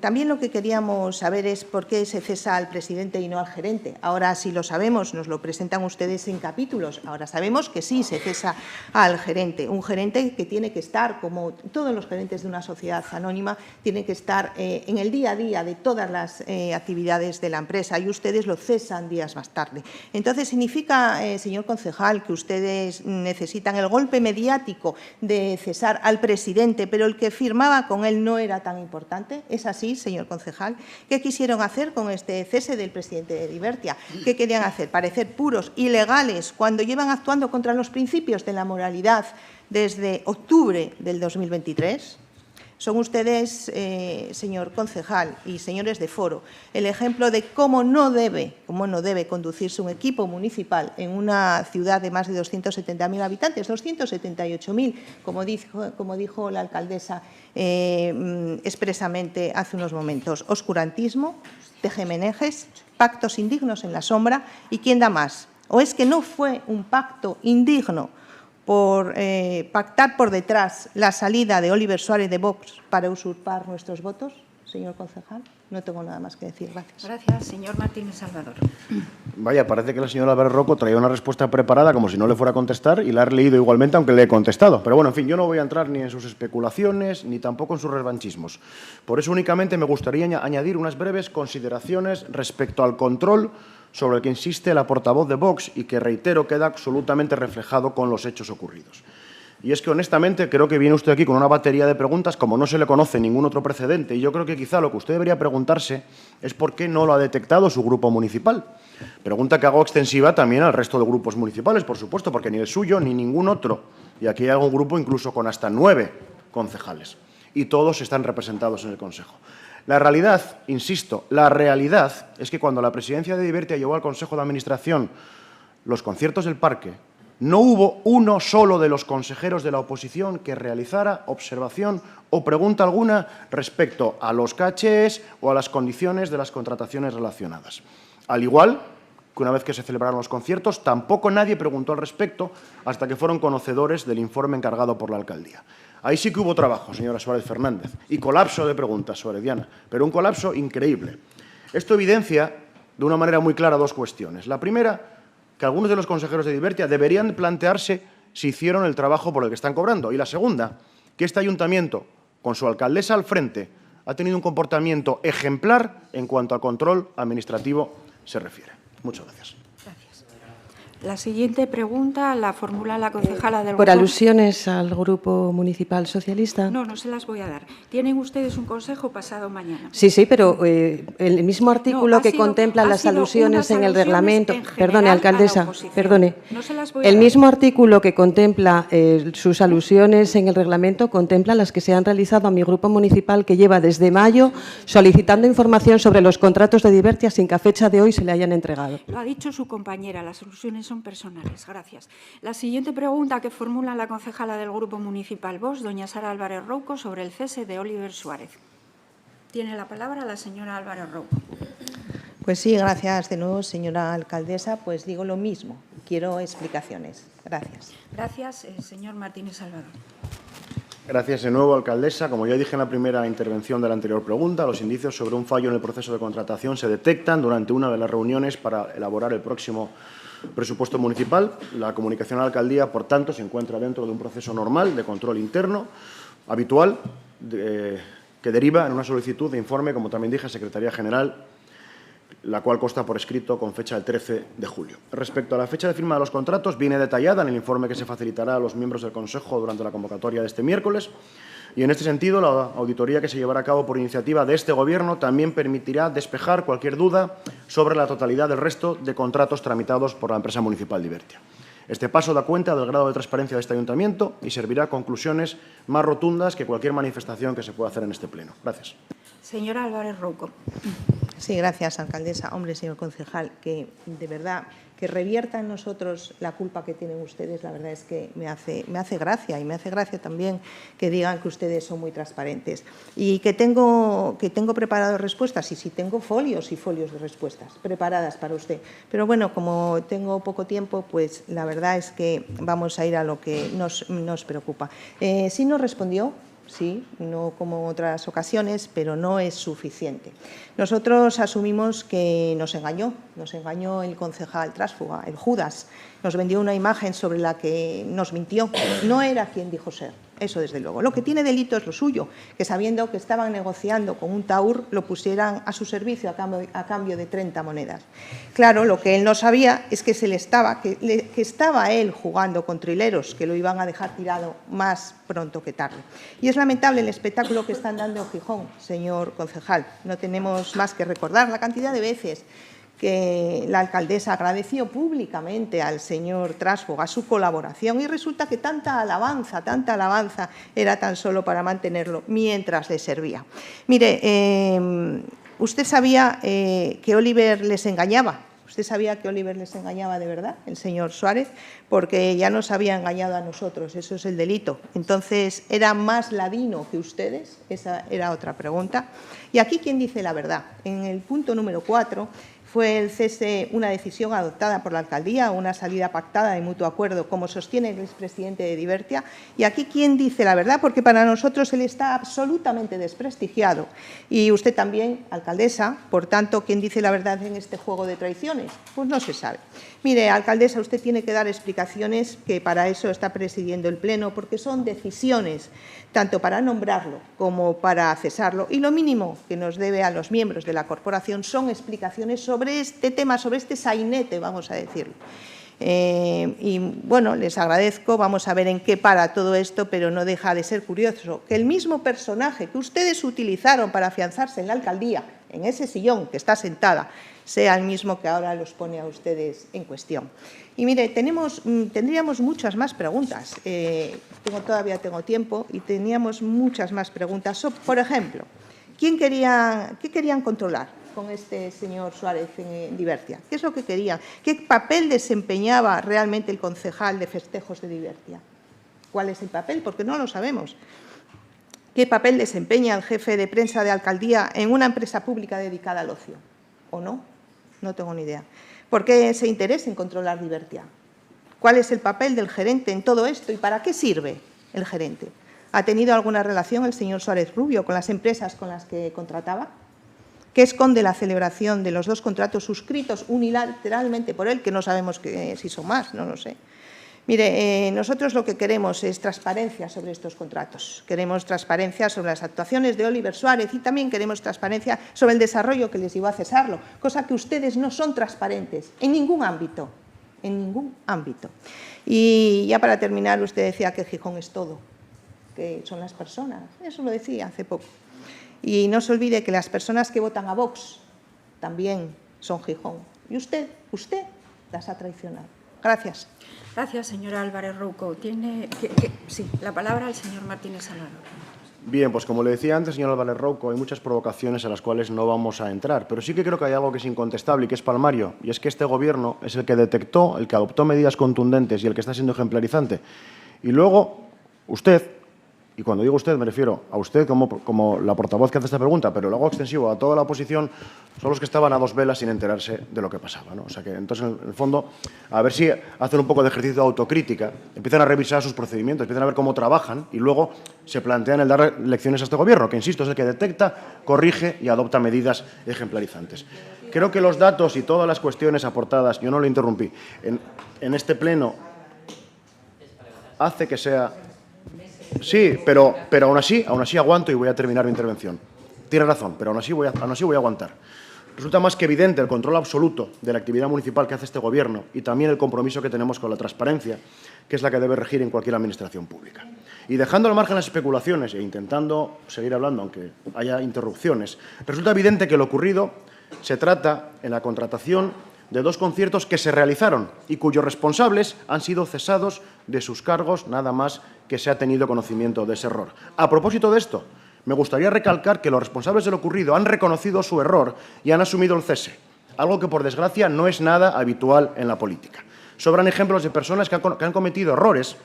también lo que queríamos saber es por qué se cesa al presidente y no al gerente. Ahora sí lo sabemos, nos lo presentan ustedes en capítulos. Ahora sabemos que sí se cesa al gerente. Un gerente que tiene que estar, como todos los gerentes de una sociedad anónima, tiene que estar en el día a día de todas las actividades de la empresa y ustedes lo cesan días más tarde. Entonces, significa, señor concejal, que ustedes necesitan el golpe mediático de cesar al presidente, pero el que firmaba con él no era tan importante. ¿Es así, señor concejal? ¿Qué quisieron hacer con este cese del presidente de Divertia? ¿Qué querían hacer? ¿Parecer puros, ilegales, cuando llevan actuando contra los principios de la moralidad desde octubre del 2023? Son ustedes, señor concejal y señores de foro, el ejemplo de cómo no debe conducirse un equipo municipal en una ciudad de más de 270.000 habitantes, 278.000, como dijo la alcaldesa expresamente hace unos momentos. Oscurantismo, tejemenejes, pactos indignos en la sombra. ¿Y quién da más? ¿O es que no fue un pacto indigno por pactar por detrás la salida de Oliver Suárez de Vox para usurpar nuestros votos, señor concejal? No tengo nada más que decir. Gracias. Gracias. Señor Martínez Salvador. Vaya, parece que la señora Álvarez Roco traía una respuesta preparada como si no le fuera a contestar y la ha leído igualmente, aunque le he contestado. Pero bueno, en fin, yo no voy a entrar ni en sus especulaciones ni tampoco en sus revanchismos. Por eso únicamente me gustaría añadir unas breves consideraciones respecto al control sobre el que insiste la portavoz de Vox y que, reitero, queda absolutamente reflejado con los hechos ocurridos. Y es que, honestamente, creo que viene usted aquí con una batería de preguntas como no se le conoce ningún otro precedente. Y yo creo que quizá lo que usted debería preguntarse es por qué no lo ha detectado su grupo municipal. Pregunta que hago extensiva también al resto de grupos municipales, por supuesto, porque ni el suyo ni ningún otro. Y aquí hay algún grupo incluso con hasta 9 concejales. Y todos están representados en el Consejo. La realidad, insisto, la realidad es que cuando la presidencia de Divertia llevó al Consejo de Administración los conciertos del parque, no hubo uno solo de los consejeros de la oposición que realizara observación o pregunta alguna respecto a los cachés o a las condiciones de las contrataciones relacionadas. Al igual que una vez que se celebraron los conciertos, tampoco nadie preguntó al respecto hasta que fueron conocedores del informe encargado por la alcaldía. Ahí sí que hubo trabajo, señora Suárez Fernández, y colapso de preguntas, Suárez-Diana, pero un colapso increíble. Esto evidencia de una manera muy clara dos cuestiones. La primera, que algunos de los consejeros de Divertia deberían plantearse si hicieron el trabajo por el que están cobrando. Y la segunda, que este ayuntamiento, con su alcaldesa al frente, ha tenido un comportamiento ejemplar en cuanto al control administrativo se refiere. Muchas gracias. La siguiente pregunta la formula la concejala del Por Grupo. alusiones al Grupo Municipal Socialista. No, no se las voy a dar. Tienen ustedes un consejo pasado mañana. Sí, sí, pero el mismo artículo que contempla las alusiones en el reglamento. Perdone, alcaldesa, perdone. No se las voy a El dar. mismo artículo que contempla sus alusiones en el reglamento contempla las que se han realizado a mi Grupo Municipal, que lleva desde mayo solicitando información sobre los contratos de Divertia sin que a fecha de hoy se le hayan entregado. Lo ha dicho su compañera, las alusiones son personales. Gracias. La siguiente pregunta que formula la concejala del Grupo Municipal Vox, doña Sara Álvarez Rouco, sobre el cese de Oliver Suárez. Tiene la palabra la señora Álvarez Rouco. Pues sí, gracias de nuevo, señora alcaldesa. Pues digo lo mismo. Quiero explicaciones. Gracias. Gracias, señor Martínez Salvador. Gracias de nuevo, alcaldesa. Como ya dije en la primera intervención de la anterior pregunta, los indicios sobre un fallo en el proceso de contratación se detectan durante una de las reuniones para elaborar el próximo presupuesto municipal. La comunicación a la alcaldía, por tanto, se encuentra dentro de un proceso normal de control interno, habitual, que deriva en una solicitud de informe, como también dije, a Secretaría General, la cual consta por escrito con fecha del 13 de julio. Respecto a la fecha de firma de los contratos, viene detallada en el informe que se facilitará a los miembros del Consejo durante la convocatoria de este miércoles. Y, en este sentido, la auditoría que se llevará a cabo por iniciativa de este Gobierno también permitirá despejar cualquier duda sobre la totalidad del resto de contratos tramitados por la empresa municipal Divertia. Este paso da cuenta del grado de transparencia de este Ayuntamiento y servirá a conclusiones más rotundas que cualquier manifestación que se pueda hacer en este Pleno. Gracias. Señora Álvarez Rouco. Sí, gracias, alcaldesa. Hombre, señor concejal, que de verdad que revierta en nosotros la culpa que tienen ustedes, la verdad es que me hace gracia, y me hace gracia también que digan que ustedes son muy transparentes. Y que tengo preparadas respuestas, y sí, tengo folios y folios de respuestas preparadas para usted. Pero bueno, como tengo poco tiempo, pues la verdad es que vamos a ir a lo que nos preocupa. Sí nos respondió. Sí, no como otras ocasiones, pero no es suficiente. Nosotros asumimos que nos engañó el concejal tránsfuga, el Judas. Nos vendió una imagen sobre la que nos mintió. No era quien dijo ser, eso desde luego. Lo que tiene delito es lo suyo, que sabiendo que estaban negociando con un taur, lo pusieran a su servicio a cambio de 30 monedas. Claro, lo que él no sabía es que estaba él jugando con trileros, que lo iban a dejar tirado más pronto que tarde. Y es lamentable el espectáculo que están dando en Gijón, señor concejal. No tenemos más que recordar la cantidad de veces que la alcaldesa agradeció públicamente al señor tránsfuga su colaboración, y resulta que tanta alabanza era tan solo para mantenerlo mientras le servía. Mire, usted sabía que Oliver les engañaba. ¿Usted sabía que Oliver les engañaba de verdad, el señor Suárez? Porque ya nos había engañado a nosotros, eso es el delito. Entonces, ¿era más ladino que ustedes? Esa era otra pregunta. Y aquí, ¿quién dice la verdad? En el punto número 4, fue el cese una decisión adoptada por la alcaldía, una salida pactada de mutuo acuerdo, como sostiene el expresidente de Divertia. Y aquí, ¿quién dice la verdad? Porque para nosotros él está absolutamente desprestigiado. Y usted también, alcaldesa, por tanto, ¿quién dice la verdad en este juego de traiciones? Pues no se sabe. Mire, alcaldesa, usted tiene que dar explicaciones, que para eso está presidiendo el Pleno, porque son decisiones tanto para nombrarlo como para cesarlo. Y lo mínimo que nos debe a los miembros de la corporación son explicaciones sobre este tema, sobre este sainete, vamos a decirlo. Y bueno, les agradezco, vamos a ver en qué para todo esto, pero no deja de ser curioso que el mismo personaje que ustedes utilizaron para afianzarse en la alcaldía, en ese sillón que está sentada, sea el mismo que ahora los pone a ustedes en cuestión. Y mire, tendríamos muchas más preguntas. Todavía tengo tiempo y teníamos muchas más preguntas. Por ejemplo, ¿qué querían controlar con este señor Suárez en Divertia? ¿Qué es lo que querían? ¿Qué papel desempeñaba realmente el concejal de festejos de Divertia? ¿Cuál es el papel? Porque no lo sabemos. ¿Qué papel desempeña el jefe de prensa de alcaldía en una empresa pública dedicada al ocio? ¿O no? No tengo ni idea. ¿Por qué ese interés en controlar Divertia? ¿Cuál es el papel del gerente en todo esto y para qué sirve el gerente? ¿Ha tenido alguna relación el señor Suárez Rubio con las empresas con las que contrataba? ¿Qué esconde la celebración de los 2 contratos suscritos unilateralmente por él, que no sabemos si son más, no lo sé? Mire, nosotros lo que queremos es transparencia sobre estos contratos. Queremos transparencia sobre las actuaciones de Oliver Suárez y también queremos transparencia sobre el desarrollo que les llevó a cesarlo, cosa que ustedes no son transparentes en ningún ámbito, en ningún ámbito. Y ya para terminar, usted decía que Gijón es todo, que son las personas. Eso lo decía hace poco. Y no se olvide que las personas que votan a Vox también son Gijón. Y usted las ha traicionado. Gracias. Gracias, señora Álvarez Rouco. Tiene la palabra el señor Martínez Salado. Bien, pues como le decía antes, señor Álvarez Rouco, hay muchas provocaciones a las cuales no vamos a entrar, pero sí que creo que hay algo que es incontestable y que es palmario, y es que este Gobierno es el que detectó, el que adoptó medidas contundentes y el que está siendo ejemplarizante. Y luego, usted, y cuando digo usted me refiero a usted como la portavoz que hace esta pregunta, pero lo hago extensivo a toda la oposición, son los que estaban a 2 velas sin enterarse de lo que pasaba, ¿no? O sea que, entonces, en el fondo, a ver si hacen un poco de ejercicio de autocrítica, empiezan a revisar sus procedimientos, empiezan a ver cómo trabajan y luego se plantean el dar lecciones a este Gobierno, que, insisto, es el que detecta, corrige y adopta medidas ejemplarizantes. Creo que los datos y todas las cuestiones aportadas, yo no lo interrumpí, en este Pleno hace que sea... Sí, pero aún así aguanto y voy a terminar mi intervención. Tiene razón, pero aún así voy a aguantar. Resulta más que evidente el control absoluto de la actividad municipal que hace este Gobierno y también el compromiso que tenemos con la transparencia, que es la que debe regir en cualquier administración pública. Y dejando al margen las especulaciones e intentando seguir hablando, aunque haya interrupciones, resulta evidente que lo ocurrido se trata en la contratación de 2 conciertos que se realizaron y cuyos responsables han sido cesados de sus cargos nada más que se ha tenido conocimiento de ese error. A propósito de esto, me gustaría recalcar que los responsables de lo ocurrido han reconocido su error y han asumido el cese, algo que, por desgracia, no es nada habitual en la política. Sobran ejemplos de personas que han cometido errores,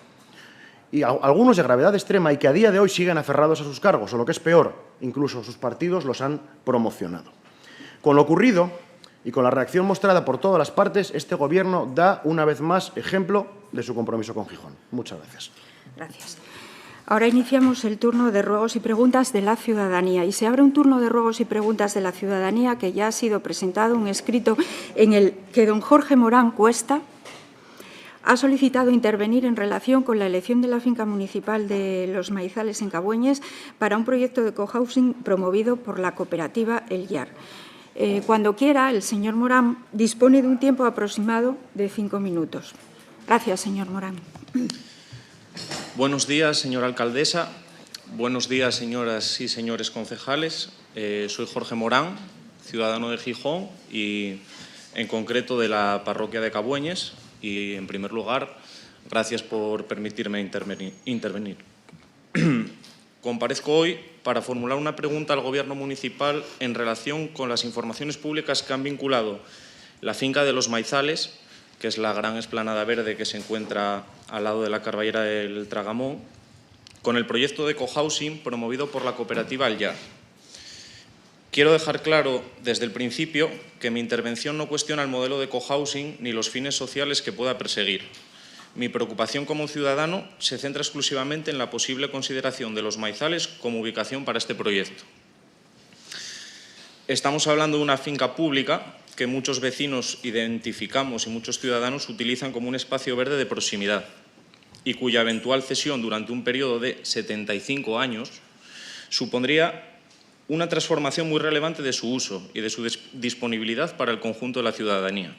y algunos de gravedad extrema, y que a día de hoy siguen aferrados a sus cargos, o lo que es peor, incluso sus partidos los han promocionado. Con lo ocurrido y con la reacción mostrada por todas las partes, este Gobierno da una vez más ejemplo de su compromiso con Gijón. Muchas gracias. Gracias. Ahora iniciamos el turno de ruegos y preguntas de la ciudadanía y se abre un turno de ruegos y preguntas de la ciudadanía que ya ha sido presentado, un escrito en el que don Jorge Morán Cuesta ha solicitado intervenir en relación con la elección de la finca municipal de Los Maizales en Cabueñes para un proyecto de cohousing promovido por la cooperativa El Llar. Cuando quiera, el señor Morán dispone de un tiempo aproximado de 5 minutos. Gracias, señor Morán. Buenos días, señora alcaldesa. Buenos días, señoras y señores concejales. Soy Jorge Morán, ciudadano de Gijón y, en concreto, de la parroquia de Cabueñes. Y, en primer lugar, gracias por permitirme intervenir. Comparezco hoy para formular una pregunta al Gobierno municipal en relación con las informaciones públicas que han vinculado la finca de Los Maizales, que es la gran explanada verde que se encuentra al lado de la Carballera del Tragamón, con el proyecto de cohousing promovido por la cooperativa El Llar. Quiero dejar claro desde el principio que mi intervención no cuestiona el modelo de cohousing ni los fines sociales que pueda perseguir. Mi preocupación como ciudadano se centra exclusivamente en la posible consideración de Los Maizales como ubicación para este proyecto. Estamos hablando de una finca pública que muchos vecinos identificamos y muchos ciudadanos utilizan como un espacio verde de proximidad y cuya eventual cesión durante un periodo de 75 años supondría una transformación muy relevante de su uso y de su disponibilidad para el conjunto de la ciudadanía.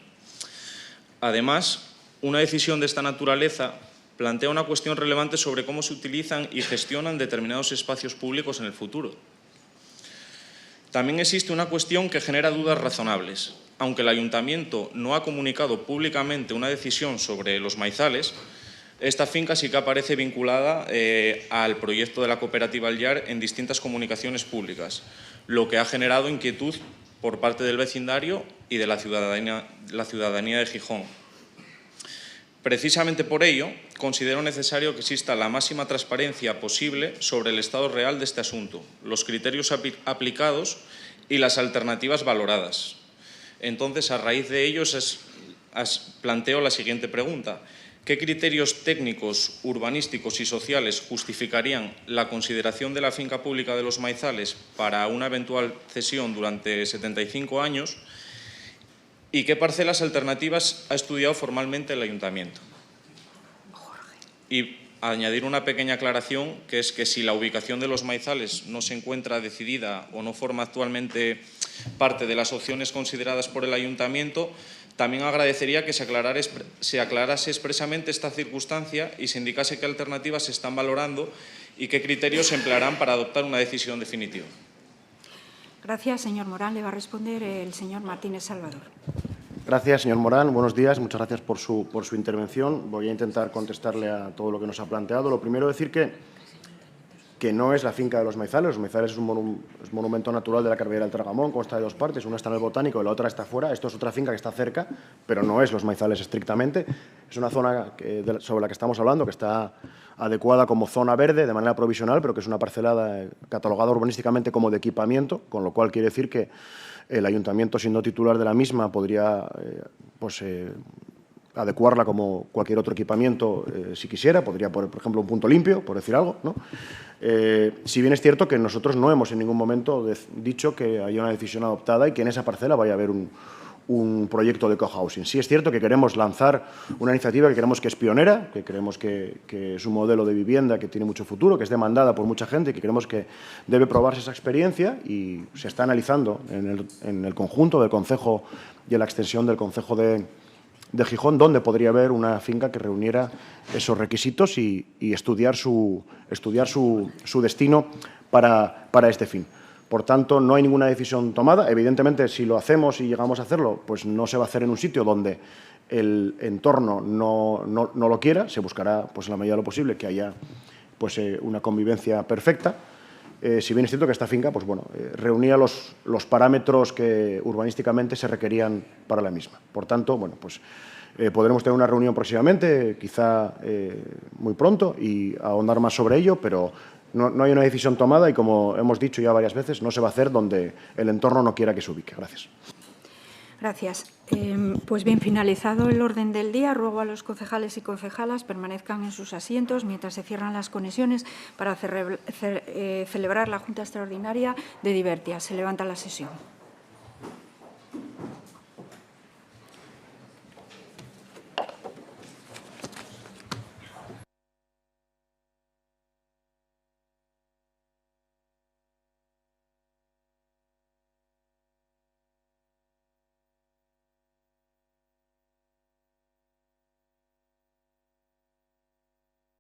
Además, una decisión de esta naturaleza plantea una cuestión relevante sobre cómo se utilizan y gestionan determinados espacios públicos en el futuro. También existe una cuestión que genera dudas razonables. Aunque el Ayuntamiento no ha comunicado públicamente una decisión sobre Los Maizales, esta finca sí que aparece vinculada al proyecto de la cooperativa El Llar en distintas comunicaciones públicas, lo que ha generado inquietud por parte del vecindario y de la ciudadanía de Gijón. Precisamente por ello, considero necesario que exista la máxima transparencia posible sobre el estado real de este asunto, los criterios aplicados y las alternativas valoradas. Entonces, a raíz de ello, planteo la siguiente pregunta. ¿Qué criterios técnicos, urbanísticos y sociales justificarían la consideración de la finca pública de Los Maizales para una eventual cesión durante 75 años? ¿Y qué parcelas alternativas ha estudiado formalmente el Ayuntamiento? Y añadir una pequeña aclaración, que es que si la ubicación de Los Maizales no se encuentra decidida o no forma actualmente parte de las opciones consideradas por el Ayuntamiento, también agradecería que se aclarase expresamente esta circunstancia y se indicase qué alternativas se están valorando y qué criterios se emplearán para adoptar una decisión definitiva. Gracias, señor Morán. Le va a responder el señor Martínez Salvador. Gracias, señor Morán. Buenos días. Muchas gracias por su intervención. Voy a intentar contestarle a todo lo que nos ha planteado. Lo primero, decir que no es la finca de Los Maizales. Los Maizales es un monumento natural de la Carballera del Tragamón, consta de 2 partes. Una está en el Botánico y la otra está fuera. Esto es otra finca que está cerca, pero no es Los Maizales estrictamente. Es una zona sobre la que estamos hablando, que está adecuada como zona verde de manera provisional, pero que es una parcelada catalogada urbanísticamente como de equipamiento, con lo cual quiere decir que el Ayuntamiento, siendo titular de la misma, podría adecuarla como cualquier otro equipamiento si quisiera. Podría poner, por ejemplo, un punto limpio, por decir algo, ¿no? Si bien es cierto que nosotros no hemos en ningún momento dicho que haya una decisión adoptada y que en esa parcela vaya a haber un un proyecto de cohousing. Sí es cierto que queremos lanzar una iniciativa que creemos que es pionera, que creemos que es un modelo de vivienda que tiene mucho futuro, que es demandada por mucha gente, que creemos que debe probarse esa experiencia y se está analizando en el conjunto del concejo y en la extensión del concejo de Gijón, donde podría haber una finca que reuniera esos requisitos y estudiar su destino para este fin. Por tanto, no hay ninguna decisión tomada. Evidentemente, si lo hacemos y llegamos a hacerlo, pues no se va a hacer en un sitio donde el entorno no lo quiera. Se buscará, pues, en la medida de lo posible, que haya pues, una convivencia perfecta. Si bien es cierto que esta finca pues, bueno, reunía los parámetros que urbanísticamente se requerían para la misma. Por tanto, bueno, pues, podremos tener una reunión próximamente, quizá muy pronto, y ahondar más sobre ello, pero no hay una decisión tomada y, como hemos dicho ya varias veces, no se va a hacer donde el entorno no quiera que se ubique. Gracias. Gracias. Pues bien, finalizado el orden del día, ruego a los concejales y concejalas permanezcan en sus asientos mientras se cierran las conexiones para celebrar la Junta Extraordinaria de Divertia. Se levanta la sesión.